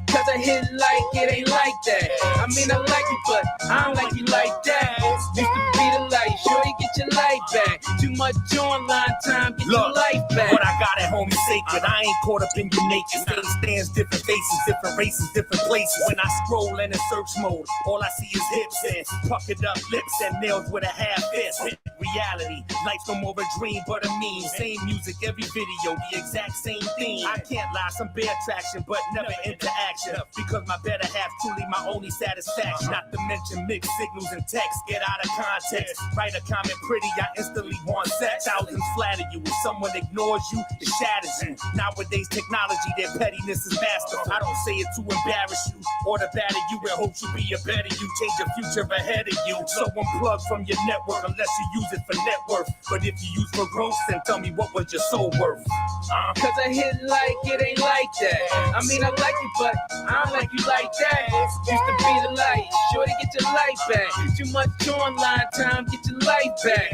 Cause I hit like it ain't like that. I mean, I like it, but I don't like you like that. Used to be the light, shorty, get your life back. Too much online time, get your life back. What I got at home is sacred. I ain't caught up in your nature. Same stands, different faces, different races, different places. When I scroll in a search mode, all I see is hips and puckered up lips and nails with a half fist. Reality, life's no more a dream but a meme. Same music, every video, the exact same theme. I can't lie, some bare traction, but never interaction. Because my better half truly my only satisfaction. Not to mention mixed signals and text, get out of context. Write a comment pretty, I instantly want sex. Thousands flatter you, if someone ignores you, it shatters you. Nowadays technology, their pettiness is masterful. I don't say it to embarrass you or to batter you in hopes you'll be a better you. Change the future ahead of you. So unplug from your network unless you use it for net worth. But if you use for growth, then tell me what was your soul worth? Cause I hit like it ain't like that. I mean, I like it, but I don't like you like that. Used to be the light, shorty, get your life back. Too much online time, get your life back.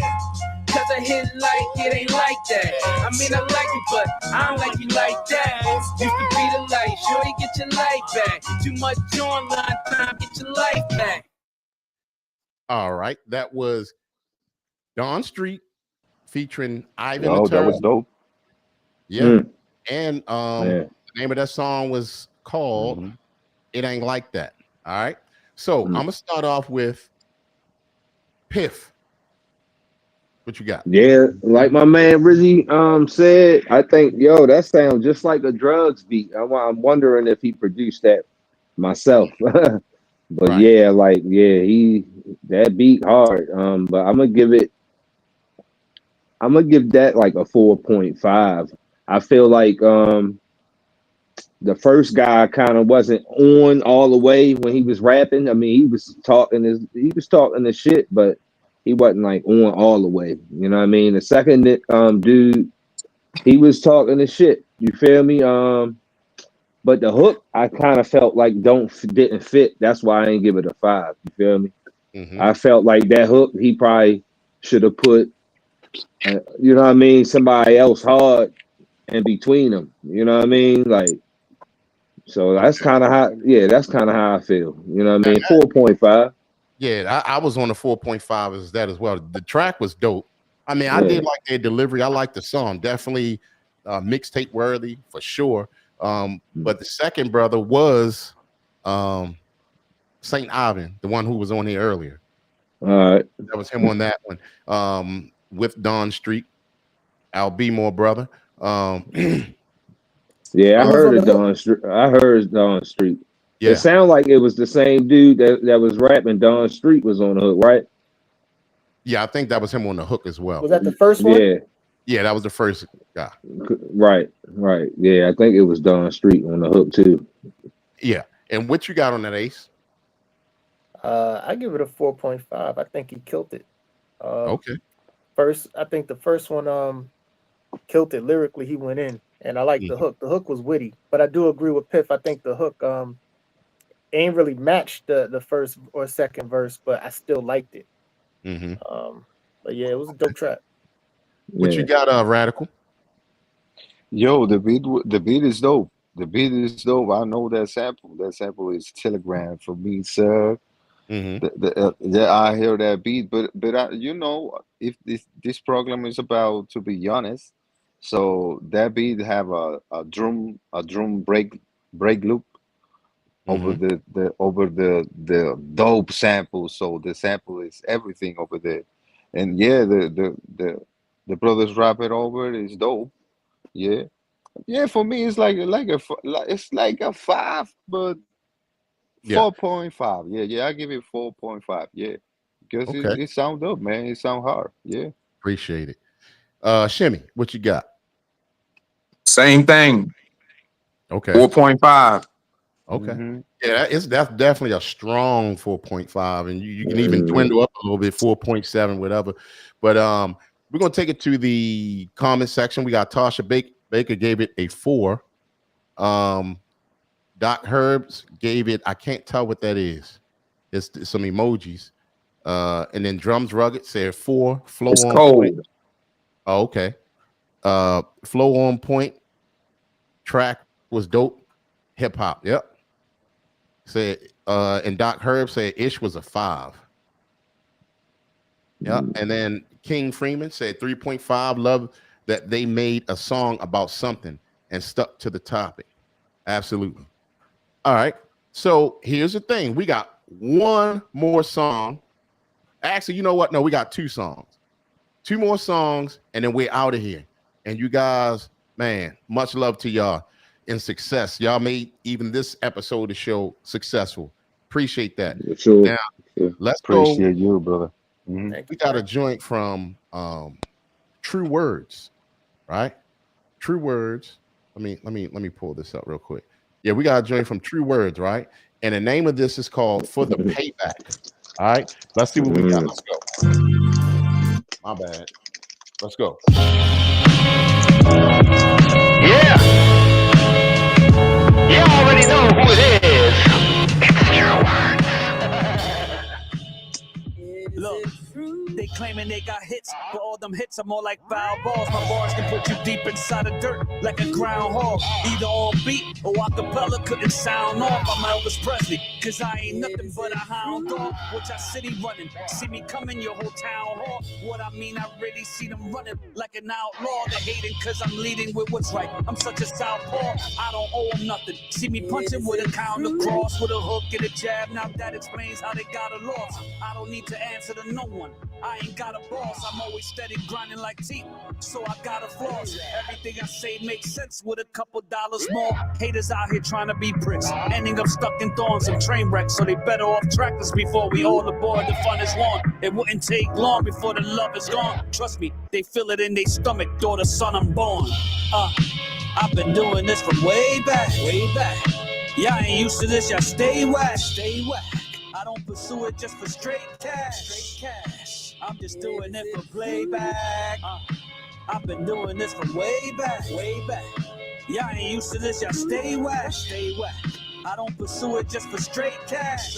Cause I hit like it ain't like that. I mean, I like it, but I don't like you like that. Used to be the light, shorty, get your life back. Too much online time, get your life back. All right, that was Dawn Street featuring Ivan. Oh, that was dope. Yeah, and the name of that song was called It Ain't Like That. All right, so I'm gonna start off with Piff. What you got? Yeah, like my man Rizzy said, I think that sounds just like a drugs beat. I'm wondering if he produced that myself. But he that beat hard. But I'm gonna give that like a 4.5. I feel like the first guy kind of wasn't on all the way when he was rapping. I mean, he was talking the shit, but like on all the way. You know what I mean? The second dude, he was talking the shit. You feel me? But the hook, I kind of felt like didn't fit. That's why I ain't give it a 5. You feel me? Mhm. I felt like that hook, he probably should have put, you know what I mean, somebody else hard in between them. You know what I mean? Like, so that's kind of how, that's kind of how I feel. You know what I mean? 4.5. Yeah, I was on the 4.5 as that as well. The track was dope. I mean, I did like their delivery. I like the song. Definitely mixtape worthy for sure. But the second brother was St. Ivan, the one who was on here earlier. All right. That was him on that one. With Don Street, Al More brother. Yeah, I heard it Don Street. I heard Don Street. Yeah. It sounded like it was the same dude that was rapping. Don Street was on the hook, right? Yeah, I think that was him on the hook as well. Was that the first one? Yeah. Yeah, that was the first guy. Right. Yeah, I think it was Don Street on the hook too. Yeah. And what you got on that, Ace? I give it a 4.5. I think he killed it. Okay. I think the first one killed it lyrically. He went in, and I like the hook. The hook was witty, but I do agree with Piff. I think the hook ain't really matched the first or second verse, but I still liked it. Mm-hmm. But yeah, it was a dope track. What you got, Radical? Yo, the beat is dope. The beat is dope. I know that sample. That sample is Telegram for me, sir. Mm-hmm. I hear that beat, but I, if this program is about to be honest, so that beat have a drum break loop over the dope sample. So the sample is everything over there, and yeah, the brothers rap it over. It's dope. Yeah. For me, it's like a 5, but 4.5. Yeah, I give it 4.5. Yeah, because it sounds dope, man. It sounds hard. Yeah, appreciate it. Shimmy, what you got? Same thing. Okay, 4.5. Okay, yeah, that's definitely a strong 4.5, and you can even dwindle up a little bit, 4.7, whatever. But we're gonna take it to the comment section. We got Tasha Baker gave it a 4. Doc Herbs gave it, I can't tell what that is. It's some emojis. And then Drums Rugged said 4. Flow it's on cold. point. Oh, okay. Flow on point. Track was dope. Hip hop. Yep. Said and Doc Herb said Ish was a 5. Yep. And then King Freeman said 3.5. Love that they made a song about something and stuck to the topic. Absolutely. All right. So here's the thing. We got one more song. Actually, you know what? No, we got 2 songs. 2 more songs, and then we're out of here. And you guys, man, much love to y'all and success. Y'all made even this episode of the show successful. Appreciate that. Sure. Now, let's appreciate go. you, brother. We got a joint from True Words, right? True Words. Let me pull this up real quick. Yeah, we got a joint from True Words, right? And the name of this is called For the Payback. All right, let's see what we got. Let's go. My bad. Let's go. Yeah. You already know who it is. It's True Words. Look, they claiming they got hits, but all them hits are more like foul balls. My bars can put you deep inside the dirt like a groundhog. Either on beat or acapella couldn't sound off. I'm Elvis Presley, cause I ain't nothing but a hound dog. Which I city running, see me coming your whole town hall. What I mean, I really see them running like an outlaw. They're hating cause I'm leading with what's right. I'm such a southpaw, I don't owe them nothing. See me punching with a counter cross, with a hook and a jab. Now that explains how they got a loss. I don't need to answer to no one. I ain't got a boss, I'm always steady grinding like teeth, so I got a floss. Everything I say makes sense with a couple dollars more. Haters out here trying to be bricks, ending up stuck in thorns and train wrecks, so they better off trackers before we all aboard. The fun is won. It wouldn't take long before the love is gone. Trust me, they feel it in their stomach, daughter, son, I'm born. I've been doing this from way back. Y'all ain't used to this, y'all stay whack. I don't pursue it just for straight cash. I'm just doing it for playback. I've been doing this from way back. Y'all ain't used to this, y'all stay whack. I don't pursue it just for straight cash.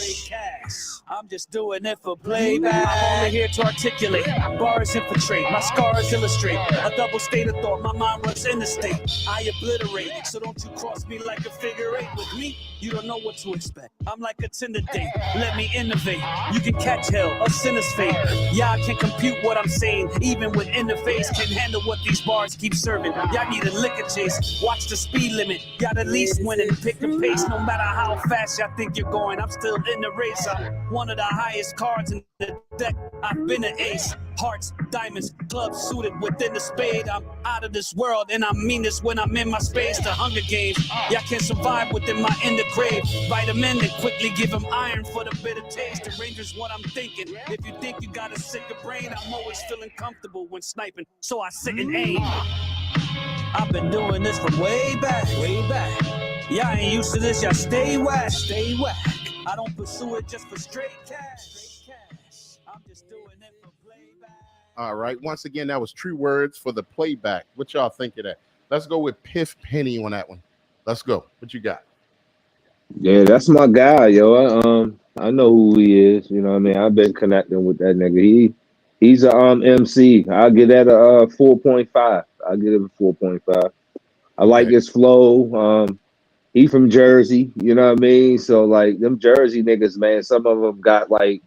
I'm just doing it for playback. I'm only here to articulate. Bars infiltrate, my scars illustrate a double state of thought. My mind runs interstate. I obliterate, so don't you cross me like a figure eight. With me, you don't know what to expect. I'm like a Tinder date. Let me innovate. You can catch hell, a sinner's fate. Y'all can compute what I'm saying, even with interface. Can handle what these bars keep serving. Y'all need a liquor chase. Watch the speed limit. Y'all at least win and pick the pace. No matter how fast y'all think you're going, I'm still in the race. I'm one of the highest cards in the deck. I've been an ace. Hearts, diamonds, clubs suited within the spade. I'm out of this world, and I mean this when I'm in my space. The Hunger Games, y'all can't survive within my inner grave. Vitamin and quickly give them iron for the bitter taste. The ranger's what I'm thinking. If you think you got a sicker brain, I'm always feeling comfortable when sniping, so I sit and aim. I've been doing this from way back. Y'all ain't used to this, y'all stay whack. I don't pursue it just for straight cash. I'm just doing it for playback. All right. Once again, that was True Words for the playback. What y'all think of that? Let's go with Piff Penny on that one. Let's go. What you got? Yeah, that's my guy, yo. I know who he is. You know what I mean? I've been connecting with that nigga. He's a MC. I'll give that a 4.5. I'll give it a 4.5. I like his flow. He from Jersey, you know what I mean? So like them Jersey niggas, man, some of them got like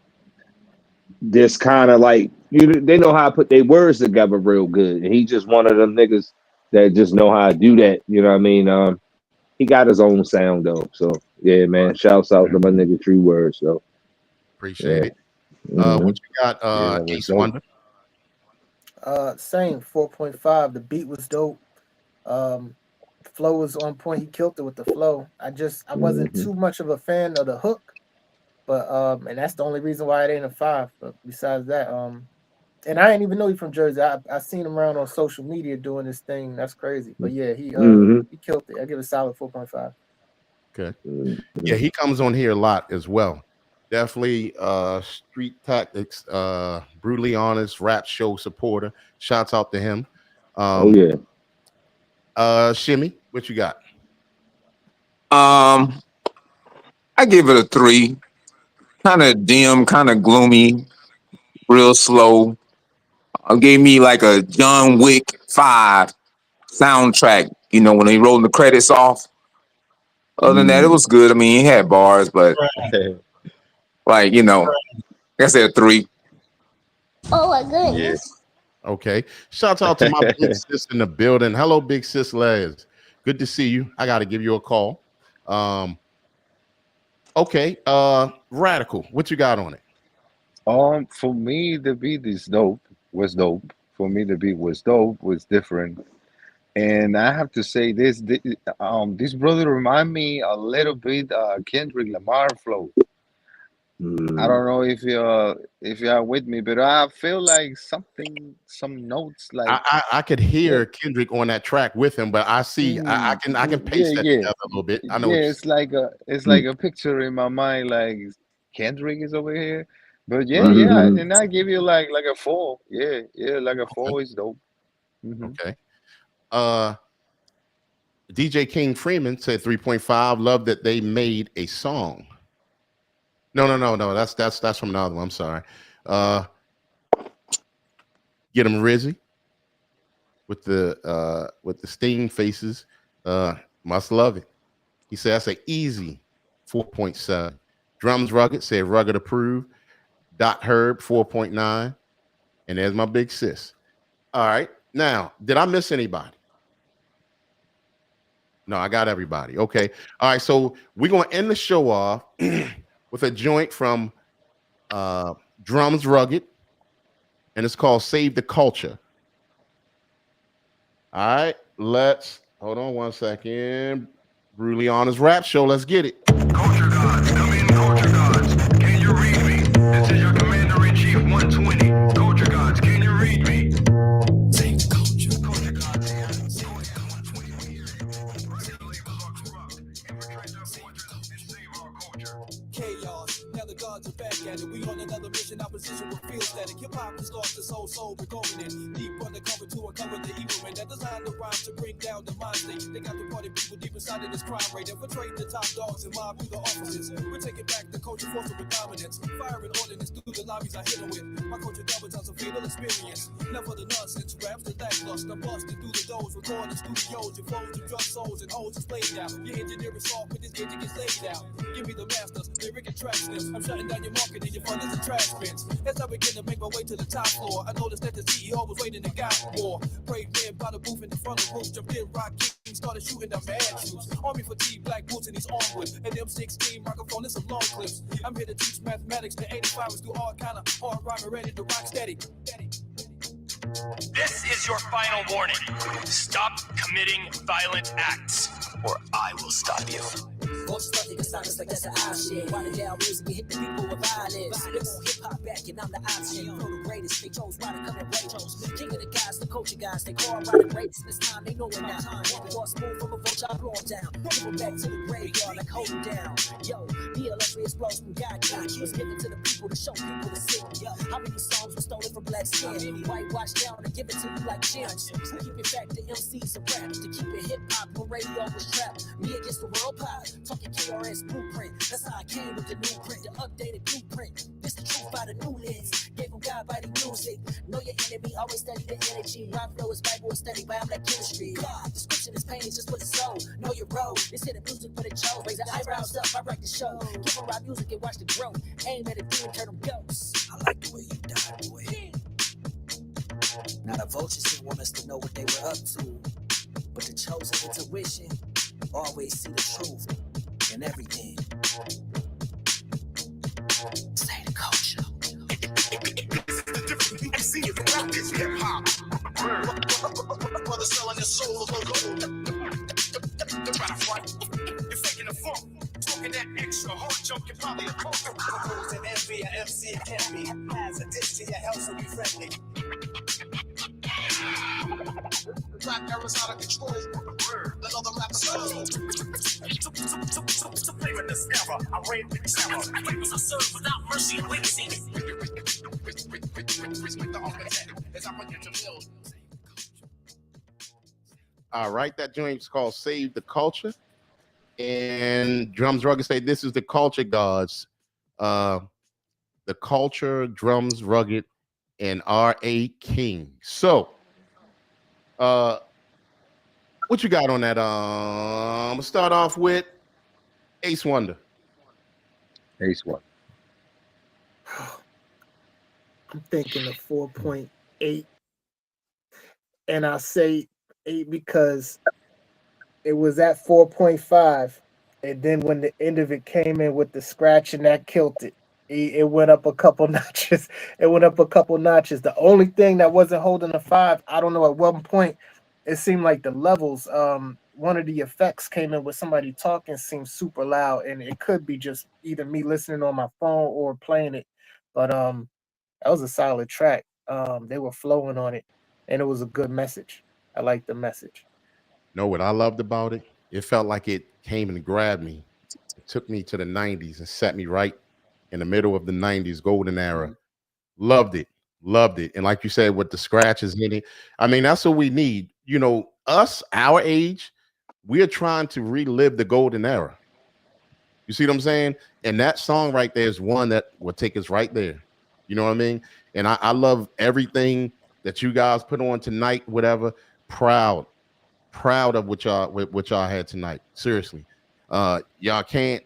this kind of like they know how to put their words together real good. And he just one of them niggas that just know how to do that, you know what I mean? He got his own sound though. So yeah, man. Shouts out to my nigga True Words. So appreciate it. What you got, Ace Wonder? Same 4.5. The beat was dope. Flow was on point. He killed it with the flow. I wasn't too much of a fan of the hook, but and that's the only reason why it ain't a 5. But besides that, and I didn't even know he from Jersey. I seen him around on social media doing this thing. That's crazy. But yeah, he killed it. I give it a solid 4.5. Okay. Yeah, he comes on here a lot as well. Definitely Street Tactics, brutally honest rap show supporter. Shouts out to him. Shimmy, what you got? I give it a 3. Kind of dim, kind of gloomy, real slow. Gave me like a John Wick 5 soundtrack. You know, when they rolled the credits off. Other than that, it was good. I mean, he had bars, but like, you know, like I said, 3. Oh my goodness. Okay. Shout out to my big sis in the building. Hello, big sis Les. Good to see you. I got to give you a call. Okay. Radical. What you got on it? For me, the beat was dope. For me, the beat was dope, was different. And I have to say this brother remind me a little bit Kendrick Lamar flow. I don't know if you're with me, but I feel like some notes like I could hear Kendrick on that track with him, but I see I can paste that together a little bit. I know. Yeah, it's like a picture in my mind, like Kendrick is over here. But yeah, and I give you like a 4. Yeah, like a 4 is dope. Okay. DJ King Freeman said 3.5. Love that they made a song. No. That's from another one. I'm sorry. Get him Rizzy with the sting faces. Must love it. He said that's an easy 4.7. Drums Rugged said rugged approved. Dot Herb 4.9. And there's my big sis. All right. Now, did I miss anybody? No, I got everybody. Okay. All right. So we're going to end the show off with a joint from Drums Rugged, and it's called Save the Culture. All right. Let's hold on one second. Brutally Honest Rap Show. Let's get it. Culture gods, come in, culture gods. Can you read me? This is your commander-in-chief 120. Culture gods, can you read me? Save the culture. Culture gods here. Chaos, now the gods are back at it. We on another mission, opposition will feel static. Hip hop is It's lost the soul recovering it. Deep undercover to uncover the evil man that designed the rhyme to bring down the mind state. They got the party people deep inside of this crime rate. Infiltrate the top dogs and mob through the offices. We're taking back the culture force with dominance. Firing ordinance through the lobbies I hit them with. My culture double times a fatal experience. Never the nonsense, raps the lackluster. Busting through the doors, recording studios. Your flows to drug souls and hoes is played out. Your engineering soft, but this engine gets laid out. Give me the masters, lyric and track snips. I'm shutting down your marketing, your fun is a trash bins. As I begin to make my way to the top floor, I noticed that the CEO was waiting and got more. Brave man by the booth in the front of the roof, jumped in, rock king, started shooting down mad shoes. Army fatigue, black boots, and he's armed with an M16 microphone and some long clips. I'm here to teach mathematics to 85ers through all kind of hard rhyme, ready to rock steady. This is your final warning. Stop committing violent acts, or I will stop you. Voices like niggas stop us like that's an option. Writing down music and hit the people with violence. They want hip hop back and I'm the option. You know the greatest, they chose why they come and retros. King of the guys, the culture guys, they call by the greatest. This time they know it now. One more smooth from a vulture, I blow them down. People back to the graveyard like hold them down. Yo, DLF explodes from God. Was given to the people to show people the sick. How many songs were stolen from black skin? Whitewash down and give it to you like gems. Keep it back to MCs and rap. To keep it hip hop when radio was trapped. Me against the world pop. Talking KRS blueprint. That's how I came with the new print. The updated blueprint. This the truth by the new lens. Gave them God by the music. Know your enemy, always study the energy. Rhyme flow is Bible study by I'm like chemistry. Description is painting just for the soul. Know your role. This hit the music for the show. Raise the eyebrows up, I wreck the show. Give them raw music and watch the growth. Aim at a demon, turn them ghosts. I like the way you die, boy. Now the vultures didn't want us to know what they were up to. But the chosen intuition always see the truth in everything. Say the culture. MC is rap is hip hop. Brother selling your soul of gold. Don't try to front. You're faking the funk. Talking that extra hard junk, you're probably a poker. Propose an envy, an MC can be. As a dish to your health, so be friendly. Rap era's out of control. Another rapper solo. To play with this era, I reign with terror. Flavors are served without mercy and legacy. All right, that joint's called Save the Culture. And Drums Rugged say this is the Culture Gods. The Culture, Drums Rugged, and R.A. King. So, what you got on that? I'm gonna start off with Ace Wonder. Ace Wonder. I'm thinking of 4.8. And I say 8 because it was at 4.5. And then when the end of it came in with the scratch and that killed it. It went up a couple notches. The only thing that wasn't holding a 5, I don't know, at one point, it seemed like the levels, one of the effects came in with somebody talking, seemed super loud, and it could be just either me listening on my phone or playing it. But that was a solid track. They were flowing on it, and it was a good message. I liked the message. Know what I loved about it? It felt like it came and grabbed me. It took me to the 90s and set me right in the middle of the 90s golden era. Loved it. And like you said, with the scratches in it, I mean, that's what we need. You know, us, our age, we're trying to relive the golden era. You see what I'm saying? And that song right there is one that will take us right there. You know what I mean? And I love everything that you guys put on tonight, whatever. Proud of what y'all had tonight. Seriously. Y'all can't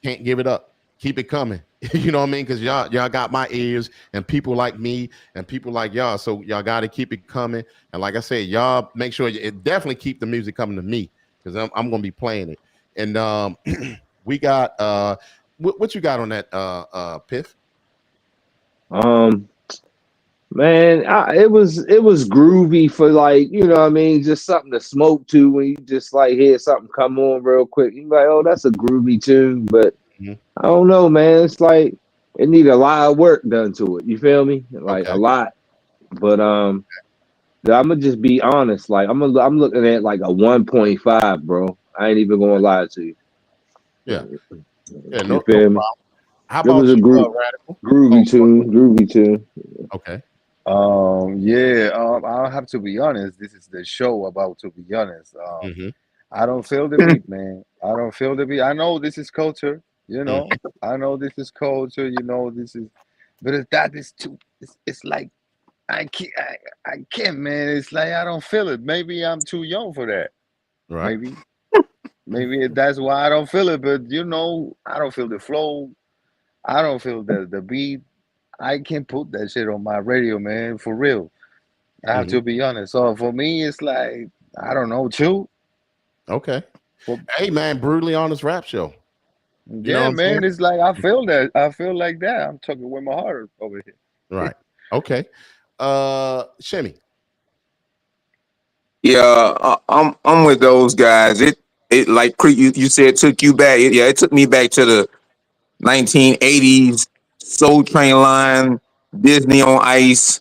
give it up. Keep it coming. You know what I mean? Because y'all got my ears, and people like me and people like y'all. So y'all got to keep it coming. And like I said, y'all make sure it definitely keep the music coming to me, because I'm going to be playing it. And we got what you got on that Piff? Man, it was groovy for, like, you know what I mean, just something to smoke to when you just like hear something come on real quick. You're like, oh, that's a groovy tune, but I don't know, man. It's like it need a lot of work done to it. You feel me? Like a lot. But I'm gonna just be honest. Like I'm looking at like a 1.5, bro. I ain't even gonna lie to you. Yeah, you feel me? How It about was a you, Radical? Groovy tune. Okay. I'll have to be honest. This is the show about to be honest. Mm-hmm. I don't feel the beat, man. I don't feel the beat. I know this is culture, you know. I know this is culture, you know. This is, but that is too. It's like I can't, man. It's like I don't feel it. Maybe I'm too young for that. Right. Maybe that's why I don't feel it. But you know, I don't feel the flow. I don't feel the beat. I can't put that shit on my radio, man. For real. I have to be honest. So for me, it's like I don't know, too. Okay. Hey, man, Brutally Honest Rap Show. You know Yeah, what I'm man. saying? It's like I feel that. I feel like that. I'm talking with my heart over here. Right. Okay. Shimmy. Yeah, I'm with those guys. It like Creek, you said took you back. It took me back to the 1980s. Soul Train line, Disney on Ice,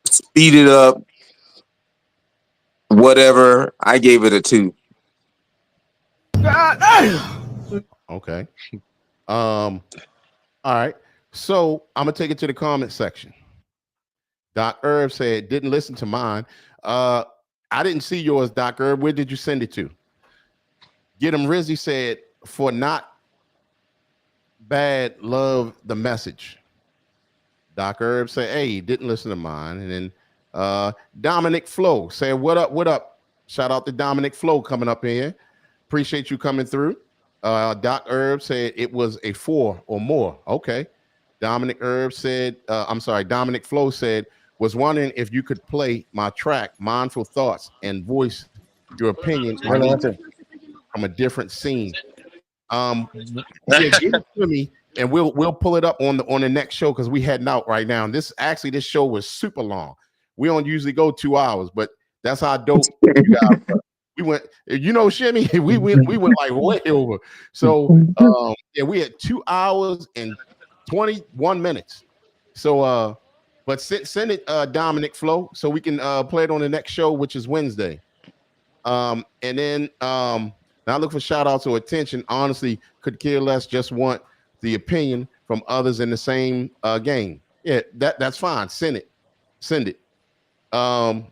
Speed It Up, whatever. I gave it a 2. Okay. All right. So I'm gonna take it to the comment section. Doc Herb said, didn't listen to mine. I didn't see yours, Doc Herb. Where did you send it to? Get him Rizzy said, for not bad, love the message. Doc Herb said, hey, didn't listen to mine. And then Dominic Flo said, what up, what up? Shout out to Dominic Flo coming up here. Appreciate you coming through. Doc Herb said it was a 4 or more. Okay. Dominic Herb said, Dominic Flo said, was wondering if you could play my track, Mindful Thoughts, and voice your opinion from a different scene. Yeah, give it to me, and we'll pull it up on the next show because we heading out right now. And this show was super long. We don't usually go 2 hours, but that's how dope you guys were. We went, you know, Shimmy, we went like way over. So yeah, we had 2 hours and 21 minutes. So but send it Dominic Flo so we can play it on the next show, which is Wednesday. And then now look for shout outs or attention. Honestly, could care less, just want the opinion from others in the same game. Yeah, that's fine. Send it. Now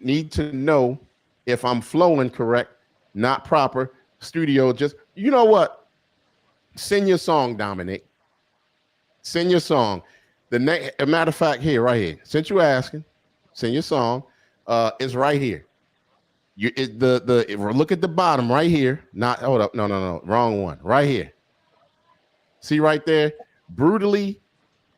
need to know if I'm flowing correct, not proper. Studio, just you know what? Send your song, Dominic. Send your song. The next, a matter of fact, right here. Since you asking, send your song. It's right here. Look at the bottom right here. Not hold up. No, wrong one. Right here. See right there. Brutally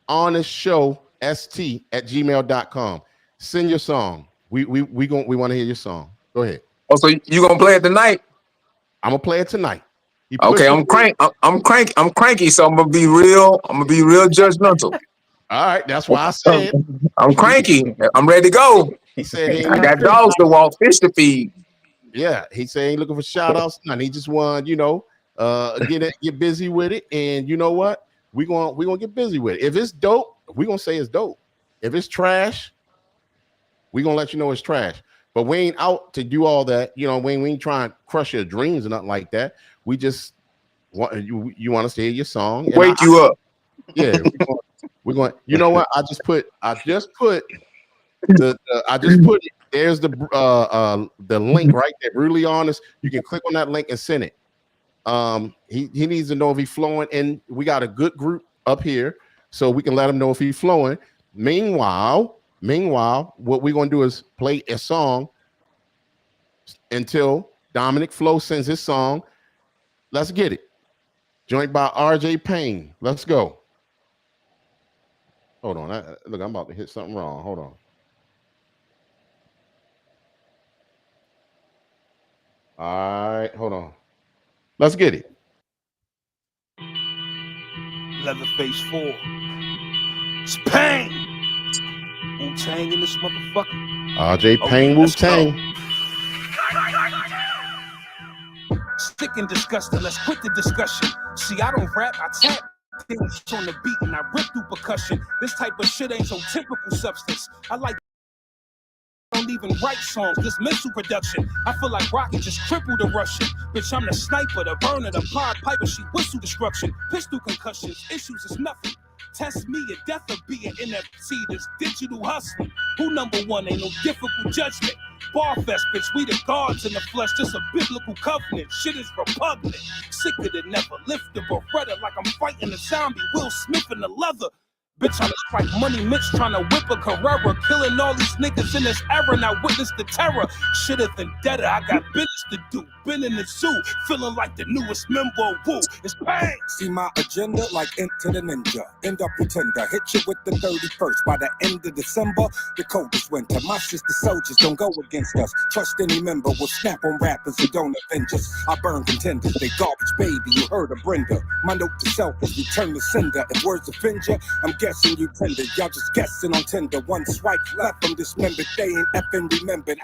Honest Show st@gmail.com. Send your song. We want to hear your song. Go ahead. Oh, so you gonna play it tonight? I'm gonna play it tonight. Okay, I'm cranky, so I'm gonna be real judgmental. All right, that's why I said I'm cranky. I'm ready to go. He said I got dogs to walk, fish to feed. Yeah, he said he ain't looking for shout outs. None. He just want, get busy with it. And you know what? We gonna get busy with it. If it's dope, we gonna say it's dope. If it's trash, we gonna let you know it's trash. But we ain't out to do all that. We ain't trying to crush your dreams or nothing like that. We just want you want us to hear your song. Wake you up. Yeah, we're going. You know what? I just put it. There's the link right there. Really honest. You can click on that link and send it. He needs to know if he's flowing, and we got a good group up here, so we can let him know if he's flowing. Meanwhile, what we're gonna do is play a song until Dominic Flo sends his song. Let's get it. Joint by RJ Payne. Let's go. Hold on. Look, I'm about to hit something wrong. Hold on. All right, hold on. Let's get it. Leatherface 4. It's Pain. Wu-Tang in this motherfucker. RJ Payne, Wu-Tang. Sick and disgusting. Let's quit the discussion. See, I don't rap, I tap things on the beat and I rip through percussion. This type of shit ain't so typical substance. I like can't even write songs. This missile production, I feel like Rocket just crippled a Russian. Bitch, I'm the sniper, the burner, the Pied Piper. She whistle destruction, pistol concussions, issues is nothing. Test me, a death will be an NFT. This digital hustling. Who number one? Ain't no difficult judgment. Barfest, bitch, we the gods in the flesh. This a biblical covenant. Shit is repugnant. Sicker than never. Lift the Beretta like I'm fighting a zombie. Will Smith in the leather. Bitch, I look like Money Mitch trying to whip a Carrera. Killing all these niggas in this era. Now witness the terror. Shit is vendetta. I got business to do. Been in the zoo. Feeling like the newest member of Wu. It's bang. See my agenda like Enter the Ninja. End up pretender. Hit you with the 31st. By the end of December, the coldest winter. My sister soldiers don't go against us. Trust any member will snap on rappers who don't avenge us. I burn contenders. They garbage baby. You heard of Brenda. My note to self is return to sender. If words offend you, I'm guessing you tender. Y'all just guessing on Tinder. One swipe left from dismembered. They ain't effing remembered.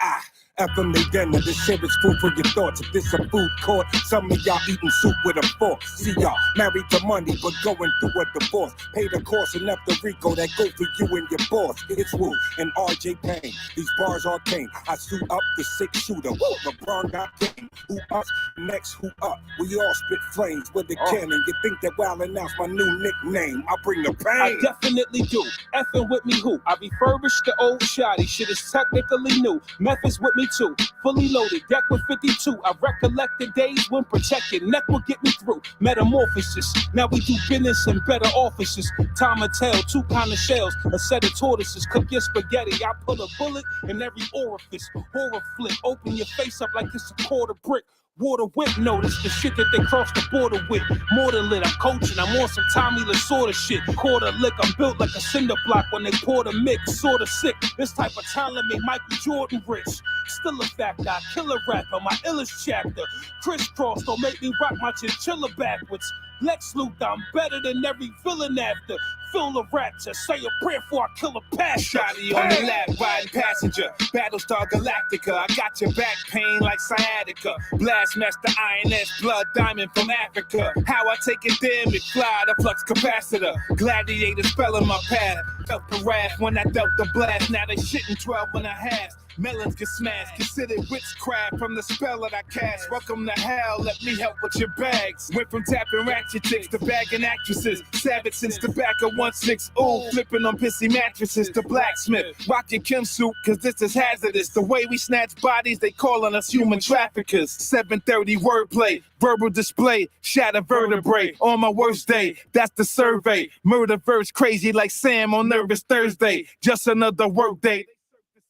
Effing they dinner. This shit is food for your thoughts. If this a food court, some of y'all eating soup with a fork. See y'all married to money, but going through a divorce. Pay the cost enough to Rico that go for you and your boss. It's Wu and RJ Payne. These bars arcane. I suit up the 6-shooter. LeBron got game. Who us? Next who up? We all spit flames with the cannon. You think that Wild announced my new nickname? I bring the pain. I definitely do. Effing with me who? I refurbished the old shoddy. Shit is technically new. Methods with me too. Fully loaded, deck with 52. I recollect the days when protected. Neck will get me through. Metamorphosis. Now we do business in better offices. Time will tell. 2 kind of shells. A set of tortoises. Cook your spaghetti. I pull a bullet in every orifice. Horror flick. Open your face up like it's a quarter brick. Water whip notice the shit that they cross the border with. More than lit, I'm coaching, I'm on some Tommy Lasorda shit. Quarter lick, I'm built like a cinder block when they pour the mix. Sorta sick, this type of talent made Michael Jordan rich. Still a fact, I kill a rapper, my illest chapter. Crisscross don't make me rock my chinchilla backwards. Lex Luthor, I'm better than every villain after. Fill the rap, just say a prayer before I kill a pass. Shotty on the lap, riding passenger. Battlestar Galactica, I got your back pain like sciatica. Blastmaster INS, blood diamond from Africa. How I take it there, McFly, the flux capacitor. Gladiator spelling my path. Felt the wrath when I dealt the blast. Now they shitting 12 and a half. Melons get smashed, considered witchcraft from the spell that I cast. Welcome to hell, let me help with your bags. Went from tapping ratchet chicks to bagging actresses. Savage since tobacco 1-6, ooh, flipping on pissy mattresses to blacksmith. Rocking Kim suit, cause this is hazardous. The way we snatch bodies, they calling us human traffickers. 7:30 wordplay, verbal display, shatter vertebrae. On my worst day, that's the survey. Murder verse crazy like Sam on Nervous Thursday. Just another work day.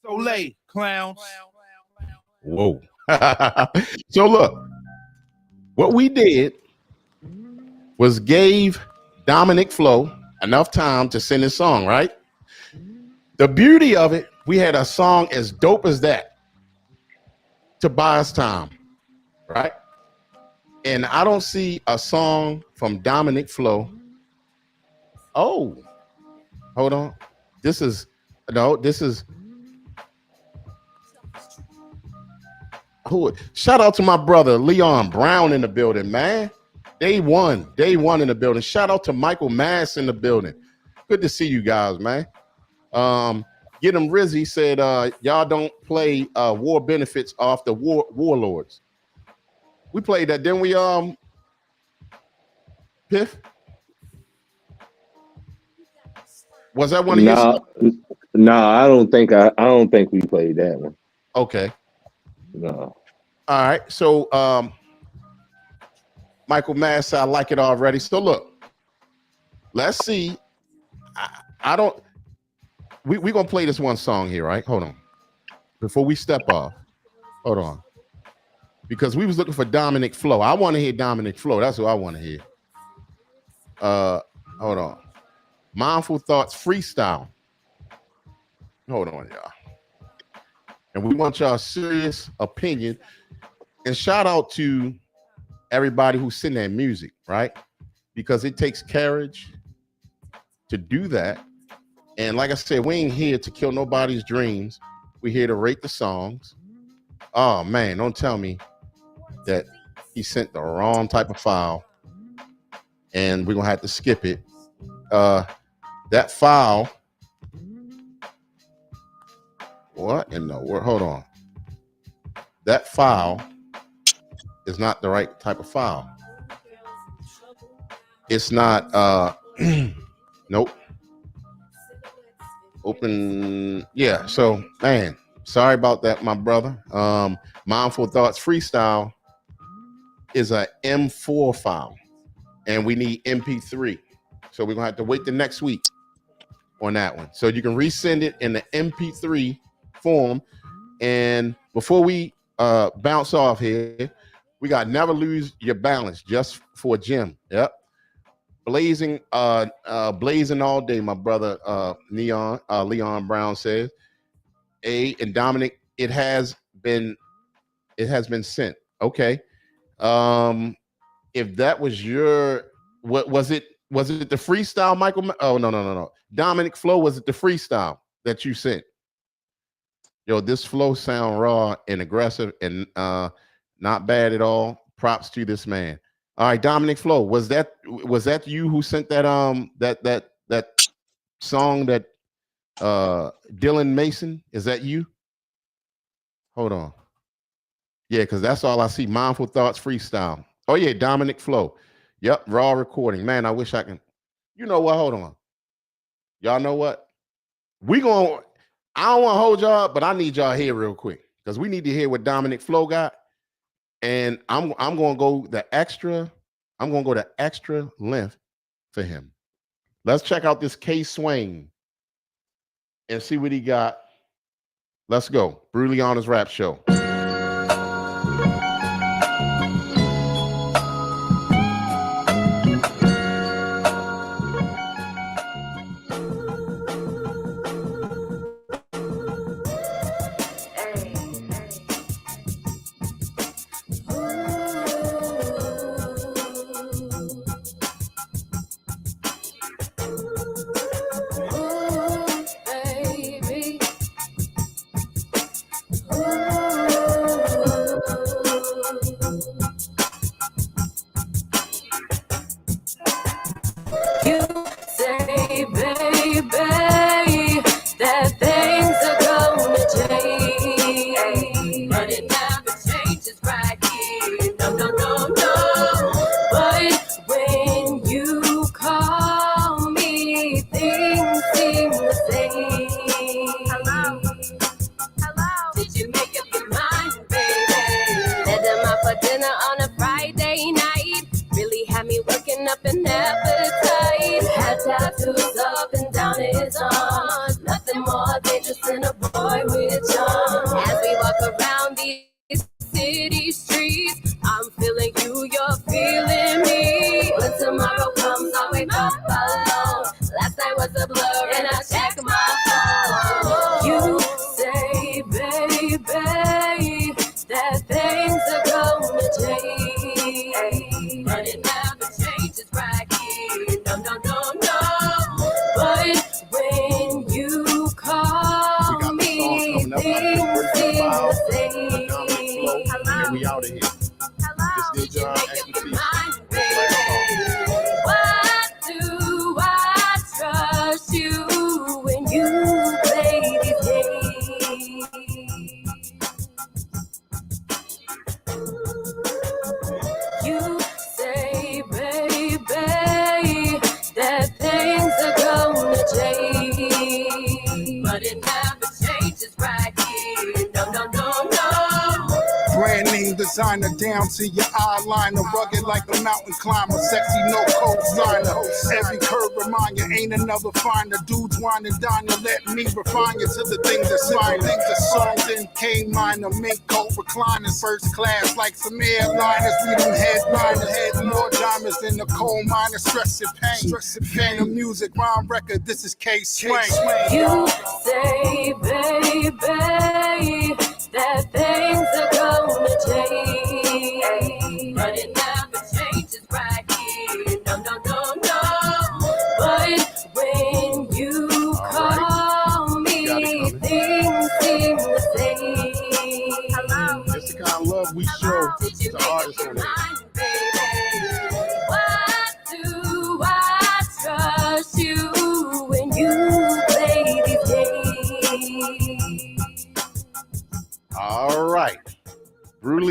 Soleil, clowns. Whoa. So look, what we did was gave Dominic Flo enough time to sing his song, right? The beauty of it, we had a song as dope as that to buy us time, right? And I don't see a song from Dominic Flo. Oh, hold on. This is shout out to my brother Leon Brown in the building, man. Day one in the building. Shout out to Michael Mass in the building. Good to see you guys, man. Get him Rizzy said y'all don't play war benefits off the warlords. We played that, didn't we? Piff? Was that one of yours? No, I don't think we played that one. Okay. No. All right. So Michael Mass, I like it already. So look, let's see. We're gonna play this one song here, right? Hold on. Before we step off. Hold on. Because we was looking for Dominic Flo. I want to hear Dominic Flo. That's what I want to hear. Hold on. Mindful Thoughts Freestyle. Hold on, y'all. And we want y'all serious opinion. And shout out to everybody who send their music, right? Because it takes courage to do that. And like I said, we ain't here to kill nobody's dreams. We're here to rate the songs. Oh, man, don't tell me that he sent the wrong type of file. And we're going to have to skip it. That file. What in the world? Hold on. That file is not the right type of file. It's not nope. Open. Yeah, so man, sorry about that, my brother. Mindful Thoughts Freestyle is a M4 file, and we need MP3. So we're gonna have to wait the next week on that one. So you can resend it in the MP3 form. And before we bounce off here, we got Never Lose Your Balance just for Jim. Yep. Blazing all day, my brother Leon Brown says. And Dominic, it has been sent. Okay. If that was your, what was it the freestyle, Michael? Oh, no. Dominic Flow, was it the freestyle that you sent? Yo, this flow sound raw and aggressive and not bad at all. Props to this man. All right, Dominic Flow, was that you who sent that that song that Dylan Mason? Is that you? Hold on. Yeah, because that's all I see. Mindful Thoughts Freestyle. Oh yeah, Dominic Flow. Yep, raw recording. Man, I wish I can. You know what? Hold on. Y'all know what? I don't want to hold y'all, but I need y'all here real quick because we need to hear what Dominic Flow got. And I'm gonna go the extra. I'm gonna go the extra length for him. Let's check out this K Swing and see what he got. Let's go. Brutally Honest Rap Show. Designer down to your eyeliner, rugged like a mountain climber, sexy no co-signer. Every curve remind you ain't another finder. Dudes wine and dine you, let me refine you to the things that's fine. The songs in K minor, mink coat recliners, first class like some airliners. We them headliners, more diamonds than the coal miner. Stress and pain, phantom music, rhyme record. This is K Swing. You say, baby, that things are gonna change, but it never changes right here. No. But when you call me, things seem the same. Hello. It's the kind of love we show to artists on it. Why do I trust you when you play these games?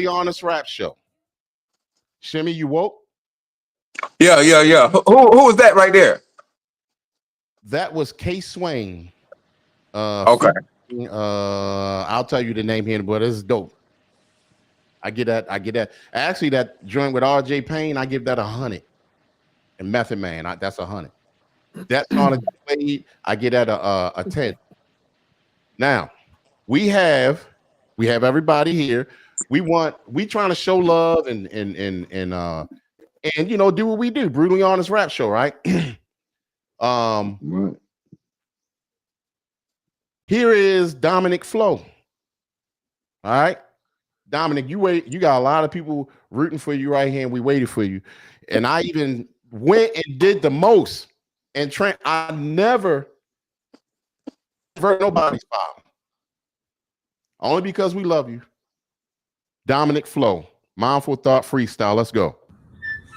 Brutally Honest Rap Show. Shimmy, you woke? Yeah. Who was that right there? That was K Swain. Okay. I'll tell you the name here, but it's dope. I get that. Actually, that joint with RJ Payne, I give that 100. And Method Man, that's 100. That song that you played, I get that a 10. Now, we have everybody here. We trying to show love and you know, do what we do. Brutally Honest Rap Show, right? Right. Here is Dominic Flo. All right. Dominic, you got a lot of people rooting for you right here, and we waited for you. And I even went and did the most. And Trent, I never hurt nobody's file. Only because we love you. Dominic Flo, Mindful Thought Freestyle. Let's go.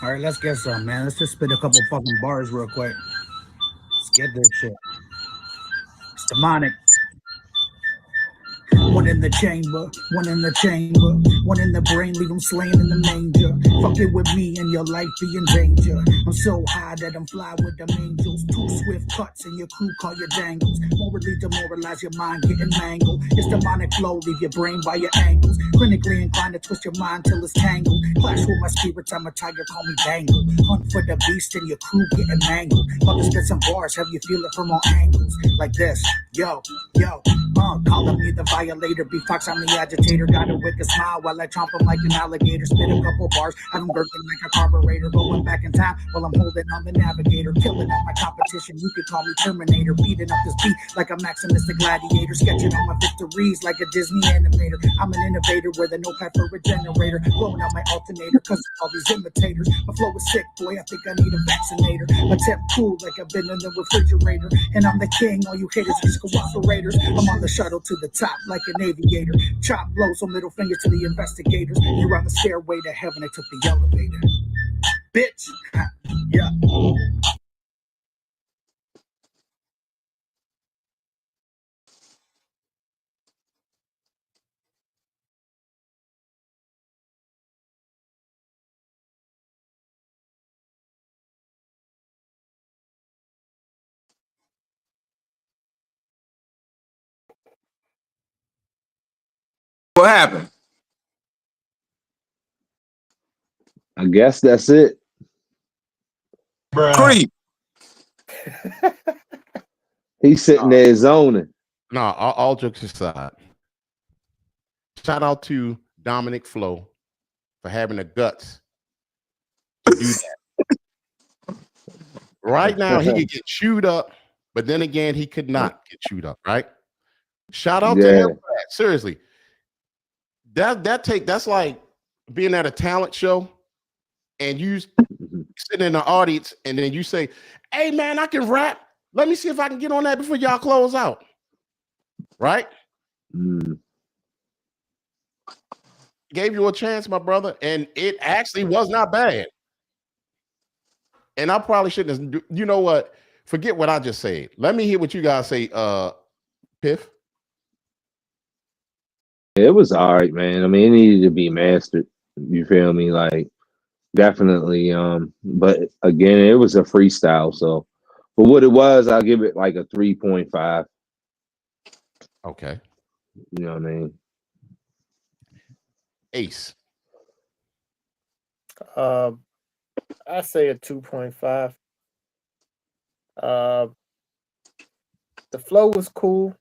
All right, let's get some, man. Let's just spit a couple fucking bars real quick. Let's get this shit. It's demonic. One in the chamber, one in the chamber, one in the brain, leave them slain in the manger. Fuck it with me and your life be in danger. I'm so high that I'm fly with them angels. 2 swift cuts and your crew call you dangles. Morally demoralize your mind getting mangled. It's demonic flow, leave your brain by your ankles. Clinically inclined to twist your mind till it's tangled. Clash with my spirits, I'm a tiger, call me Dangle. Hunt for the beast and your crew getting mangled. About to spit some bars, have you feel it from all angles. Like this, yo, calling me the violator, be fox, I'm the agitator. Got a wicked smile while I chomp him like an alligator. Spit a couple bars, have him burping like a carburetor. Going back in time while I'm holding on the navigator. Killing up my competition, you could call me Terminator. Beating up this beat like a Maximus the Gladiator. Sketching on my victories like a Disney animator. I'm an innovator with a notepad for a generator. Blowing out my alternator cause of all these imitators. My flow is sick, boy, I think I need a vaccinator. My temp cool like I've been in the refrigerator. And I'm the king, all you haters is cooperators. I'm on the shuttle to the top like an aviator. Chop blows on middle finger to the investigators. You're on the stairway to heaven, I took the elevator. Bitch. Yeah. What happened? I guess that's it. Creep. He's sitting there zoning. No, all jokes aside. Shout out to Dominic Flo for having the guts to do that. Right now, he could get chewed up, but then again, he could not get chewed up, right? Shout out to him for that. Seriously. That's like being at a talent show and you sitting in the audience and then you say, hey man, I can rap. Let me see if I can get on that before y'all close out. Right? Gave you a chance, my brother, and it actually was not bad. And I probably shouldn't have, you know what? Forget what I just said. Let me hear what you guys say, Piff. It was all right, man. I mean, it needed to be mastered. You feel me? Like, definitely. But again, it was a freestyle. So, for what it was, I'll give it like a 3.5. Okay. You know what I mean? Ace. I say a 2.5. The flow was cool.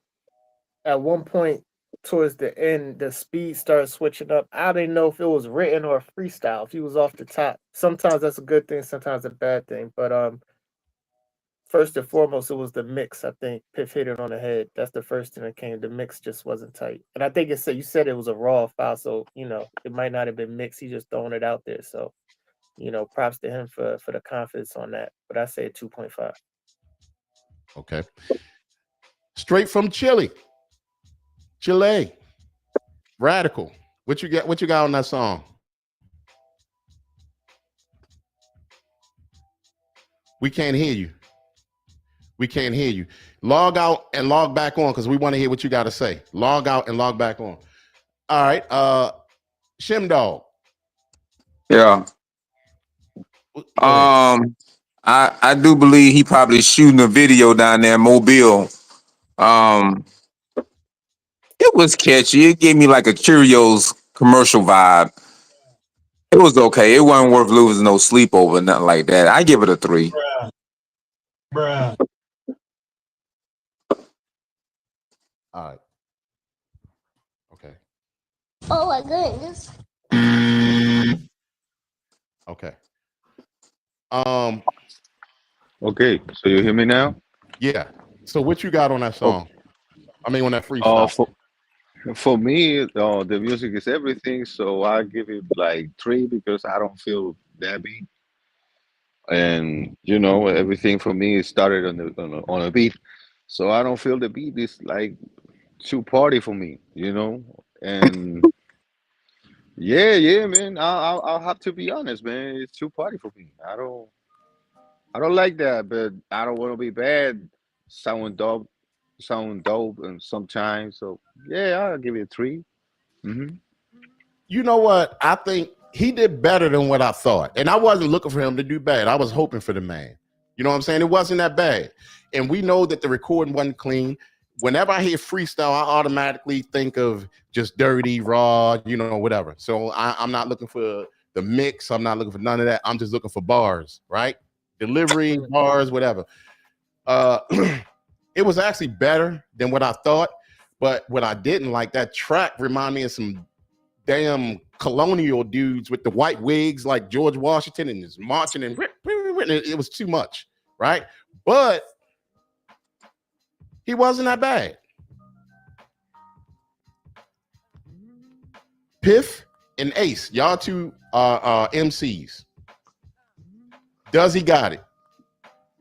At one point towards the end, the speed started switching up. I didn't know if it was written or freestyle, if he was off the top. Sometimes that's a good thing, sometimes a bad thing. But first and foremost, it was the mix. I think Piff hit it on the head. That's the first thing that came. The mix just wasn't tight. And I think you said it was a raw file, so it might not have been mixed. He just throwing it out there. So, props to him for the confidence on that. But I say a 2.5. Okay. Straight from Chile. Radical. What you got on that song? We can't hear you. We can't hear you. Log out and log back on because we want to hear what you got to say. Log out and log back on. All right. Shimdog. Yeah. I do believe he probably shooting a video down there in Mobile. It was catchy. It gave me like a Cheerios commercial vibe. It was okay. It wasn't worth losing no sleep over, nothing like that. I give it a 3. Bruh. All right. Okay. Oh my goodness. Okay. Okay, so you hear me now? Yeah. So what you got on that song? I mean, on that freestyle. For me, the music is everything. So I give it like 3 because I don't feel that beat, and you know everything for me is started on a beat. So I don't feel the beat is like too party for me, you know. And yeah, man. I'll have to be honest, man. It's too party for me. I don't like that, but I don't want to be bad. Sound dope, and sometimes. So yeah, I'll give it a 3. You know what? I think he did better than what I thought. And I wasn't looking for him to do bad. I was hoping for the man. You know what I'm saying? It wasn't that bad. And we know that the recording wasn't clean. Whenever I hear freestyle, I automatically think of just dirty, raw, you know, whatever. So I'm not looking for the mix. I'm not looking for none of that. I'm just looking for bars, right? Delivery, bars, whatever. It was actually better than what I thought. But what I didn't like, that track reminded me of some damn colonial dudes with the white wigs like George Washington and is marching and it was too much, right? But he wasn't that bad. Piff and Ace, y'all two are MCs. Does he got it?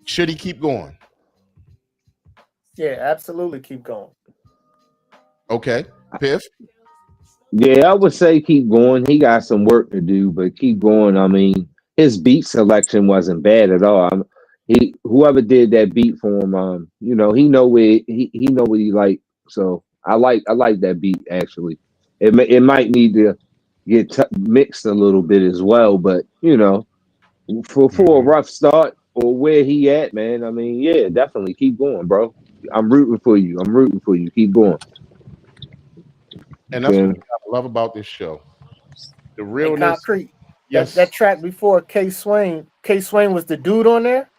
Should he keep going? Yeah, absolutely keep going. Okay, Piff. Yeah, I would say keep going. He got some work to do, but keep going. I mean, his beat selection wasn't bad at all. Whoever did that beat for him, you know, he know what he like. So I like that beat actually. It might need to get mixed a little bit as well, but you know, for a rough start or where he at, man. I mean, yeah, definitely keep going, bro. I'm rooting for you. Keep going. And that's what I love about this show. The realness. And Concrete. Yes. That track before K Swain. K Swain was the dude on there?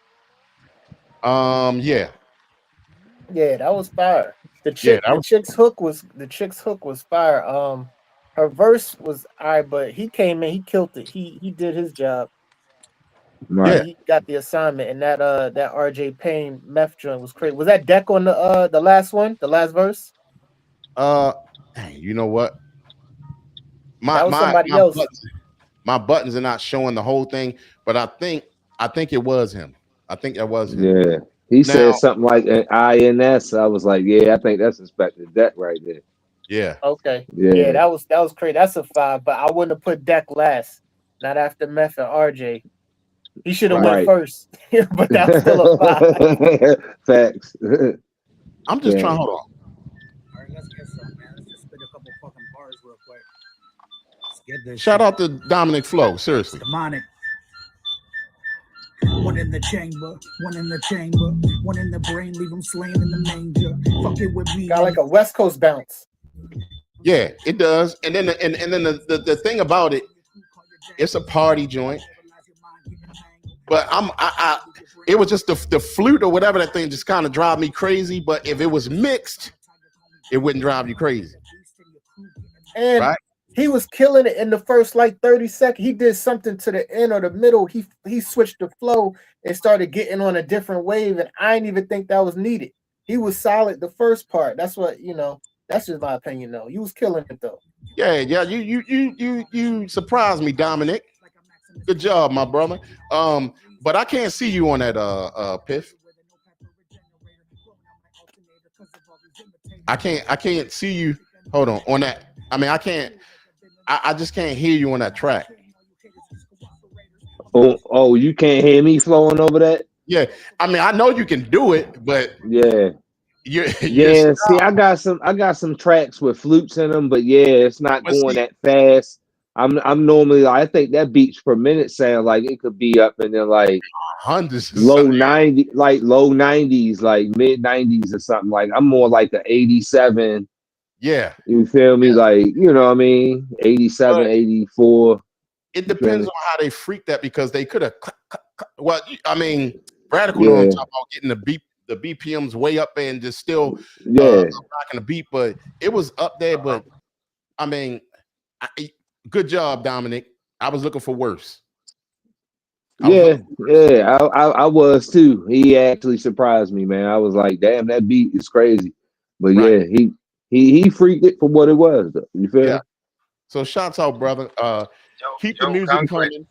Yeah. Yeah, that was fire. The chick's hook was fire. Her verse was all right, but he came in, he killed it. He did his job. Right. He got the assignment, and that RJ Payne meth joint was crazy. Was that Deck on the last one, the last verse? You know what? That was somebody else. My buttons are not showing the whole thing, but I think it was him. I think that was him. Yeah. He said something like an INS. I was like, yeah, I think that's Inspector Deck right there. Yeah. Okay. Yeah. Yeah, that was crazy. That's a 5, but I wouldn't have put Deck last. Not after Meth and RJ. He should have went first. But that's still a 5. Facts. I'm just trying. Hold on. All right, let's get some, man. Let's just spit a couple fucking bars real quick. Let's get this. Shout out to Dominic Flo. Seriously. Demonic. One in the chamber, one in the chamber, one in the brain, leave him slain in the manger. Fuck it with me. Got like a West Coast bounce. Yeah, it does. And then the thing about it, it's a party joint. But it was just the flute or whatever that thing just kind of drive me crazy. But if it was mixed, it wouldn't drive you crazy. And right? He was killing it in the first like 30 seconds. He did something to the end or the middle. He switched the flow and started getting on a different wave, and I didn't even think that was needed. He was solid the first part. That's what, you know, that's just my opinion though. He was killing it though. Yeah, you surprised me, Dominic. Good job, my brother. But I can't see you on that Piff. I can't see you. Hold on that. I mean, I just can't hear you on that track. Oh, you can't hear me flowing over that? Yeah, I mean, I know you can do it, but yeah, See, I got some tracks with flutes in them, but yeah, it's not going that fast. I'm normally, I think that beats per minute sound like it could be up in there like hundreds of low 90, like low 90s, like mid 90s or something. Like I'm more like the 87. Yeah. You feel me? Like, you know what I mean? 87, But 84. it You feel depends me? on how they freak that because they could have. Well, I mean, Radical know I'm Yeah. talking about getting the BPMs way up and just still Yeah. rocking the beat, but it was up there. But I mean, good job, Dominic. I was looking for worse. Yeah, yeah, I was too. He actually surprised me, man. I was like, damn, that beat is crazy. But yeah, he freaked it for what it was, though. You feel Yeah. me? So shouts out, brother. Keep the Yo, music Concrete. coming.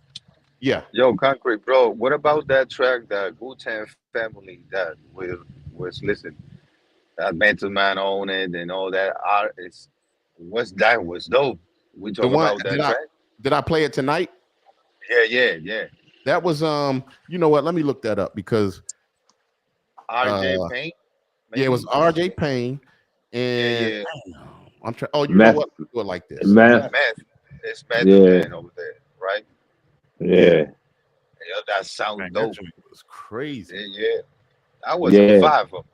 Yeah. Yo, Concrete, bro. What about that track, that Wu-Tang Family, that was listen, that Mental Man on it and all that art? That was dope. We The talk one about that track. did I play it tonight? Yeah. That was you know what? Let me look that up because RJ Payne. yeah, it was RJ Payne and Yeah. I'm trying. Oh, you know Meth, what? Let's do it like this. meth. It's Method Yeah, Man over there, right? yeah, Yo, that sounds Man, that dope. joint was crazy. Yeah. That was a yeah, five of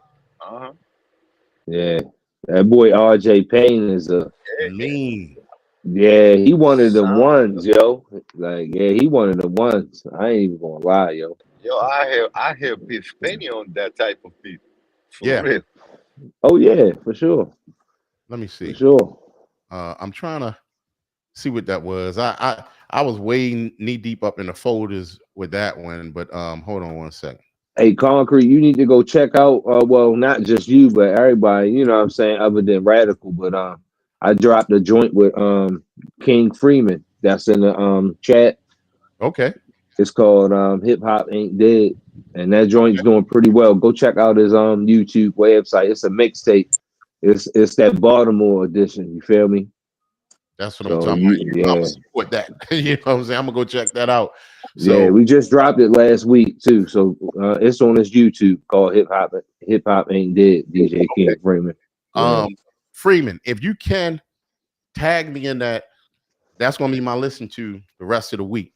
them. yeah. That boy RJ Payne is a Mean. yeah. He one of the Sound ones, yo. Like yeah, he one of the ones. I ain't even gonna lie, yo. Yo, I hear Beef Penny on that type of beat. For Yeah. real. Oh yeah, for sure, Let me for see. sure. I'm trying to see what that was. I was way knee deep up in the folders with that one, but hold on one second. Hey, Concrete, you need to go check out. Well, not just you, but everybody. You know what I'm saying, other than Radical. But I dropped a joint with King Freeman. That's in the chat. Okay. It's called Hip Hop Ain't Dead, and that joint's doing pretty well. Go check out his YouTube website. It's a mixtape. It's that Baltimore edition. You feel me? That's what I'm So talking about. I'm yeah, gonna support that. You know what I'm saying? I'm gonna go check that out. yeah. So We just dropped it last week too. So it's on his YouTube called Hip Hop Ain't Dead. DJ King Freeman. Yeah. Freeman, if you can tag me in that, that's gonna be my listen to the rest of the week.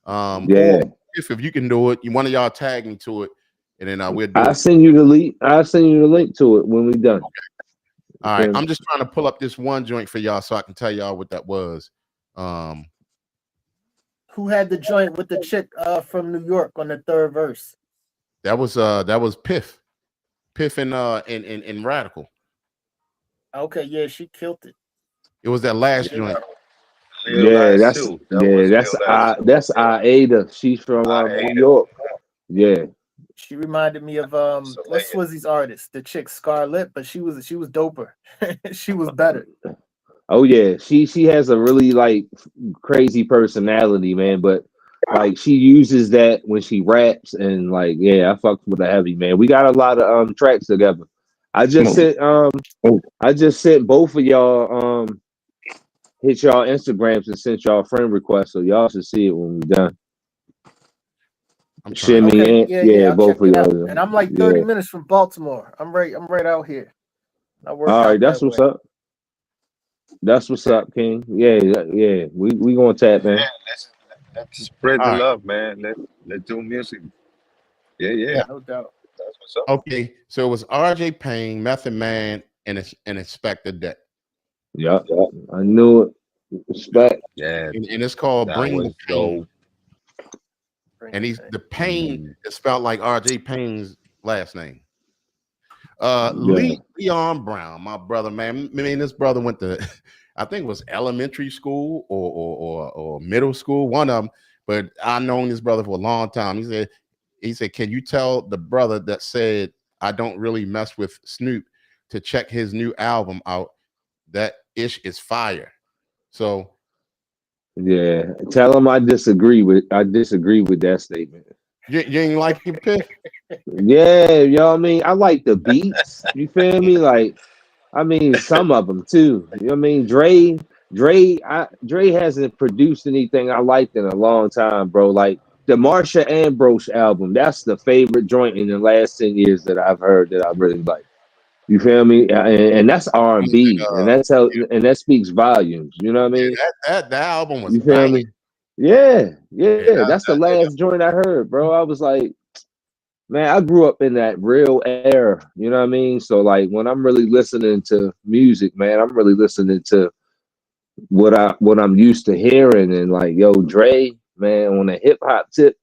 Yeah. Or if you can do it, one of y'all tag me to it, and then we'll do I'll it. send you the link. I'll send you the link to it when we done. All right, Okay. I'm just trying to pull up this one joint for y'all so I can tell y'all what that was. Who had the joint with the chick from New York on the third verse? That was Piff in Radical. Okay, yeah, she killed it. It was that last joint. Yeah, that's Lil that's Aida. She's from New York. Yeah. She reminded me of what's Swizzy's artist, the chick Scarlett, but she was doper. She was better. Oh yeah, she has a really like crazy personality, man. But like she uses that when she raps, and like yeah, I fucked with her heavy, man. We got a lot of tracks together. I just sent both of y'all hit y'all Instagrams and sent y'all friend requests, so y'all should see it when we're done. Shimmy Okay, and yeah, I'll both check of it out. y'all. And I'm like 30 minutes from Baltimore. I'm right out here. I work All out right, that's that what's way. up. That's what's up, King. Yeah. We gonna tap, man. Let's spread the All right. love, man. Let's do music. Yeah. No doubt. That's what's up. Okay, so it was RJ Payne, Method Man, and Inspector Deck. Yeah, I knew it. Respect. Yeah, and it's called that Bring the was Pain. dope. And the pain is spelled like RJ Payne's last name. Leon Brown, my brother, man. I mean, this brother went to, I think it was elementary school or middle school, one of them. But I've known this brother for a long time. He said, can you tell the brother that said I don't really mess with Snoop to check his new album out? That ish is fire. So Yeah, tell him I disagree with that statement. you ain't like your pick? Yeah, you know what I mean? I like the beats. You feel me? Like, I mean, some of them too. You know what I mean? Dre hasn't produced anything I liked in a long time, bro. Like the Marsha Ambrose album, that's the favorite joint in the last 10 years that I've heard that I really like. You feel me? And that's R&B, and that's how, and that speaks volumes. You know what I mean? That album was You feel banging. me? Yeah. That's the last joint I heard, bro. I was like, man, I grew up in that real era. You know what I mean? So like, when I'm really listening to music, man, I'm really listening to what I'm used to hearing. And like, yo, Dre, man, on a hip hop tip,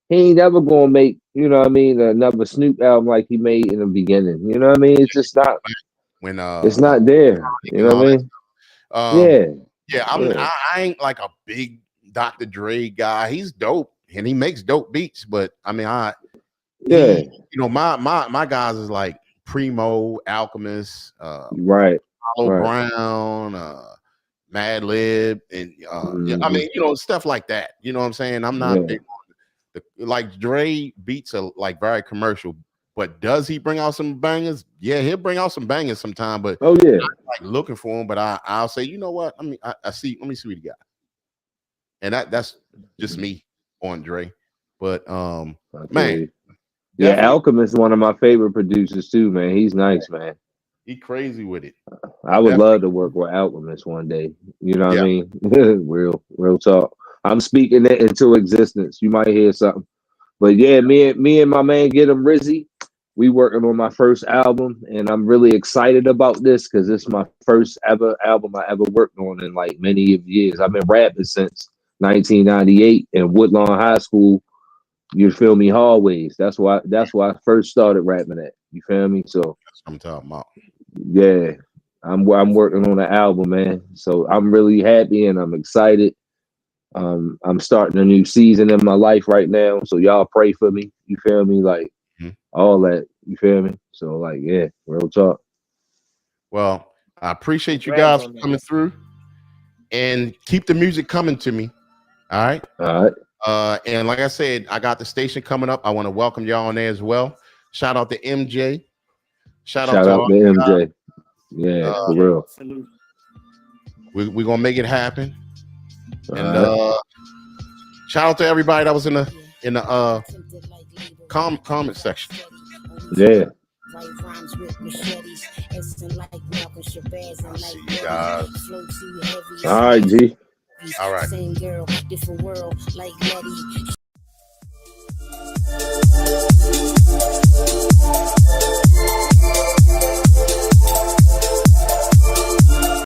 he ain't never gonna make, you know what I mean, another Snoop album like he made in the beginning. You know what I mean? It's just not When it's not there. You know what I mean? I ain't like a big Dr. Dre guy. He's dope and he makes dope beats, but I mean, you know, my guys is like Primo, Alchemist, right, Hollow Brown, Mad Lib, and I mean, you know, stuff like that. You know what I'm saying? I'm not big on like Dre beats are like very commercial, but does he bring out some bangers? Yeah, he'll bring out some bangers sometime, but I'm not like looking for him. But I'll say, you know what? I mean, I see. Let me see what he got, and that's just me on Dre. But man. Yeah, Alchemist is one of my favorite producers too, man. He's nice, man. He crazy with it. I would love to work with Alchemist one day. You know what I mean? real talk. I'm speaking it into existence. You might hear something. But yeah, me and my man Get 'em Rizzy, we working on my first album, and I'm really excited about this because it's my first ever album I ever worked on in like many years. I've been rapping since 1998 in Woodlawn High School. You feel me? Hallways. That's why I first started rapping at. You feel me? So that's what I'm talking about. Yeah, I'm working on an album, man. So I'm really happy and I'm excited. I'm starting a new season in my life right now. So y'all pray for me. You feel me? Like all that. You feel me? So like, yeah, real talk. Well, I appreciate you guys for coming through, and keep the music coming to me. All right. All right. And like I said, I got the station coming up. I want to welcome y'all on there as well. Shout out to MJ. Shout out to MJ. Yeah, for real. We're gonna make it happen. And shout out to everybody that was in the comment section. Yeah. I'll see you guys. All right, G. All right. Same girl, different world, like Letty.